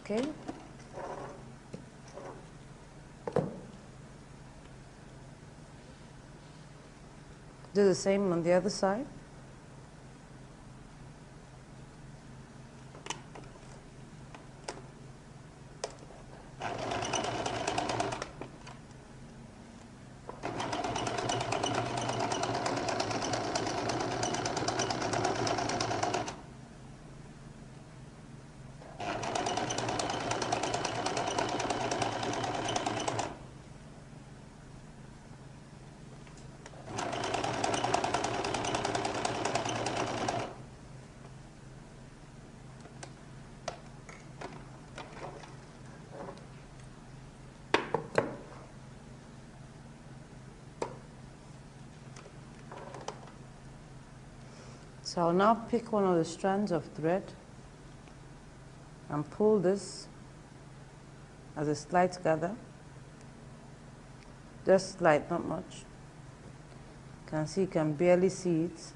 Okay. Do the same on the other side. So I'll now pick one of the strands of thread and pull this as a slight gather, just slight, not much. You can see, you can barely see it.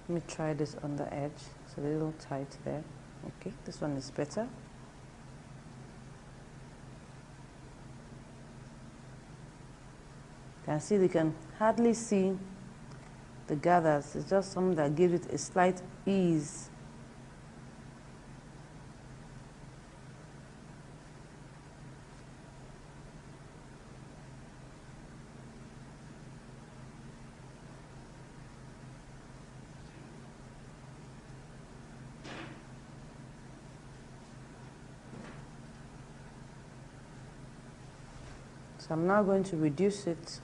Let me try this on the edge. It's a little tight there. Okay, this one is better. You can see, you can hardly see the gathers. It's just something that gives it a slight ease. So I'm now going to reduce it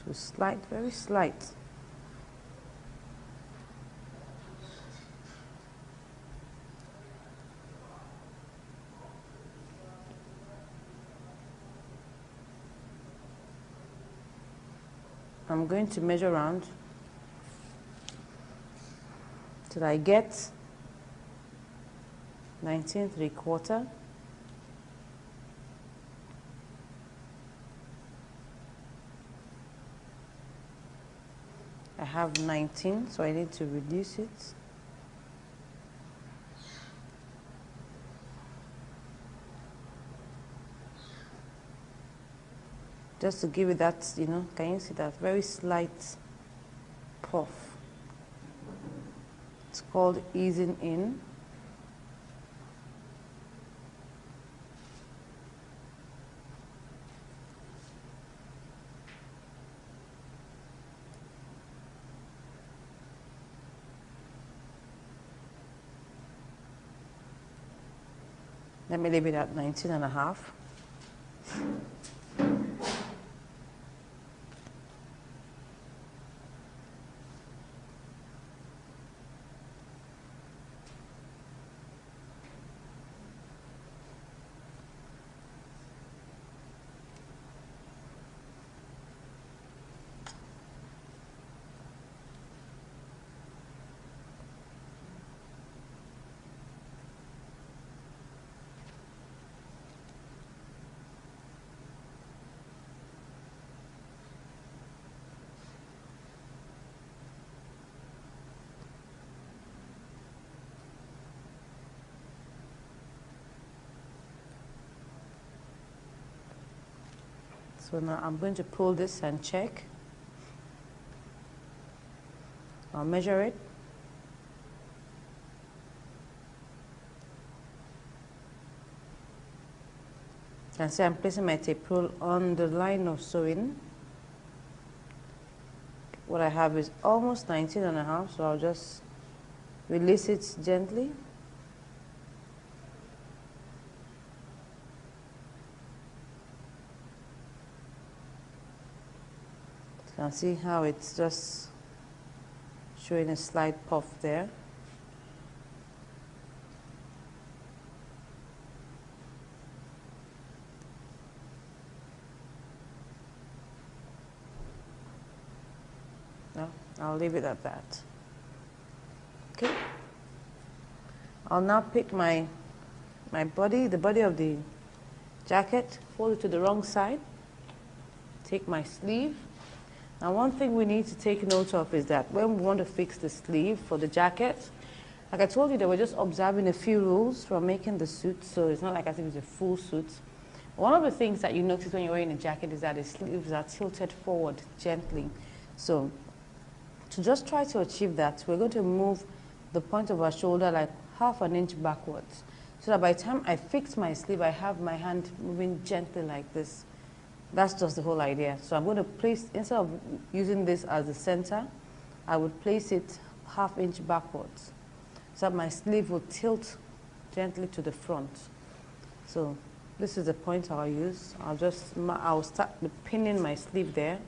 to slight, very slight. I'm going to measure around till I get 19 3/4. I have 19, so I need to reduce it. Just to give it that, you know, can you see that very slight puff? It's called easing in. Let me leave it at 19.5. So now I'm going to pull this and check. I'll measure it. You can see I'm placing my tape rule on the line of sewing. What I have is almost 19.5, so I'll just release it gently. You can see how it's just showing a slight puff there. No, I'll leave it at that. Okay. I'll now pick my body, the body of the jacket, fold it to the wrong side, take my sleeve. Now one thing we need to take note of is that when we want to fix the sleeve for the jacket, like I told you, they were just observing a few rules from making the suit, so it's not like as if it's a full suit. One of the things that you notice when you're wearing a jacket is that the sleeves are tilted forward gently. So to just try to achieve that, we're going to move the point of our shoulder like half an inch backwards, so that by the time I fix my sleeve, I have my hand moving gently like this. That's just the whole idea. So I'm going to place, instead of using this as the center, I would place it half inch backwards, so that my sleeve will tilt gently to the front. So this is the point I'll use. I'll start pinning my sleeve there.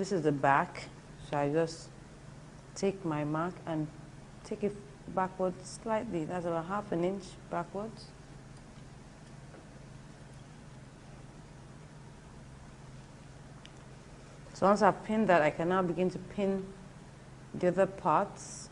this is the back. So I just take my mark and take it backwards slightly. That's about ½ inch backwards. So once I've pinned that, I can now begin to pin the other parts.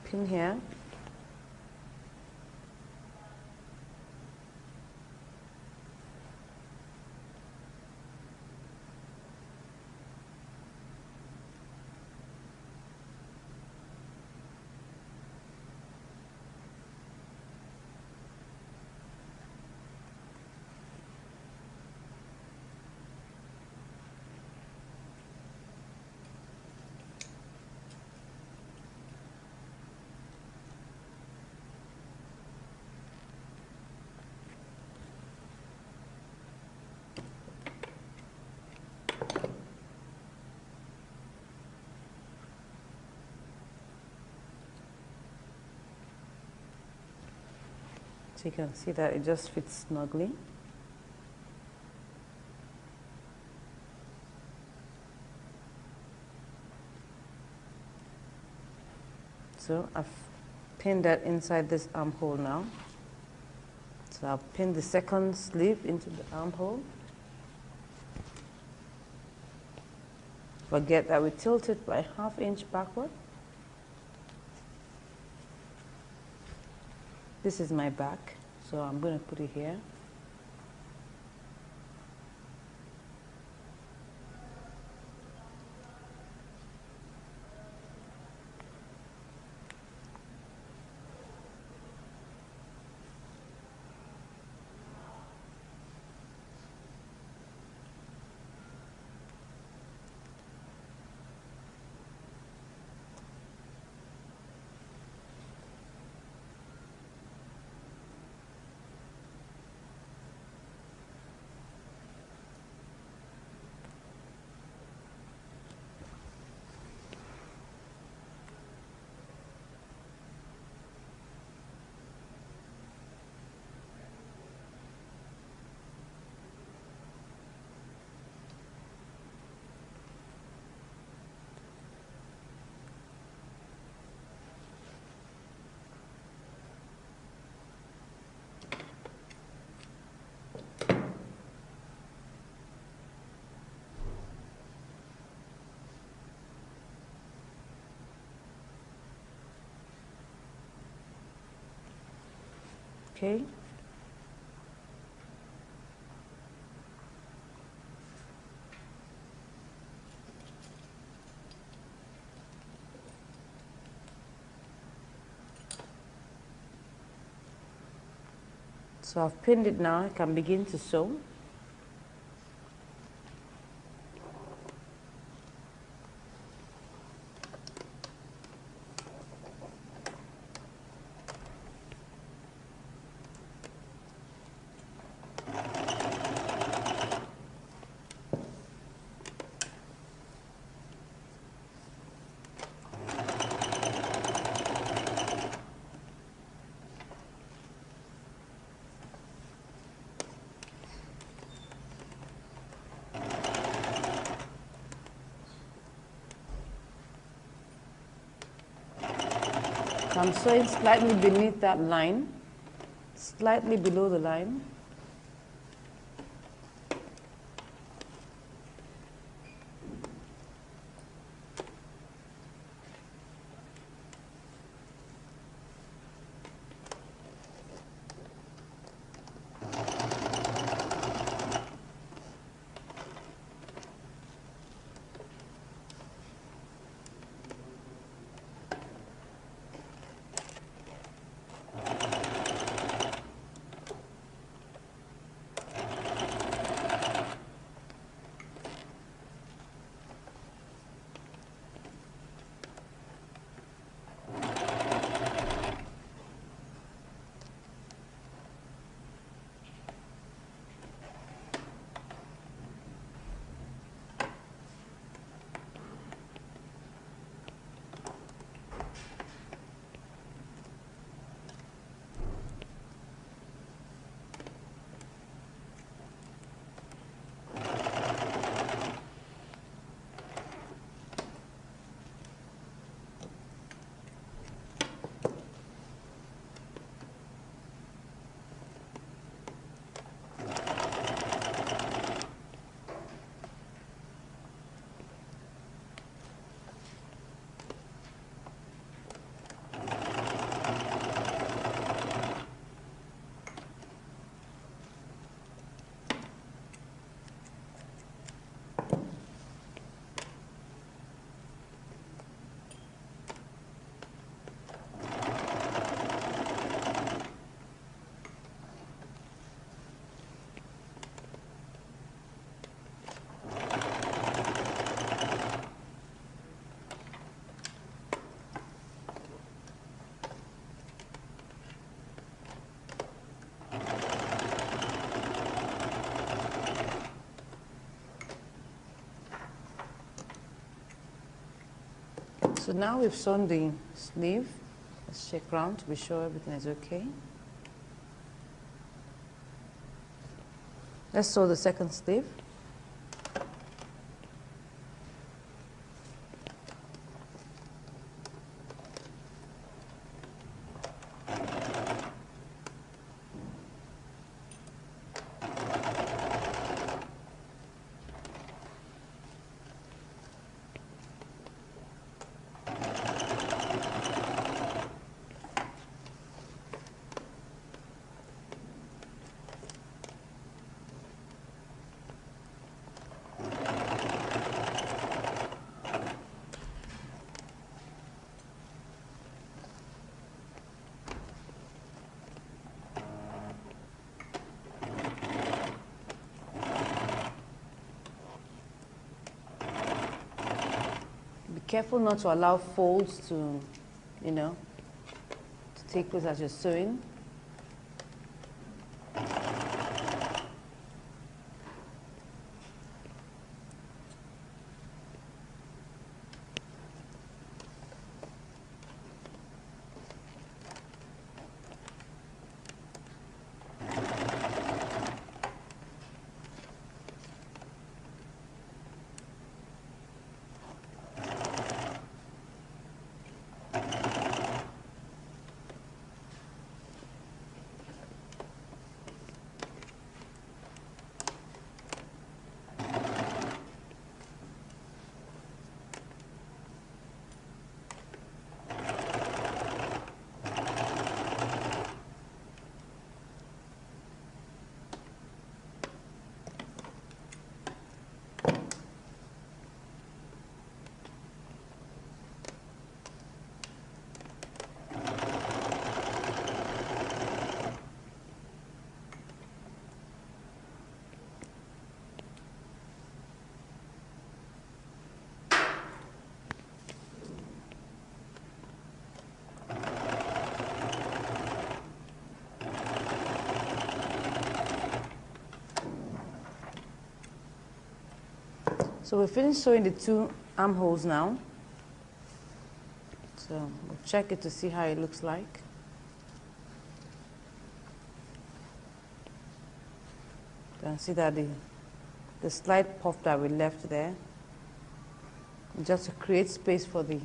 Pin here. So you can see that it just fits snugly. So I've pinned that inside this armhole now. So I'll pin the second sleeve into the armhole. Forget that we tilt it by ½ inch backward. This is my back, so I'm going to put it here. Okay. So I've pinned it now. I can begin to sew. I'm sewing slightly beneath that line, slightly below the line. So now we've sewn the sleeve. Let's check round to be sure everything is okay. Let's sew the second sleeve. Be careful not to allow folds to, to take place as you're sewing. So we're finished sewing the two armholes now. So we'll check it to see how it looks like. You can see that the slight puff that we left there, just to create space for the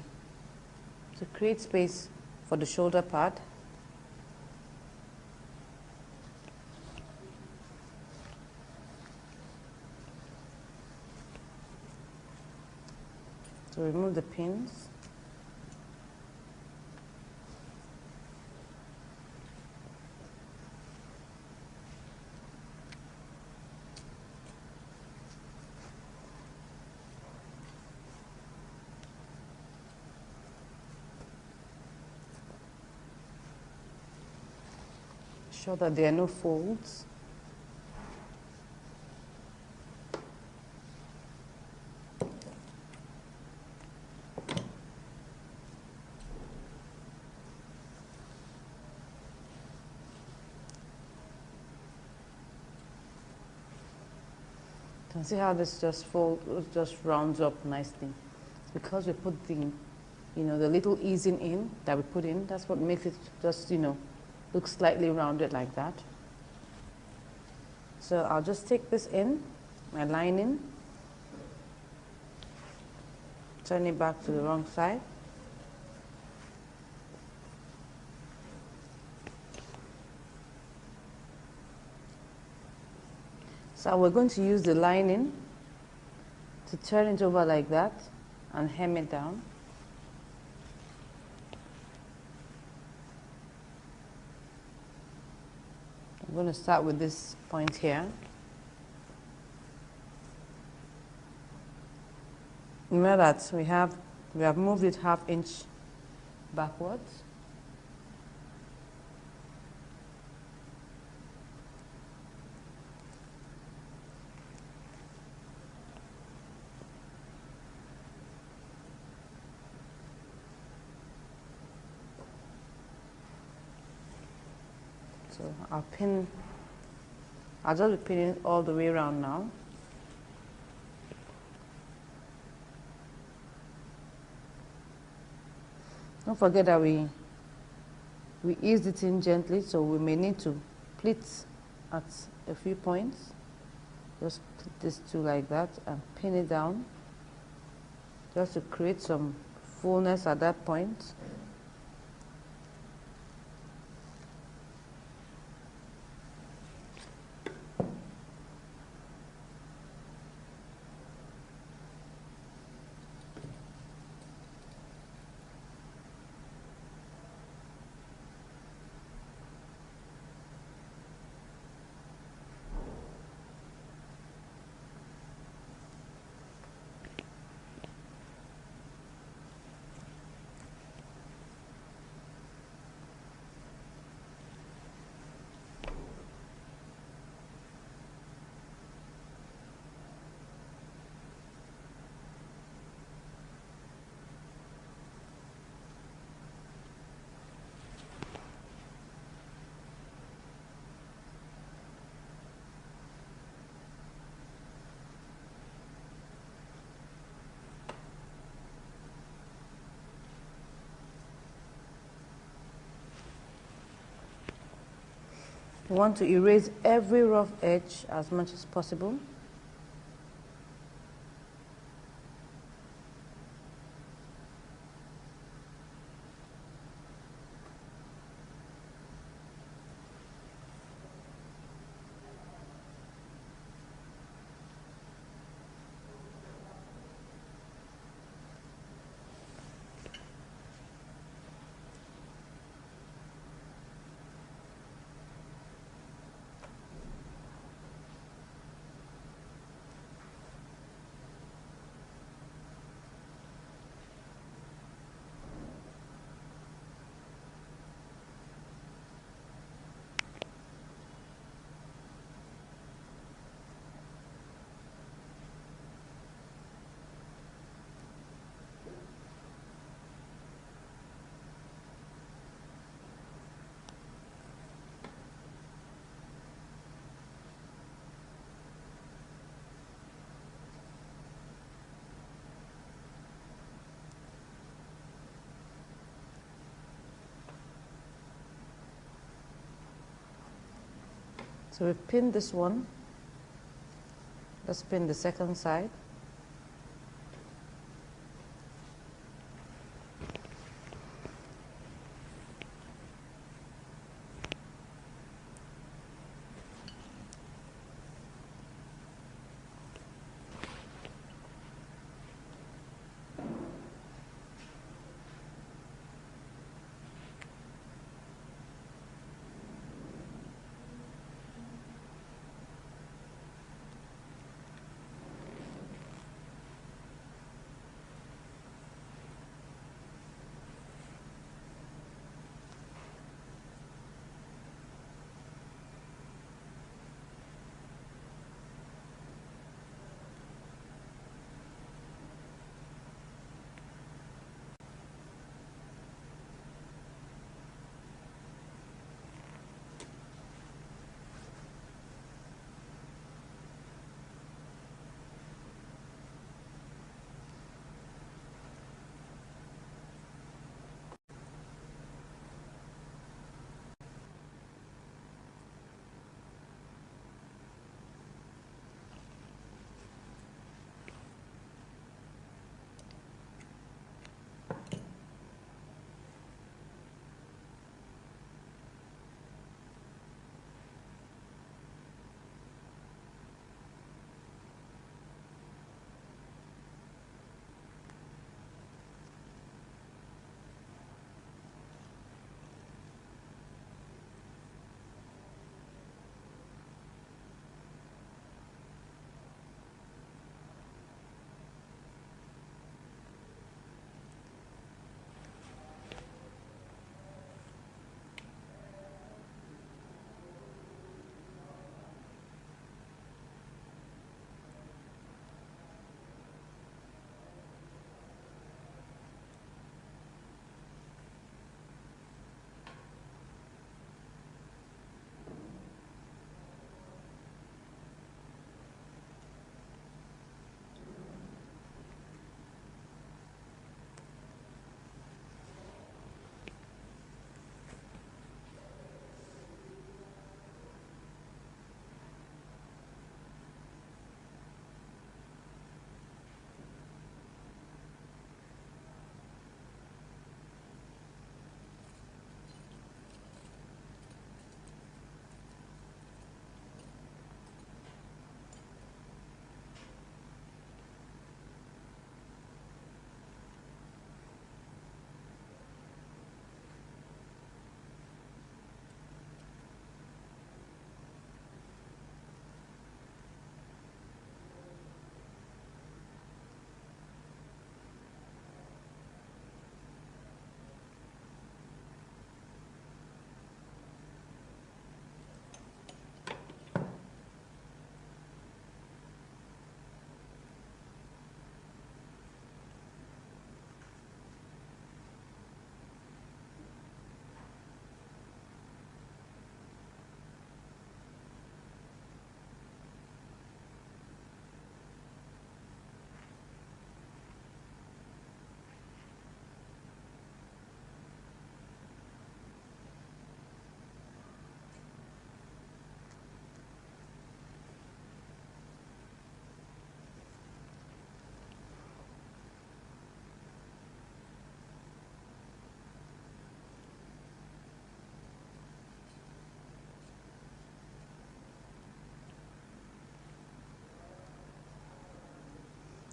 shoulder part. So remove the pins. Show that there are no folds. You can see how this just rounds up nicely. It's because we put the little easing in that we put in. That's what makes it just, look slightly rounded like that. So I'll just take this in, my lining, turn it back to the wrong side. So we're going to use the lining to turn it over like that and hem it down. I'm going to start with this point here. Remember that we have moved it 1/2 inch backwards. So I'll just be pinning all the way around now. Don't forget that we eased it in gently, so we may need to pleat at a few points. Just put this two like that and pin it down, just to create some fullness at that point. We want to erase every rough edge as much as possible. So we've pinned this one. Let's pin the second side.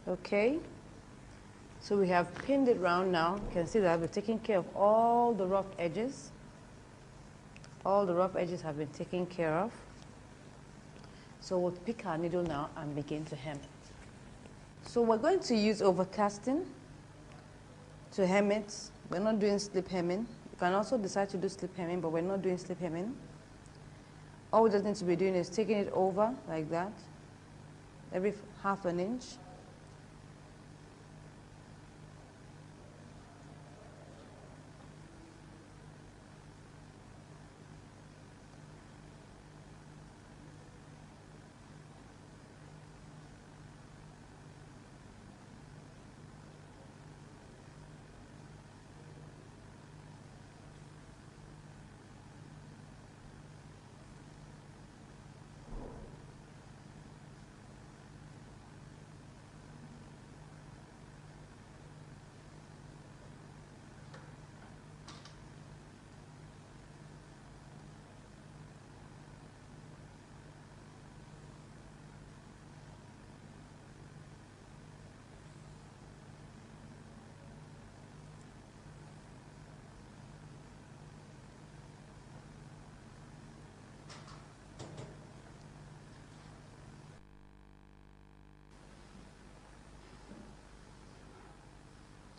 Okay, so we have pinned it round now. You can see that we're taking care of all the rough edges. All the rough edges have been taken care of. So we'll pick our needle now and begin to hem. So we're going to use overcasting to hem it. We're not doing slip hemming. You can also decide to do slip hemming, but we're not doing slip hemming. All we just need to be doing is taking it over like that, every half an inch.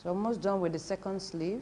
So almost done with the second sleeve.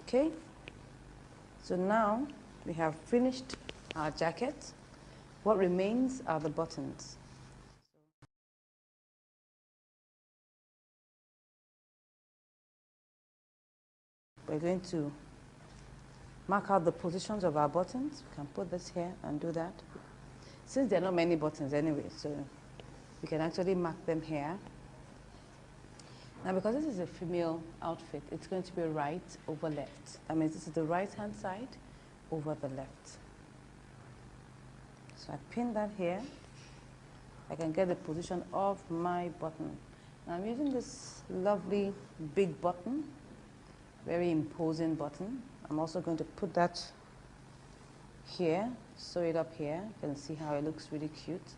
Okay, so now we have finished our jacket. What remains are the buttons. We're going to mark out the positions of our buttons. We can put this here and do that. Since there are not many buttons anyway, so we can actually mark them here. Now, because this is a female outfit, it's going to be right over left. That means this is the right-hand side over the left. So I pin that here. I can get the position of my button. Now I'm using this lovely big button, very imposing button. I'm also going to put that here, sew it up here. You can see how it looks really cute.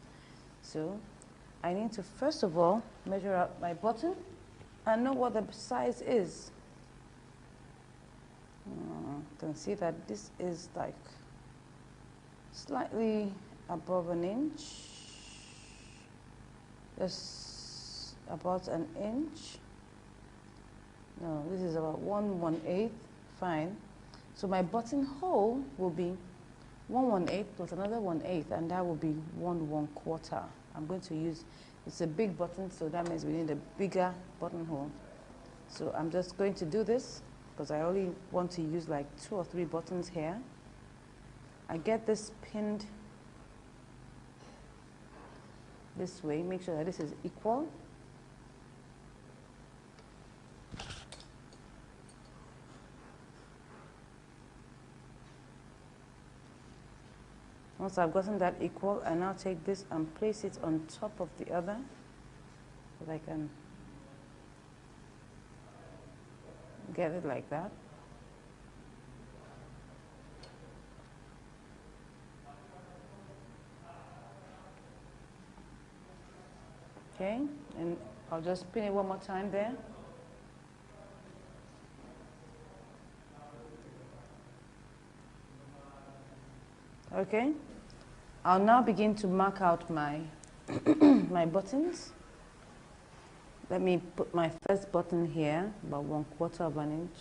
So I need to first of all measure out my button and know what the size is. You can see that this is like slightly above an inch, just about an inch. No, this is about 1/1/8, fine. So my buttonhole will be 1/1/8 plus another 1/8, and that will be 1/1/4. I'm going to use, it's a big button, so that means we need a bigger buttonhole. So I'm just going to do this because I only want to use like 2 or 3 buttons here. I get this pinned this way, make sure that this is equal. Once I've gotten that equal, I now take this and place it on top of the other so that I can get it like that. Okay, and I'll just pin it one more time there. Okay, I'll now begin to mark out my my buttons. Let me put my first button here, about 1/4 of an inch.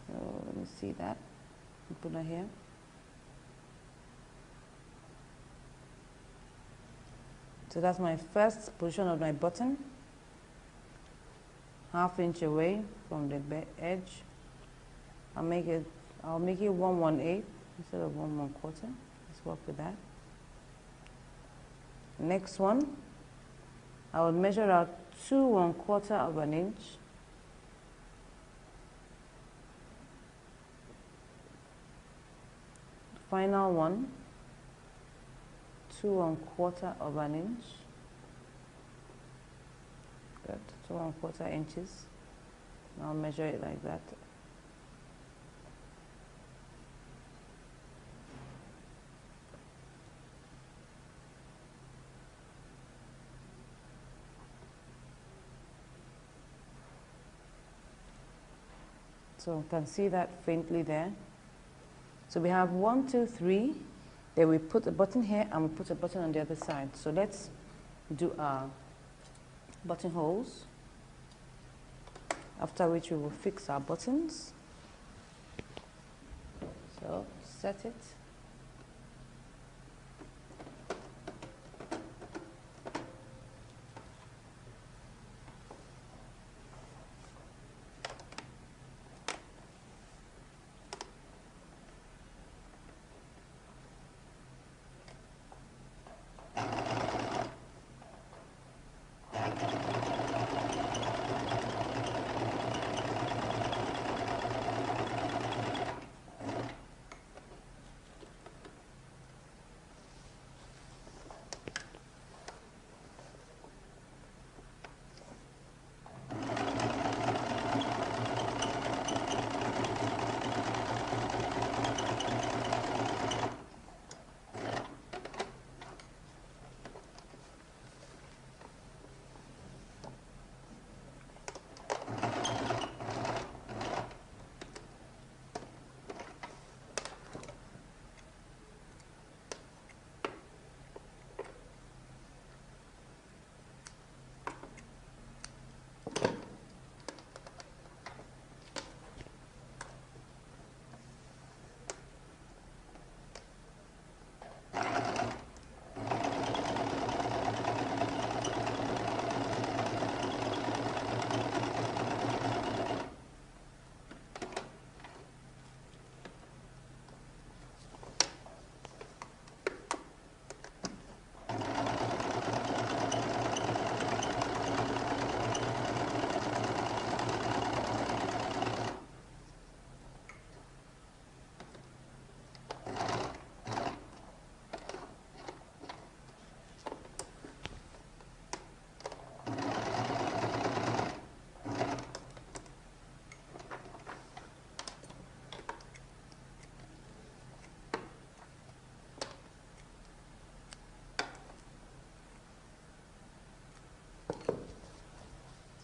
So let me see that. Put that here. So that's my first position of my button, 1/2 inch away from the edge. I'll make it 1/1/8 instead of 1/1/4. Let's work with that. Next one, I will measure out 2 1/4 of an inch. Final one, 2 1/4 of an inch. Good, 2 1/4 inches. I'll measure it like that. So you can see that faintly there. So we have 1, 2, 3. Then we put a button here and we put a button on the other side. So let's do our buttonholes, after which we will fix our buttons. So set it.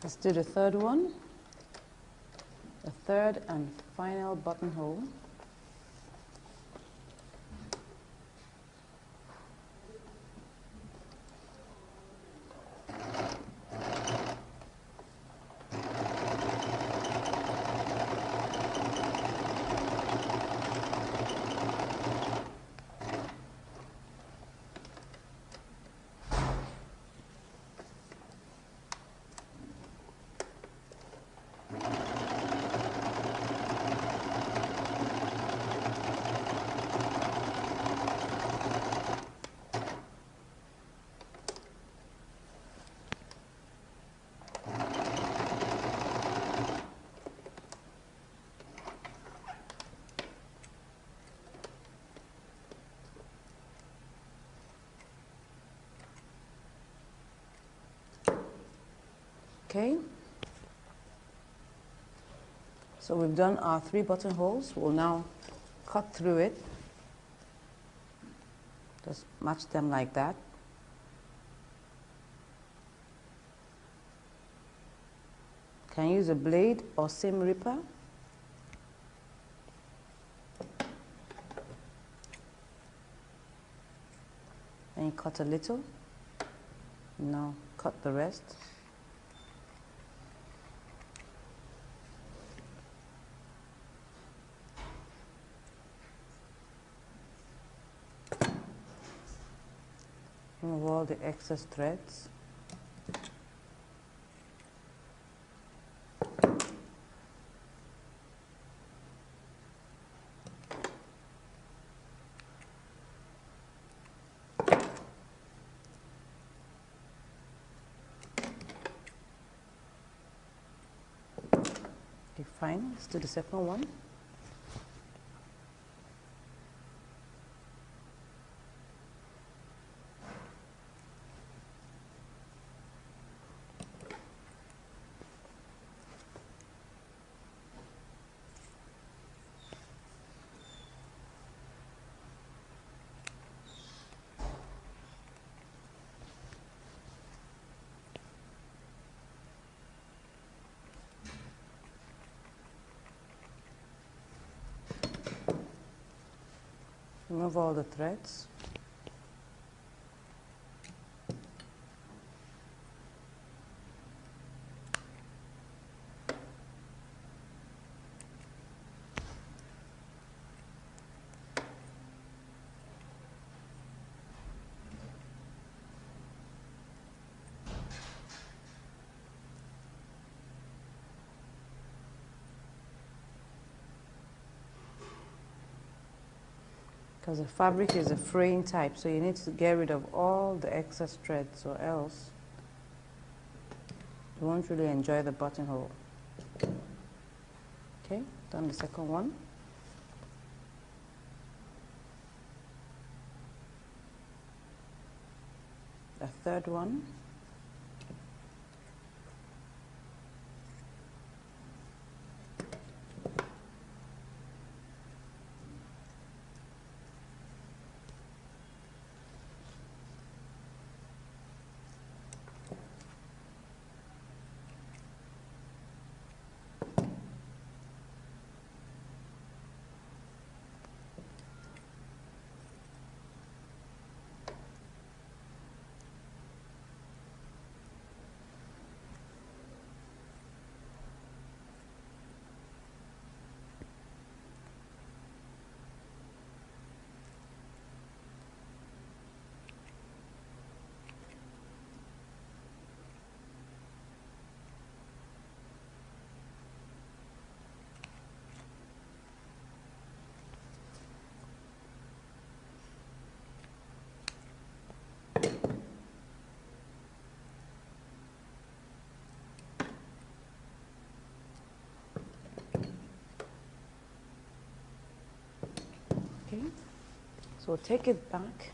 Let's do the third one, the third and final buttonhole. Okay, so we've done our 3 buttonholes. We'll now cut through it. Just match them like that. Can use a blade or seam ripper. Then you cut a little. Now cut the rest. Remove all the excess threads. Okay, fine. Let's do the second one. Remove all the threads. Because the fabric is a fraying type, so you need to get rid of all the excess threads, or else you won't really enjoy the buttonhole. Okay, done the second one. The third one. Okay, so take it back,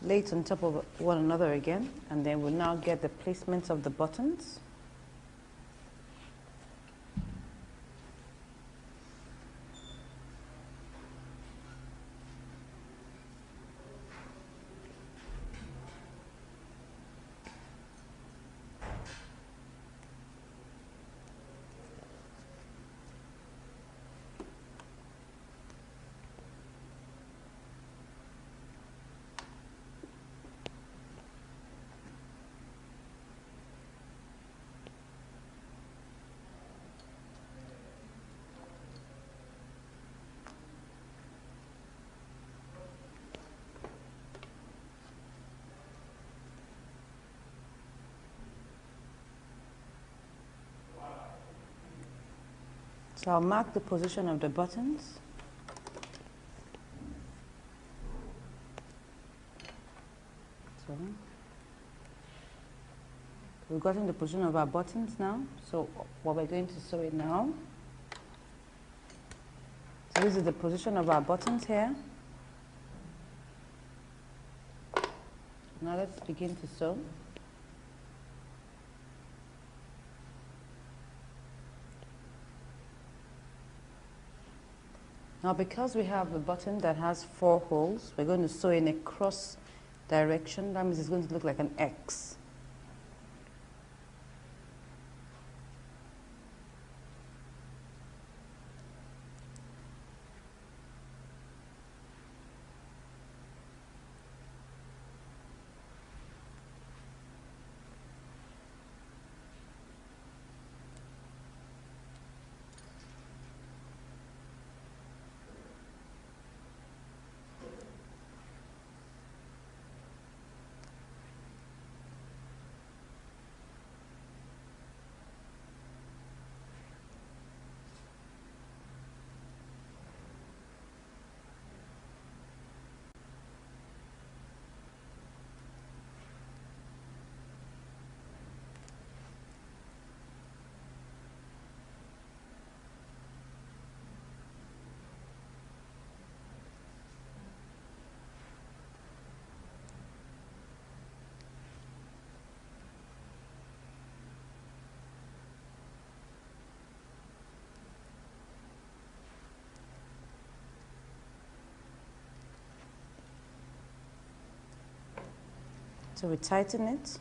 lay it on top of one another again, and then we'll now get the placements of the buttons. So I'll mark the position of the buttons. So we've gotten the position of our buttons now. So what we're going to sew it now. So this is the position of our buttons here. Now let's begin to sew. Now because we have a button that has 4 holes, we're going to sew in a cross direction. That means it's going to look like an X. So we tighten it.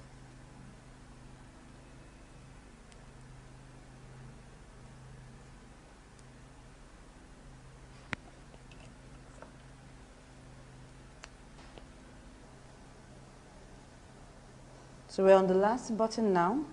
So we're on the last button now.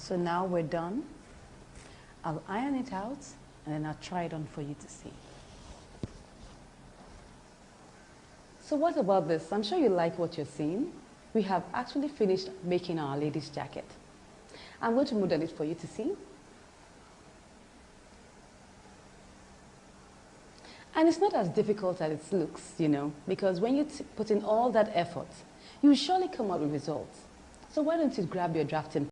So now we're done. I'll iron it out and then I'll try it on for you to see. So what about this? I'm sure you like what you're seeing. We have actually finished making our lady's jacket. I'm going to model it for you to see. And it's not as difficult as it looks, you know, because when you put in all that effort, you will surely come up with results. So why don't you grab your drafting